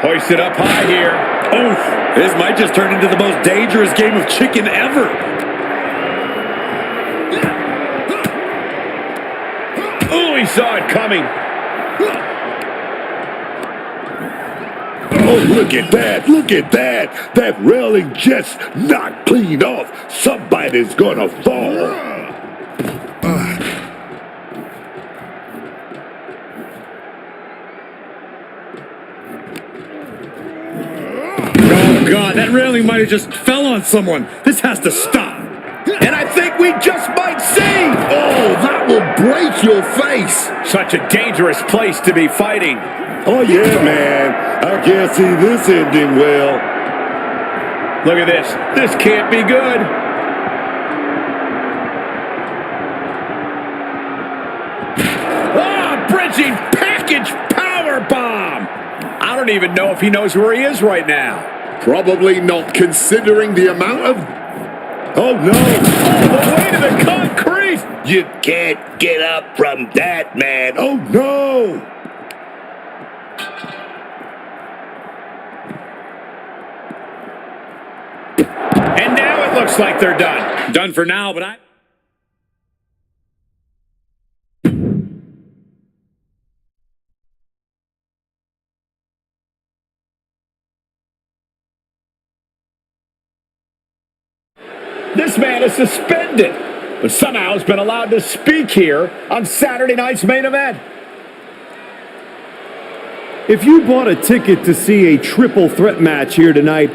Speaker 3: Hoisted up high here.
Speaker 1: Oof! This might just turn into the most dangerous game of chicken ever.
Speaker 3: Oh, he saw it coming.
Speaker 6: Oh, look at that. Look at that. That railing just knocked clean off. Somebody's gonna fall.
Speaker 1: Oh, God, that railing might have just fell on someone. This has to stop.
Speaker 3: And I think we just might see.
Speaker 4: Oh, that will break your face.
Speaker 3: Such a dangerous place to be fighting.
Speaker 6: Oh, yeah, man. I can't see this ending well.
Speaker 3: Look at this. This can't be good. Ah, bridging package power bomb. I don't even know if he knows where he is right now.
Speaker 4: Probably not, considering the amount of...
Speaker 6: Oh, no.
Speaker 3: All the way to the concrete.
Speaker 6: You can't get up from that, man. Oh, no.
Speaker 3: Looks like they're done.
Speaker 1: Done for now, but
Speaker 3: This man is suspended, but somehow has been allowed to speak here on Saturday night's main event.
Speaker 7: If you bought a ticket to see a triple threat match here tonight,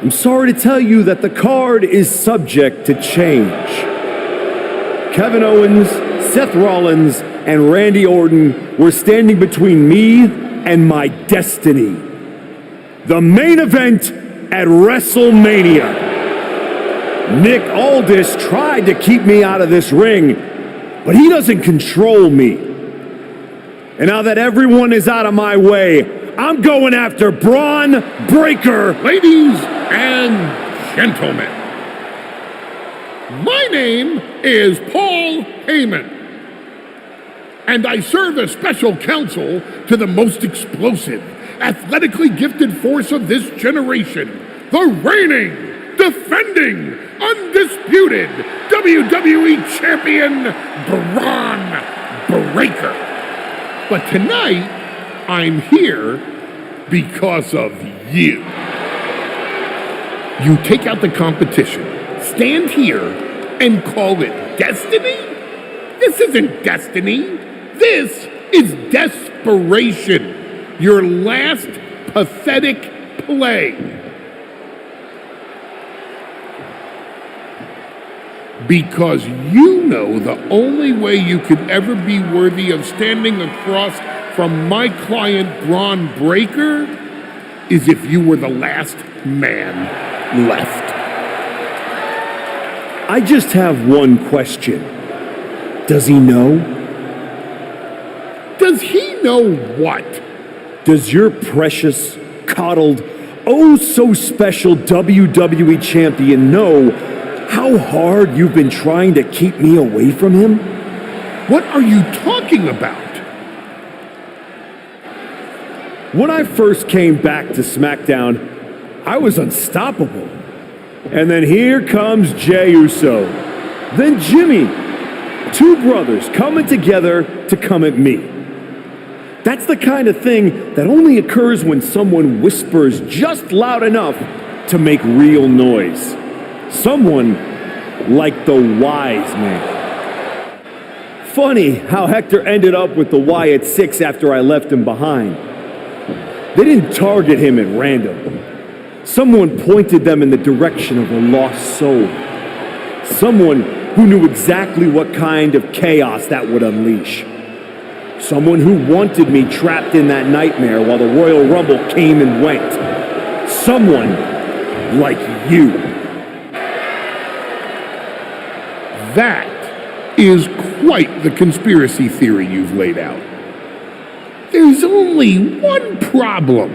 Speaker 7: I'm sorry to tell you that the card is subject to change. Kevin Owens, Seth Rollins, and Randy Orton were standing between me and my destiny. The main event at WrestleMania. Nick Aldis tried to keep me out of this ring, but he doesn't control me. And now that everyone is out of my way, I'm going after Braun Breaker.
Speaker 9: Ladies and gentlemen, my name is Paul Heyman, and I serve as special counsel to the most explosive, athletically gifted force of this generation, the reigning, defending, undisputed WWE Champion, Braun Breaker. But tonight, I'm here because of you. You take out the competition, stand here, and call it destiny? This isn't destiny. This is desperation. Your last pathetic play. Because you know the only way you could ever be worthy of standing across from my client Braun Breaker is if you were the last man left.
Speaker 7: I just have one question. Does he know?
Speaker 9: Does he know what?
Speaker 7: Does your precious, coddled, oh so special WWE champion know how hard you've been trying to keep me away from him?
Speaker 9: What are you talking about?
Speaker 7: When I first came back to SmackDown, I was unstoppable. And then here comes Jey Uso. Then Jimmy. Two brothers coming together to come at me. That's the kind of thing that only occurs when someone whispers just loud enough to make real noise. Someone like the wise man. Funny how Hector ended up with the Wyatt Six after I left him behind. They didn't target him at random. Someone pointed them in the direction of a lost soul. Someone who knew exactly what kind of chaos that would unleash. Someone who wanted me trapped in that nightmare while the Royal Rumble came and went. Someone like you.
Speaker 9: That is quite the conspiracy theory you've laid out. There's only one problem.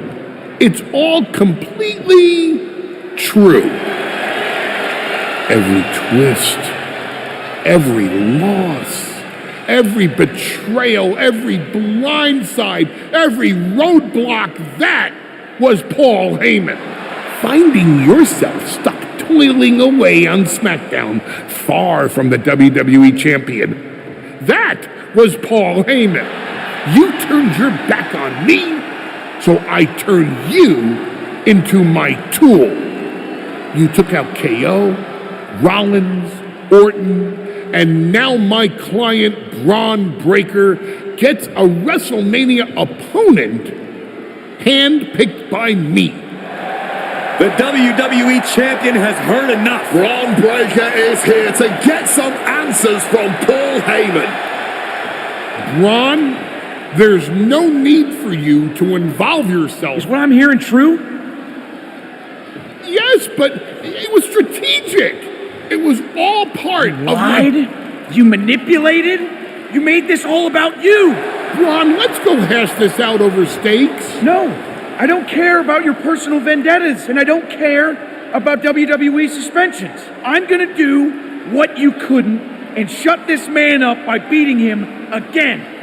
Speaker 9: It's all completely true. Every twist, every loss, every betrayal, every blindside, every roadblock, that was Paul Heyman. Finding yourself stuck toiling away on SmackDown, far from the WWE Champion. That was Paul Heyman. You turned your back on me, so I turned you into my tool. You took out KO, Rollins, Orton, and now my client Braun Breaker gets a WrestleMania opponent handpicked by me.
Speaker 1: The WWE Champion has heard enough.
Speaker 4: Braun Breaker is here to get some answers from Paul Heyman.
Speaker 9: Braun, there's no need for you to involve yourself.
Speaker 17: Is what I'm hearing true?
Speaker 9: Yes, but it was strategic. It was all part of
Speaker 17: Lied? You manipulated? You made this all about you.
Speaker 9: Braun, let's go hash this out over stakes.
Speaker 17: No. I don't care about your personal vendettas, and I don't care about WWE suspensions. I'm gonna do what you couldn't and shut this man up by beating him again.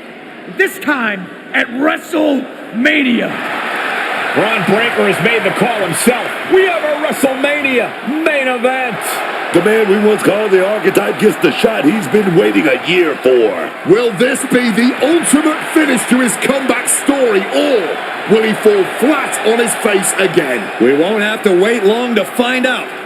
Speaker 17: This time at WrestleMania.
Speaker 3: Braun Breaker has made the call himself. We have a WrestleMania main event.
Speaker 6: The man we once called the archetype gets the shot he's been waiting a year for.
Speaker 4: Will this be the ultimate finish to his comeback story, or will he fall flat on his face again?
Speaker 1: We won't have to wait long to find out.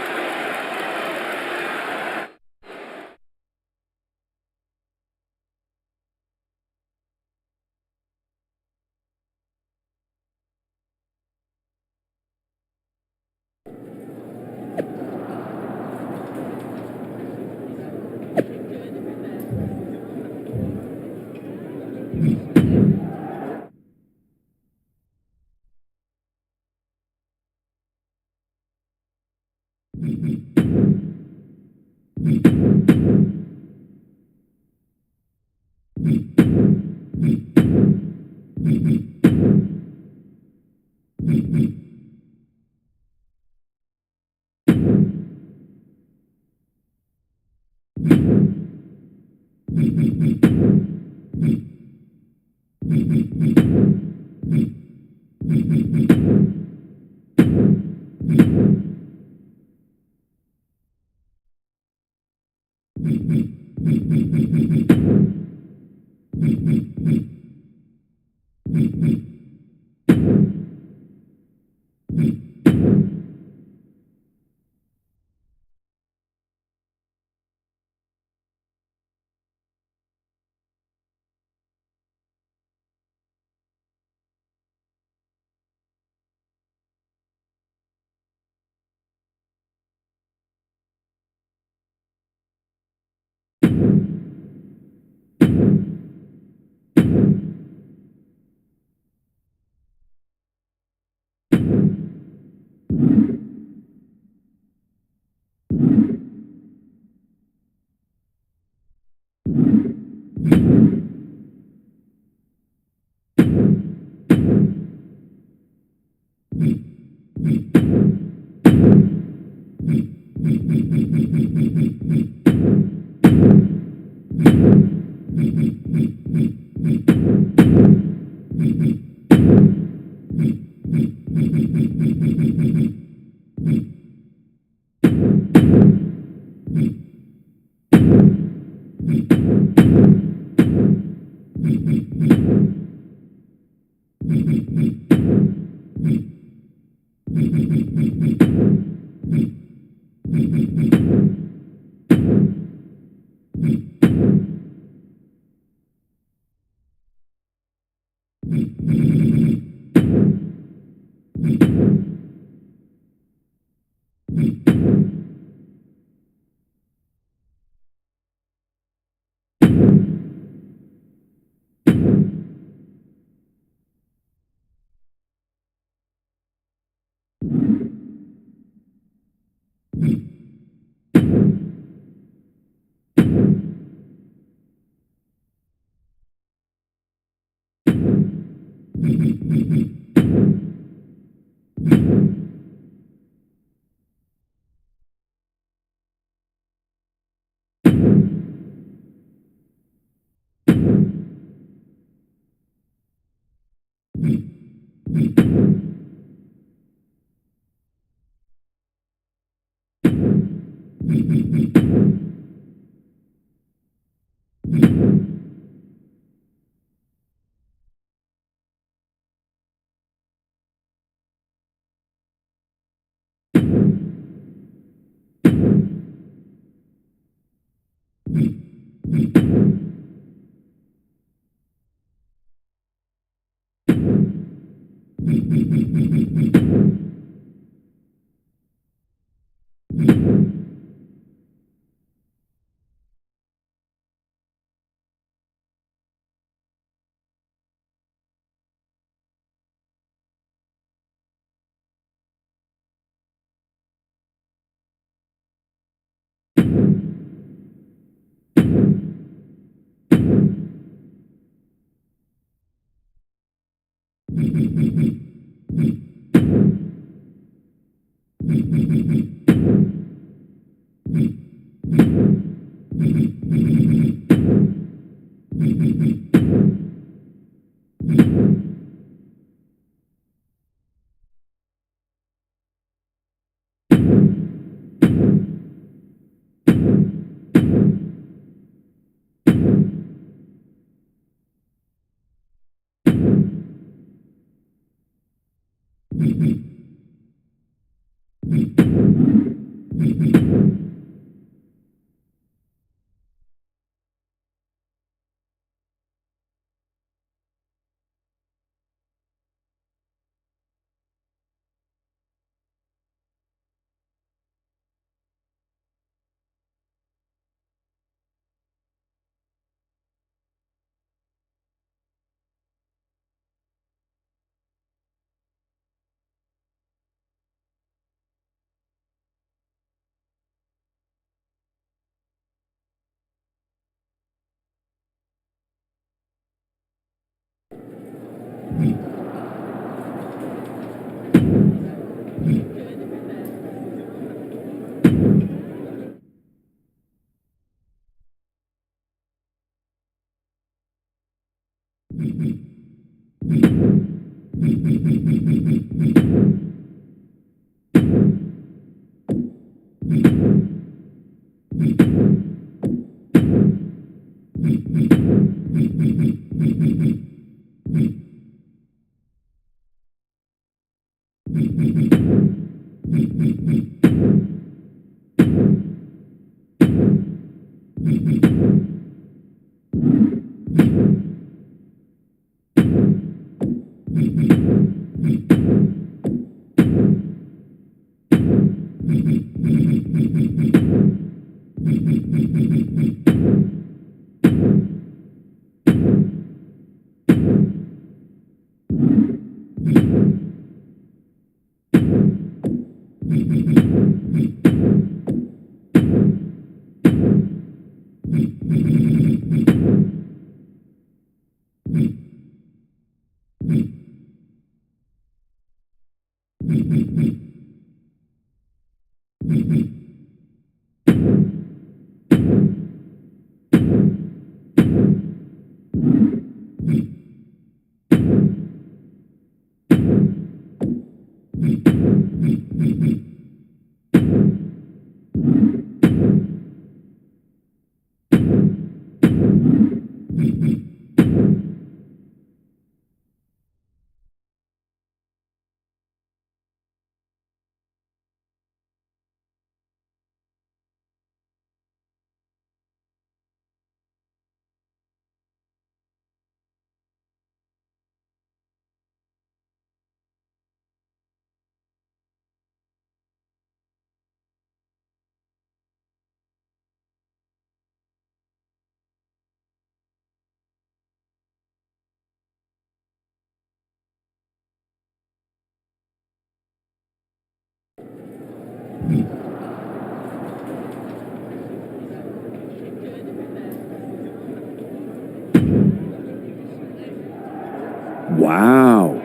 Speaker 7: Wow.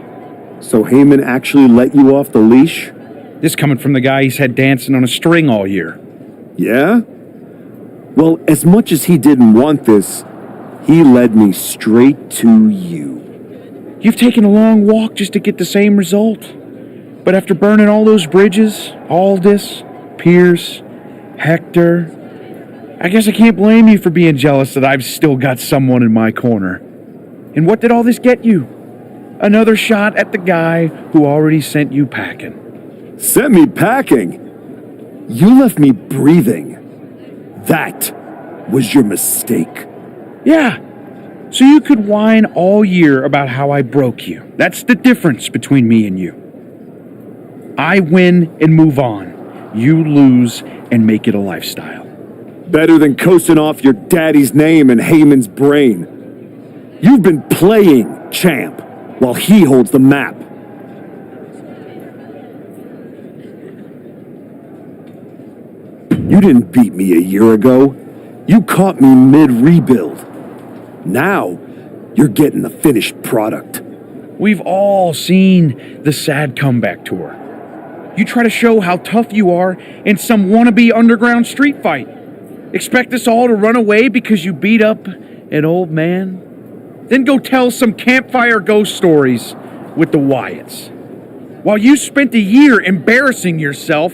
Speaker 7: So Heyman actually let you off the leash?
Speaker 17: This coming from the guy he's had dancing on a string all year.
Speaker 7: Yeah? Well, as much as he didn't want this, he led me straight to you.
Speaker 17: You've taken a long walk just to get the same result. But after burning all those bridges, Aldis, Pierce, Hector, I guess I can't blame you for being jealous that I've still got someone in my corner. And what did all this get you? Another shot at the guy who already sent you packing.
Speaker 7: Sent me packing? You left me breathing. That was your mistake.
Speaker 17: Yeah. So you could whine all year about how I broke you. That's the difference between me and you. I win and move on. You lose and make it a lifestyle.
Speaker 7: Better than coasting off your daddy's name and Heyman's brain. You've been playing champ while he holds the map. You didn't beat me a year ago. You caught me mid-rebuild. Now, you're getting the finished product.
Speaker 17: We've all seen the sad comeback tour. You try to show how tough you are in some wannabe underground street fight. Expect us all to run away because you beat up an old man? Then go tell some campfire ghost stories with the Wyatts. While you spent a year embarrassing yourself,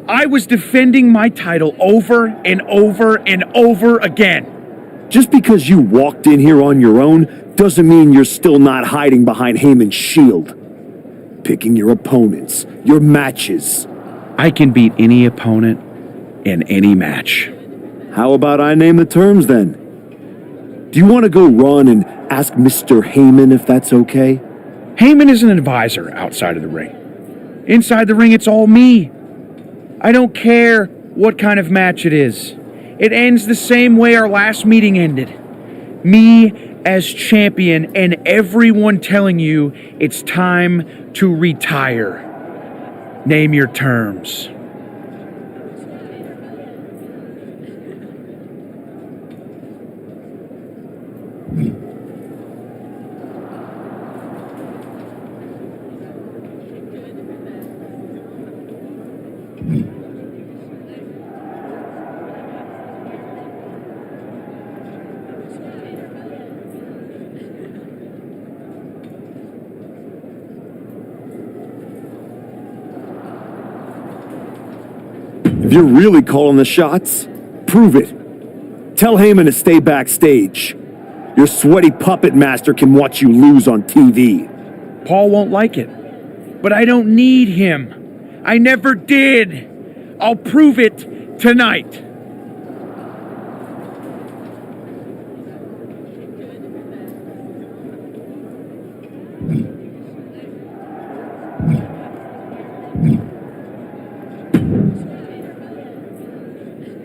Speaker 17: I was defending my title over and over and over again.
Speaker 7: Just because you walked in here on your own doesn't mean you're still not hiding behind Heyman's shield. picking your opponents, your matches.
Speaker 18: I can beat any opponent in any match.
Speaker 7: How about I name the terms then? Do you want to go run and ask Mr. Heyman if that's okay?
Speaker 18: Heyman is an advisor outside of the ring. Inside the ring, it's all me. I don't care what kind of match it is. It ends the same way our last meeting ended. Me as champion and everyone telling you it's time to retire. Name your terms.
Speaker 7: If you're really calling the shots, prove it. Tell Heyman to stay backstage. Your sweaty puppet master can watch you lose on TV.
Speaker 18: Paul won't like it, but I don't need him. I never did. I'll prove it tonight.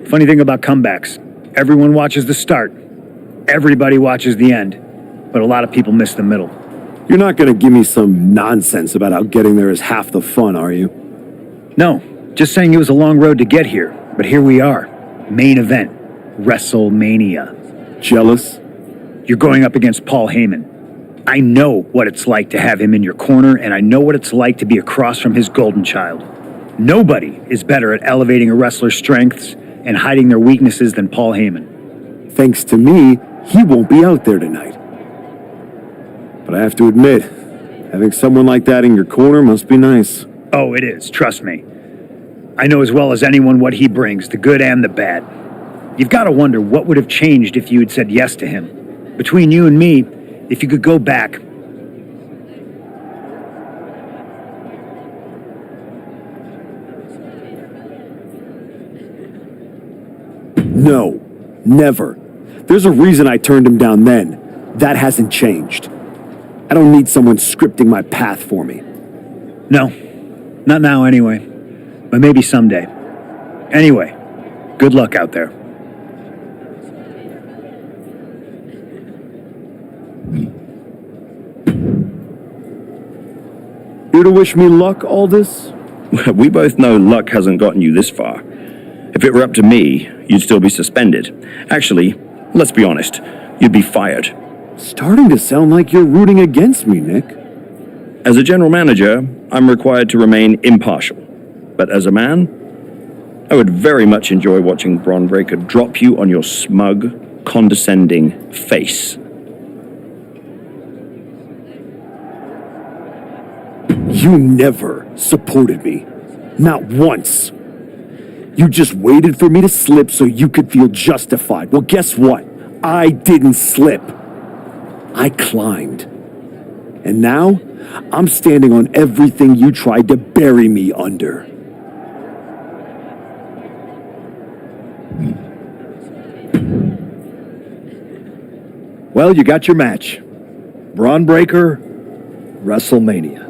Speaker 19: Funny thing about comebacks, everyone watches the start. Everybody watches the end. But a lot of people miss the middle.
Speaker 7: You're not going to give me some nonsense about how getting there is half the fun, are you?
Speaker 19: No, just saying it was a long road to get here. But here we are. Main event. WrestleMania.
Speaker 7: Jealous?
Speaker 19: You're going up against Paul Heyman. I know what it's like to have him in your corner, and I know what it's like to be across from his golden child. Nobody is better at elevating a wrestler's strengths and hiding their weaknesses than Paul Heyman.
Speaker 7: Thanks to me, he won't be out there tonight. But I have to admit, having someone like that in your corner must be nice.
Speaker 19: Oh, it is, trust me. I know as well as anyone what he brings, the good and the bad. You've got to wonder what would have changed if you had said yes to him. Between you and me, if you could go back.
Speaker 7: No, never. There's a reason I turned him down then. That hasn't changed. I don't need someone scripting my path for me.
Speaker 19: No, not now anyway. But maybe someday. Anyway, good luck out there.
Speaker 7: Here to wish me luck, Aldous?
Speaker 13: We both know luck hasn't gotten you this far. If it were up to me, you'd still be suspended. Actually, let's be honest, you'd be fired.
Speaker 7: Starting to sound like you're rooting against me, Nick.
Speaker 13: As a general manager, I'm required to remain impartial. But as a man, I would very much enjoy watching Bron Breakker drop you on your smug, condescending face.
Speaker 7: You never supported me. Not once. You just waited for me to slip so you could feel justified. Well, guess what? I didn't slip. I climbed. And now, I'm standing on everything you tried to bury me under.
Speaker 10: Well, you got your match. Bron Breakker, WrestleMania.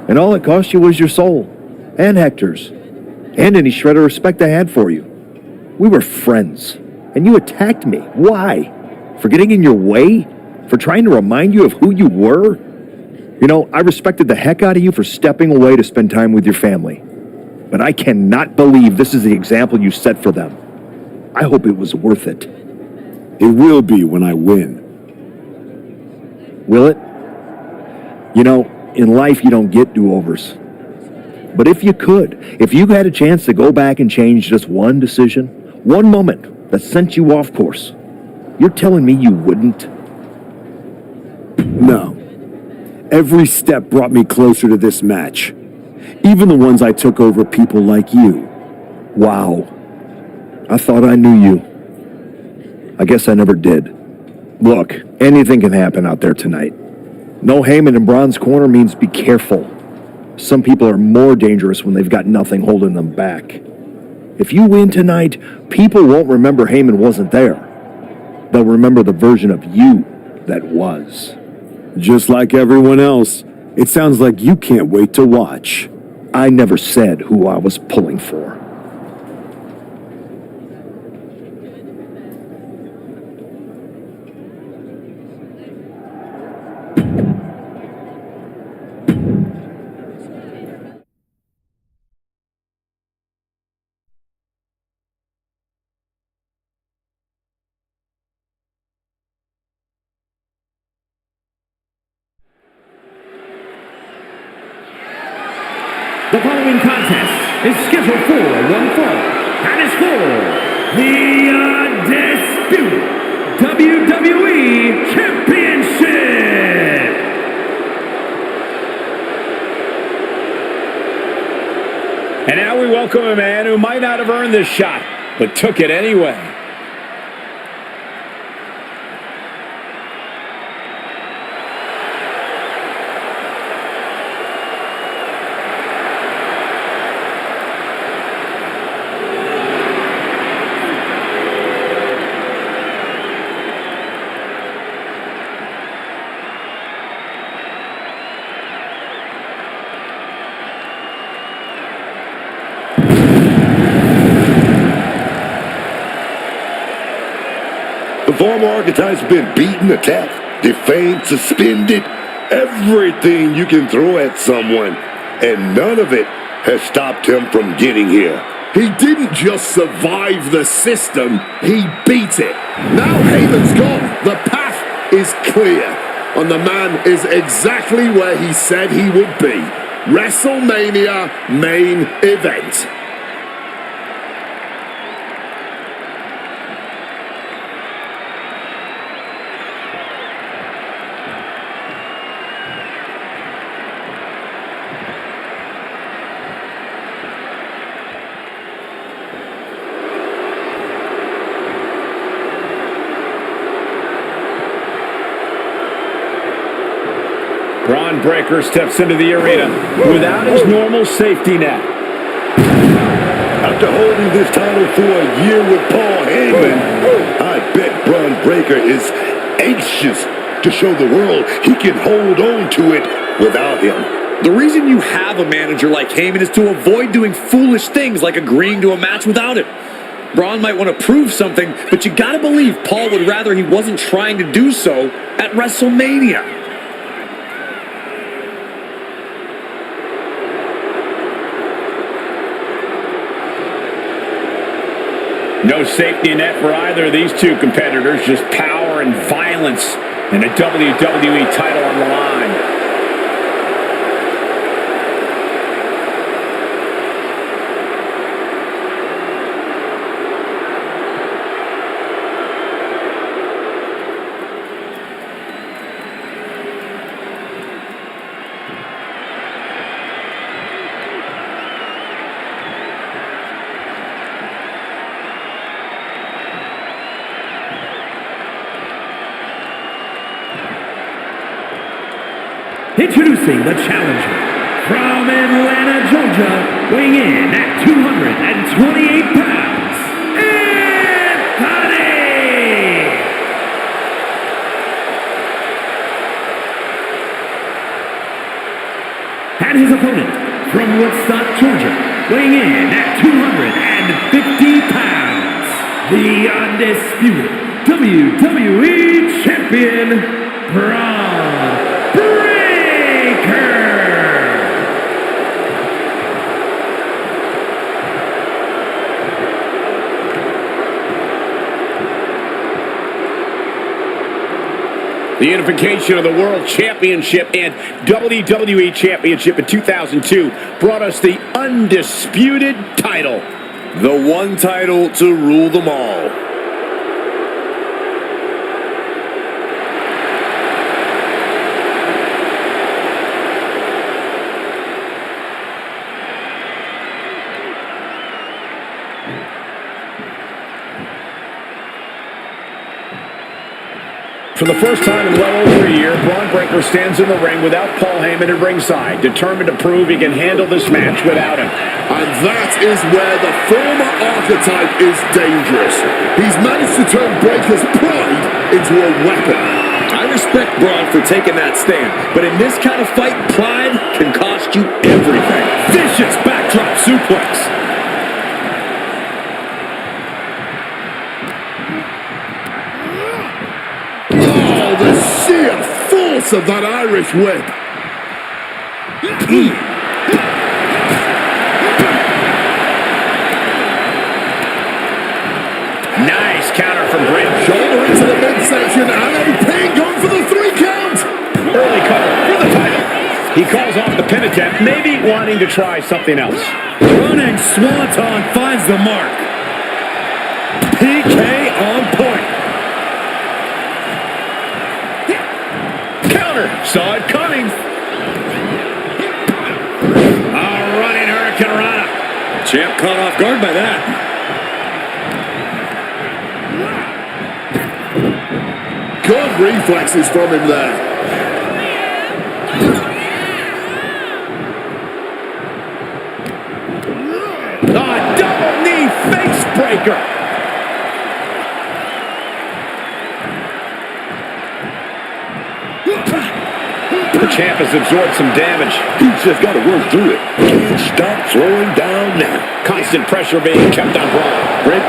Speaker 10: And all it cost you was your soul. And Hector's. And any shred of respect I had for you. We were friends. And you attacked me. Why? For getting in your way? For trying to remind you of who you were? You know, I respected the heck out of you for stepping away to spend time with your family. But I cannot believe this is the example you set for them. I hope it was worth it.
Speaker 7: It will be when I win.
Speaker 10: Will it? You know, in life you don't get do-overs. But if you could, if you had a chance to go back and change just one decision, one moment that sent you off course, you're telling me you wouldn't?
Speaker 7: No. Every step brought me closer to this match. Even the ones I took over people like you.
Speaker 10: Wow. I thought I knew you. I guess I never did. Look, anything can happen out there tonight. No Heyman in Bron's corner means be careful. Some people are more dangerous when they've got nothing holding them back. If you win tonight, people won't remember Heyman wasn't there. They'll remember the version of you that was.
Speaker 7: Just like everyone else, it sounds like you can't wait to watch.
Speaker 10: I never said who I was pulling for.
Speaker 2: The following contest is scheduled for one fall and is for the Undisputed WWE Championship.
Speaker 1: And now we welcome a man who might not have earned this shot, but took it anyway.
Speaker 6: The former archetype's been beaten, attacked, defamed, suspended, everything you can throw at someone, and none of it has stopped him from getting here.
Speaker 4: He didn't just survive the system, he beat it. Now Heyman's gone. The path is clear, and the man is exactly where he said he would be. WrestleMania main event.
Speaker 1: Braun Breaker steps into the arena without his normal safety net.
Speaker 6: After holding this title for a year with Paul Heyman, I bet Braun Breaker is anxious to show the world he can hold on to it without him.
Speaker 5: The reason you have a manager like Heyman is to avoid doing foolish things like agreeing to a match without him. Braun might want to prove something, but you gotta believe Paul would rather he wasn't trying to do so at WrestleMania.
Speaker 1: No safety net for either of these two competitors, just power and violence, and a WWE title on the line.
Speaker 2: Introducing the challenger from Atlanta, Georgia, weighing in at 228 pounds, Anthony! And his opponent from Woodstock, Georgia, weighing in at 250 pounds, the undisputed WWE Champion, Braun Breaker!
Speaker 1: The unification of the World Championship and WWE Championship in 2002 brought us the undisputed title.
Speaker 6: The one title to rule them all.
Speaker 3: For the first time in well over a year, Braun Breaker stands in the ring without Paul Heyman at ringside, determined to prove he can handle this match without him.
Speaker 4: And that is where the former archetype is dangerous. He's managed to turn Breaker's pride into a weapon.
Speaker 5: I respect Braun for taking that stand, but in this kind of fight, pride can cost you everything.
Speaker 1: Vicious backdrop suplex.
Speaker 4: Oh, the sheer force of that Irish whip.
Speaker 3: Nice counter from Brent.
Speaker 4: Shoulder into the midsection, and a pin going for the 3 count.
Speaker 3: Early cover for the title. He calls off the pin attempt, maybe wanting to try something else.
Speaker 1: Running Swanton finds the mark. PK on point.
Speaker 3: Counter. Saw it coming. A running Hurricane Rana.
Speaker 1: Champ caught off guard by that.
Speaker 4: Good reflexes from him there.
Speaker 3: A double knee face breaker. The champ has absorbed some damage.
Speaker 6: He's just got to work through it. Can't stop throwing down now.
Speaker 3: Constant pressure being kept on Braun. Brent.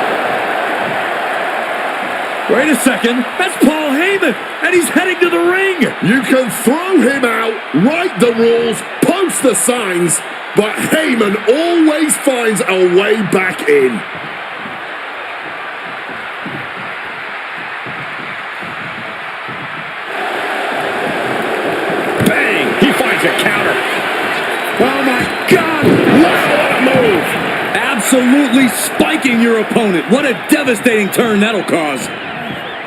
Speaker 1: Wait a second, that's Paul Heyman, and he's heading to the ring.
Speaker 4: You can throw him out, write the rules, post the signs, but Heyman always finds a way back in.
Speaker 3: Bang! He finds a counter. Oh my God! Wow, what a move!
Speaker 1: Absolutely spiking your opponent. What a devastating turn that'll cause.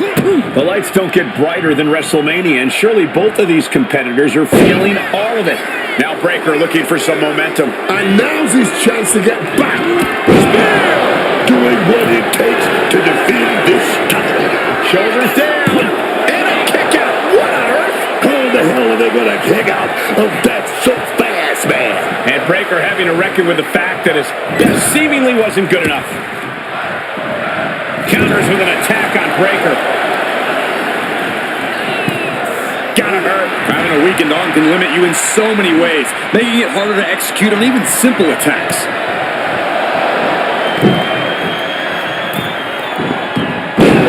Speaker 3: The lights don't get brighter than WrestleMania, and surely both of these competitors are feeling all of it. Now Breaker looking for some momentum.
Speaker 4: And now's his chance to get back.
Speaker 6: Doing what it takes to defend this title.
Speaker 3: Shoulders down. And a kick out. What on earth?
Speaker 6: How the hell are they going to kick out of that so fast, man?
Speaker 3: And Breaker having to reckon with the fact that his seemingly wasn't good enough. Counters with an attack on Breaker. Gotta hurt.
Speaker 1: Having a weakened arm can limit you in so many ways, making it harder to execute on even simple attacks.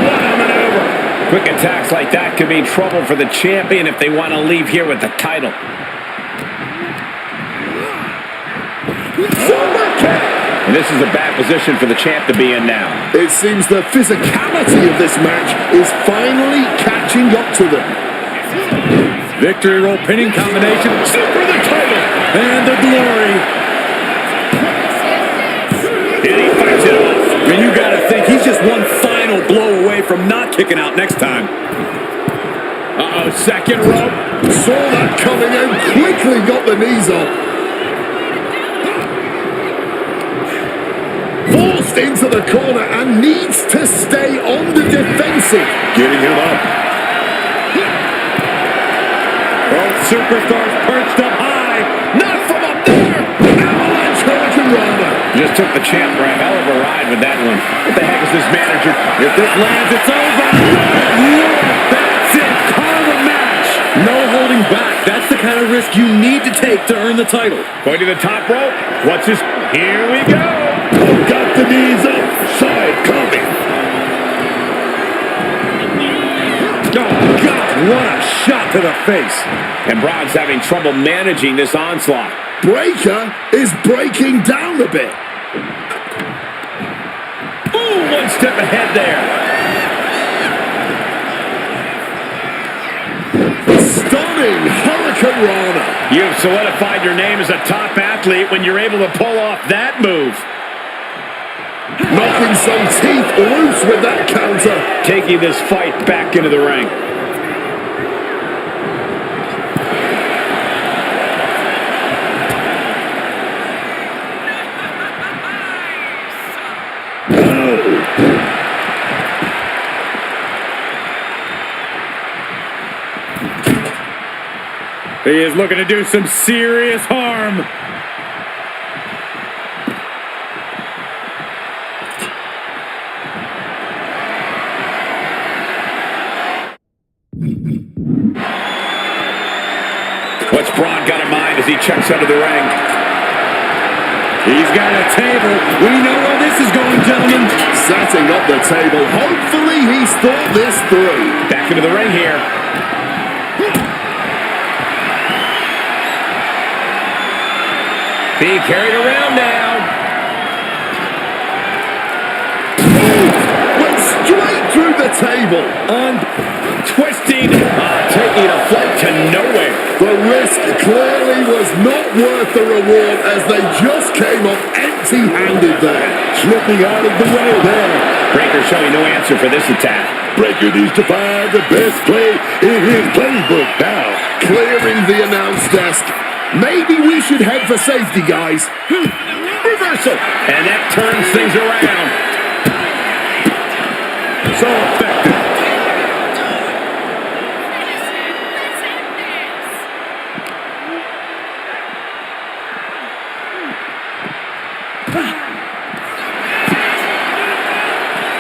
Speaker 3: What a maneuver. Quick attacks like that could mean trouble for the champion if they want to leave here with the title. And this is a bad position for the champ to be in now.
Speaker 4: It seems the physicality of this match is finally catching up to them.
Speaker 1: Victory roll pinning combination.
Speaker 3: Super the title.
Speaker 1: And the glory.
Speaker 3: And he fights it off.
Speaker 1: I mean, you gotta think he's just one final blow away from not kicking out next time.
Speaker 3: Uh-oh, second rope.
Speaker 4: Saw that coming and quickly got the knees up. Forced into the corner and needs to stay on the defensive.
Speaker 6: Getting him up.
Speaker 1: Both superstars perched up high.
Speaker 3: Not from up there.
Speaker 4: Avalanche Hurricane Rana.
Speaker 3: Just took the champ for a hell of a ride with that one. What the heck is this manager?
Speaker 1: If this lands, it's over. That's it. Call the match. No holding back. That's the kind of risk you need to take to earn the title.
Speaker 3: Going to the top rope. What's his... Here we go.
Speaker 6: Got the knees up. Saw it coming.
Speaker 1: Oh, God, what a shot to the face.
Speaker 3: And Braun's having trouble managing this onslaught.
Speaker 4: Breaker is breaking down a bit.
Speaker 3: Ooh, one step ahead there.
Speaker 4: Stunning Hurricane Rana.
Speaker 3: You've solidified your name as a top athlete when you're able to pull off that move.
Speaker 4: Knocking some teeth loose with that counter.
Speaker 3: Taking this fight back into the ring.
Speaker 1: He is looking to do some serious harm.
Speaker 5: What's Braun got in mind as he checks under the ring?
Speaker 1: He's got a table. We know where this is going, gentlemen.
Speaker 4: Setting up the table. Hopefully he's thought this through.
Speaker 5: Back into the ring here. Being carried around now.
Speaker 4: Went straight through the table.
Speaker 5: Twisting. Taking a flight to nowhere.
Speaker 4: The risk clearly was not worth the reward as they just came up empty-handed there.
Speaker 6: Slipping out of the way there.
Speaker 5: Breaker showing no answer for this attack.
Speaker 6: Breaker needs to find the best play in his playbook now.
Speaker 4: Clearing the announce desk. Maybe we should head for safety, guys.
Speaker 5: Reversal. And that turns things around.
Speaker 6: So effective.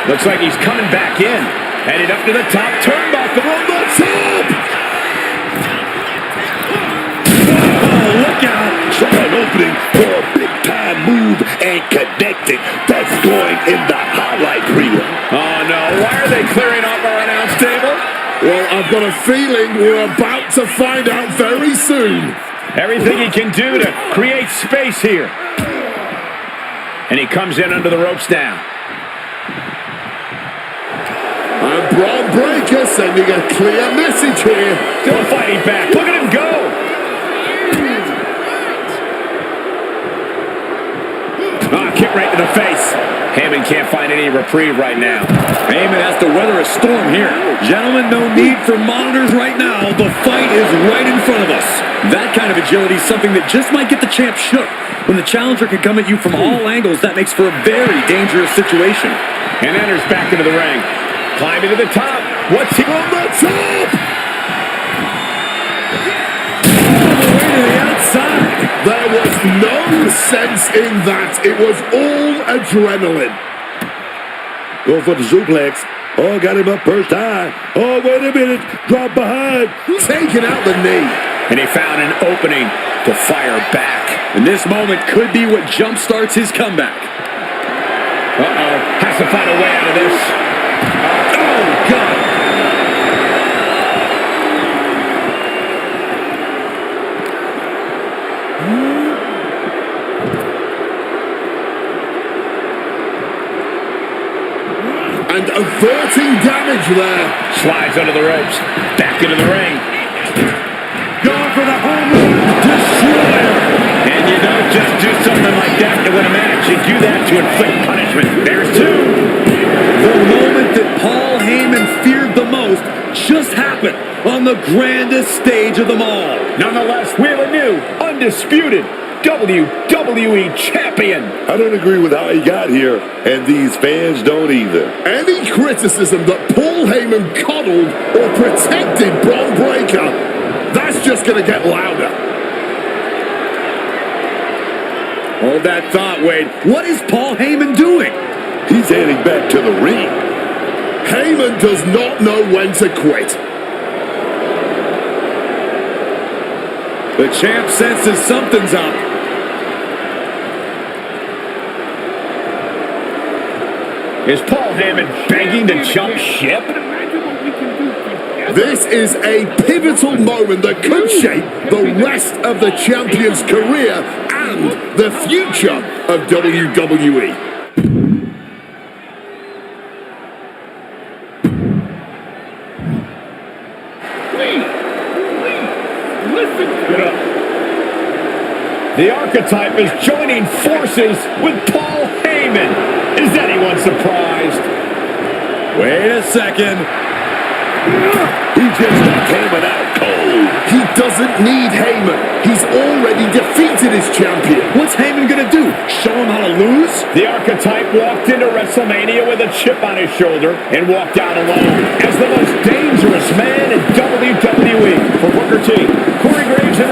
Speaker 5: Looks like he's coming back in. Headed up to the top turnbuckle. On the top!
Speaker 6: Oh, look out! Saw an opening for a big-time move and connecting. That's going in the highlight reel.
Speaker 5: Oh, no. Why are they clearing off our announce table?
Speaker 4: Well, I've got a feeling we're about to find out very soon.
Speaker 5: Everything he can do to create space here. And he comes in under the ropes now.
Speaker 4: And Braun Breaker sending a clear message here.
Speaker 5: Still fighting back. Look at him go. Kick right to the face. Heyman can't find any reprieve right now.
Speaker 1: Heyman has to weather a storm here. Gentlemen, no need for monitors right now. The fight is right in front of us. That kind of agility is something that just might get the champ shook. When the challenger can come at you from all angles, that makes for a very dangerous situation.
Speaker 5: And enters back into the ring. Climbing to the top. What's he on the top?
Speaker 1: All the way to the outside.
Speaker 4: There was no sense in that. It was all adrenaline.
Speaker 6: Go for the suplex. Oh, got him up first high. Oh, wait a minute. Drop behind.
Speaker 4: Taking out the knee.
Speaker 5: And he found an opening to fire back.
Speaker 1: And this moment could be what jumpstarts his comeback.
Speaker 5: Uh-oh. Has to find a way out of this.
Speaker 1: Oh, God.
Speaker 4: And averting damage there.
Speaker 5: Slides under the ropes. Back into the ring.
Speaker 1: Going for the home run. Destroyer.
Speaker 5: And you don't just do something like that to win a match. You do that to inflict punishment. There's two.
Speaker 1: The moment that Paul Heyman feared the most just happened on the grandest stage of them all.
Speaker 5: Nonetheless, we have a new, undisputed WWE Champion.
Speaker 6: I don't agree with how he got here, and these fans don't either.
Speaker 4: Any criticism that Paul Heyman coddled or protected Braun Breaker, that's just going to get louder.
Speaker 1: Hold that thought, Wade. What is Paul Heyman doing?
Speaker 6: He's heading back to the ring.
Speaker 4: Heyman does not know when to quit.
Speaker 1: The champ senses something's up.
Speaker 5: Is Paul Heyman begging to jump ship?
Speaker 4: This is a pivotal moment that could shape the rest of the champion's career and the future of WWE.
Speaker 5: The archetype is joining forces with Paul Heyman. Is anyone surprised?
Speaker 1: Wait a second.
Speaker 6: He just knocked Heyman out cold.
Speaker 4: He doesn't need Heyman. He's already defeated his champion.
Speaker 1: What's Heyman gonna do? Show him how to lose?
Speaker 5: The archetype walked into WrestleMania with a chip on his shoulder and walked out alone as the most dangerous man in WWE. For Booker T, Corey Graves, and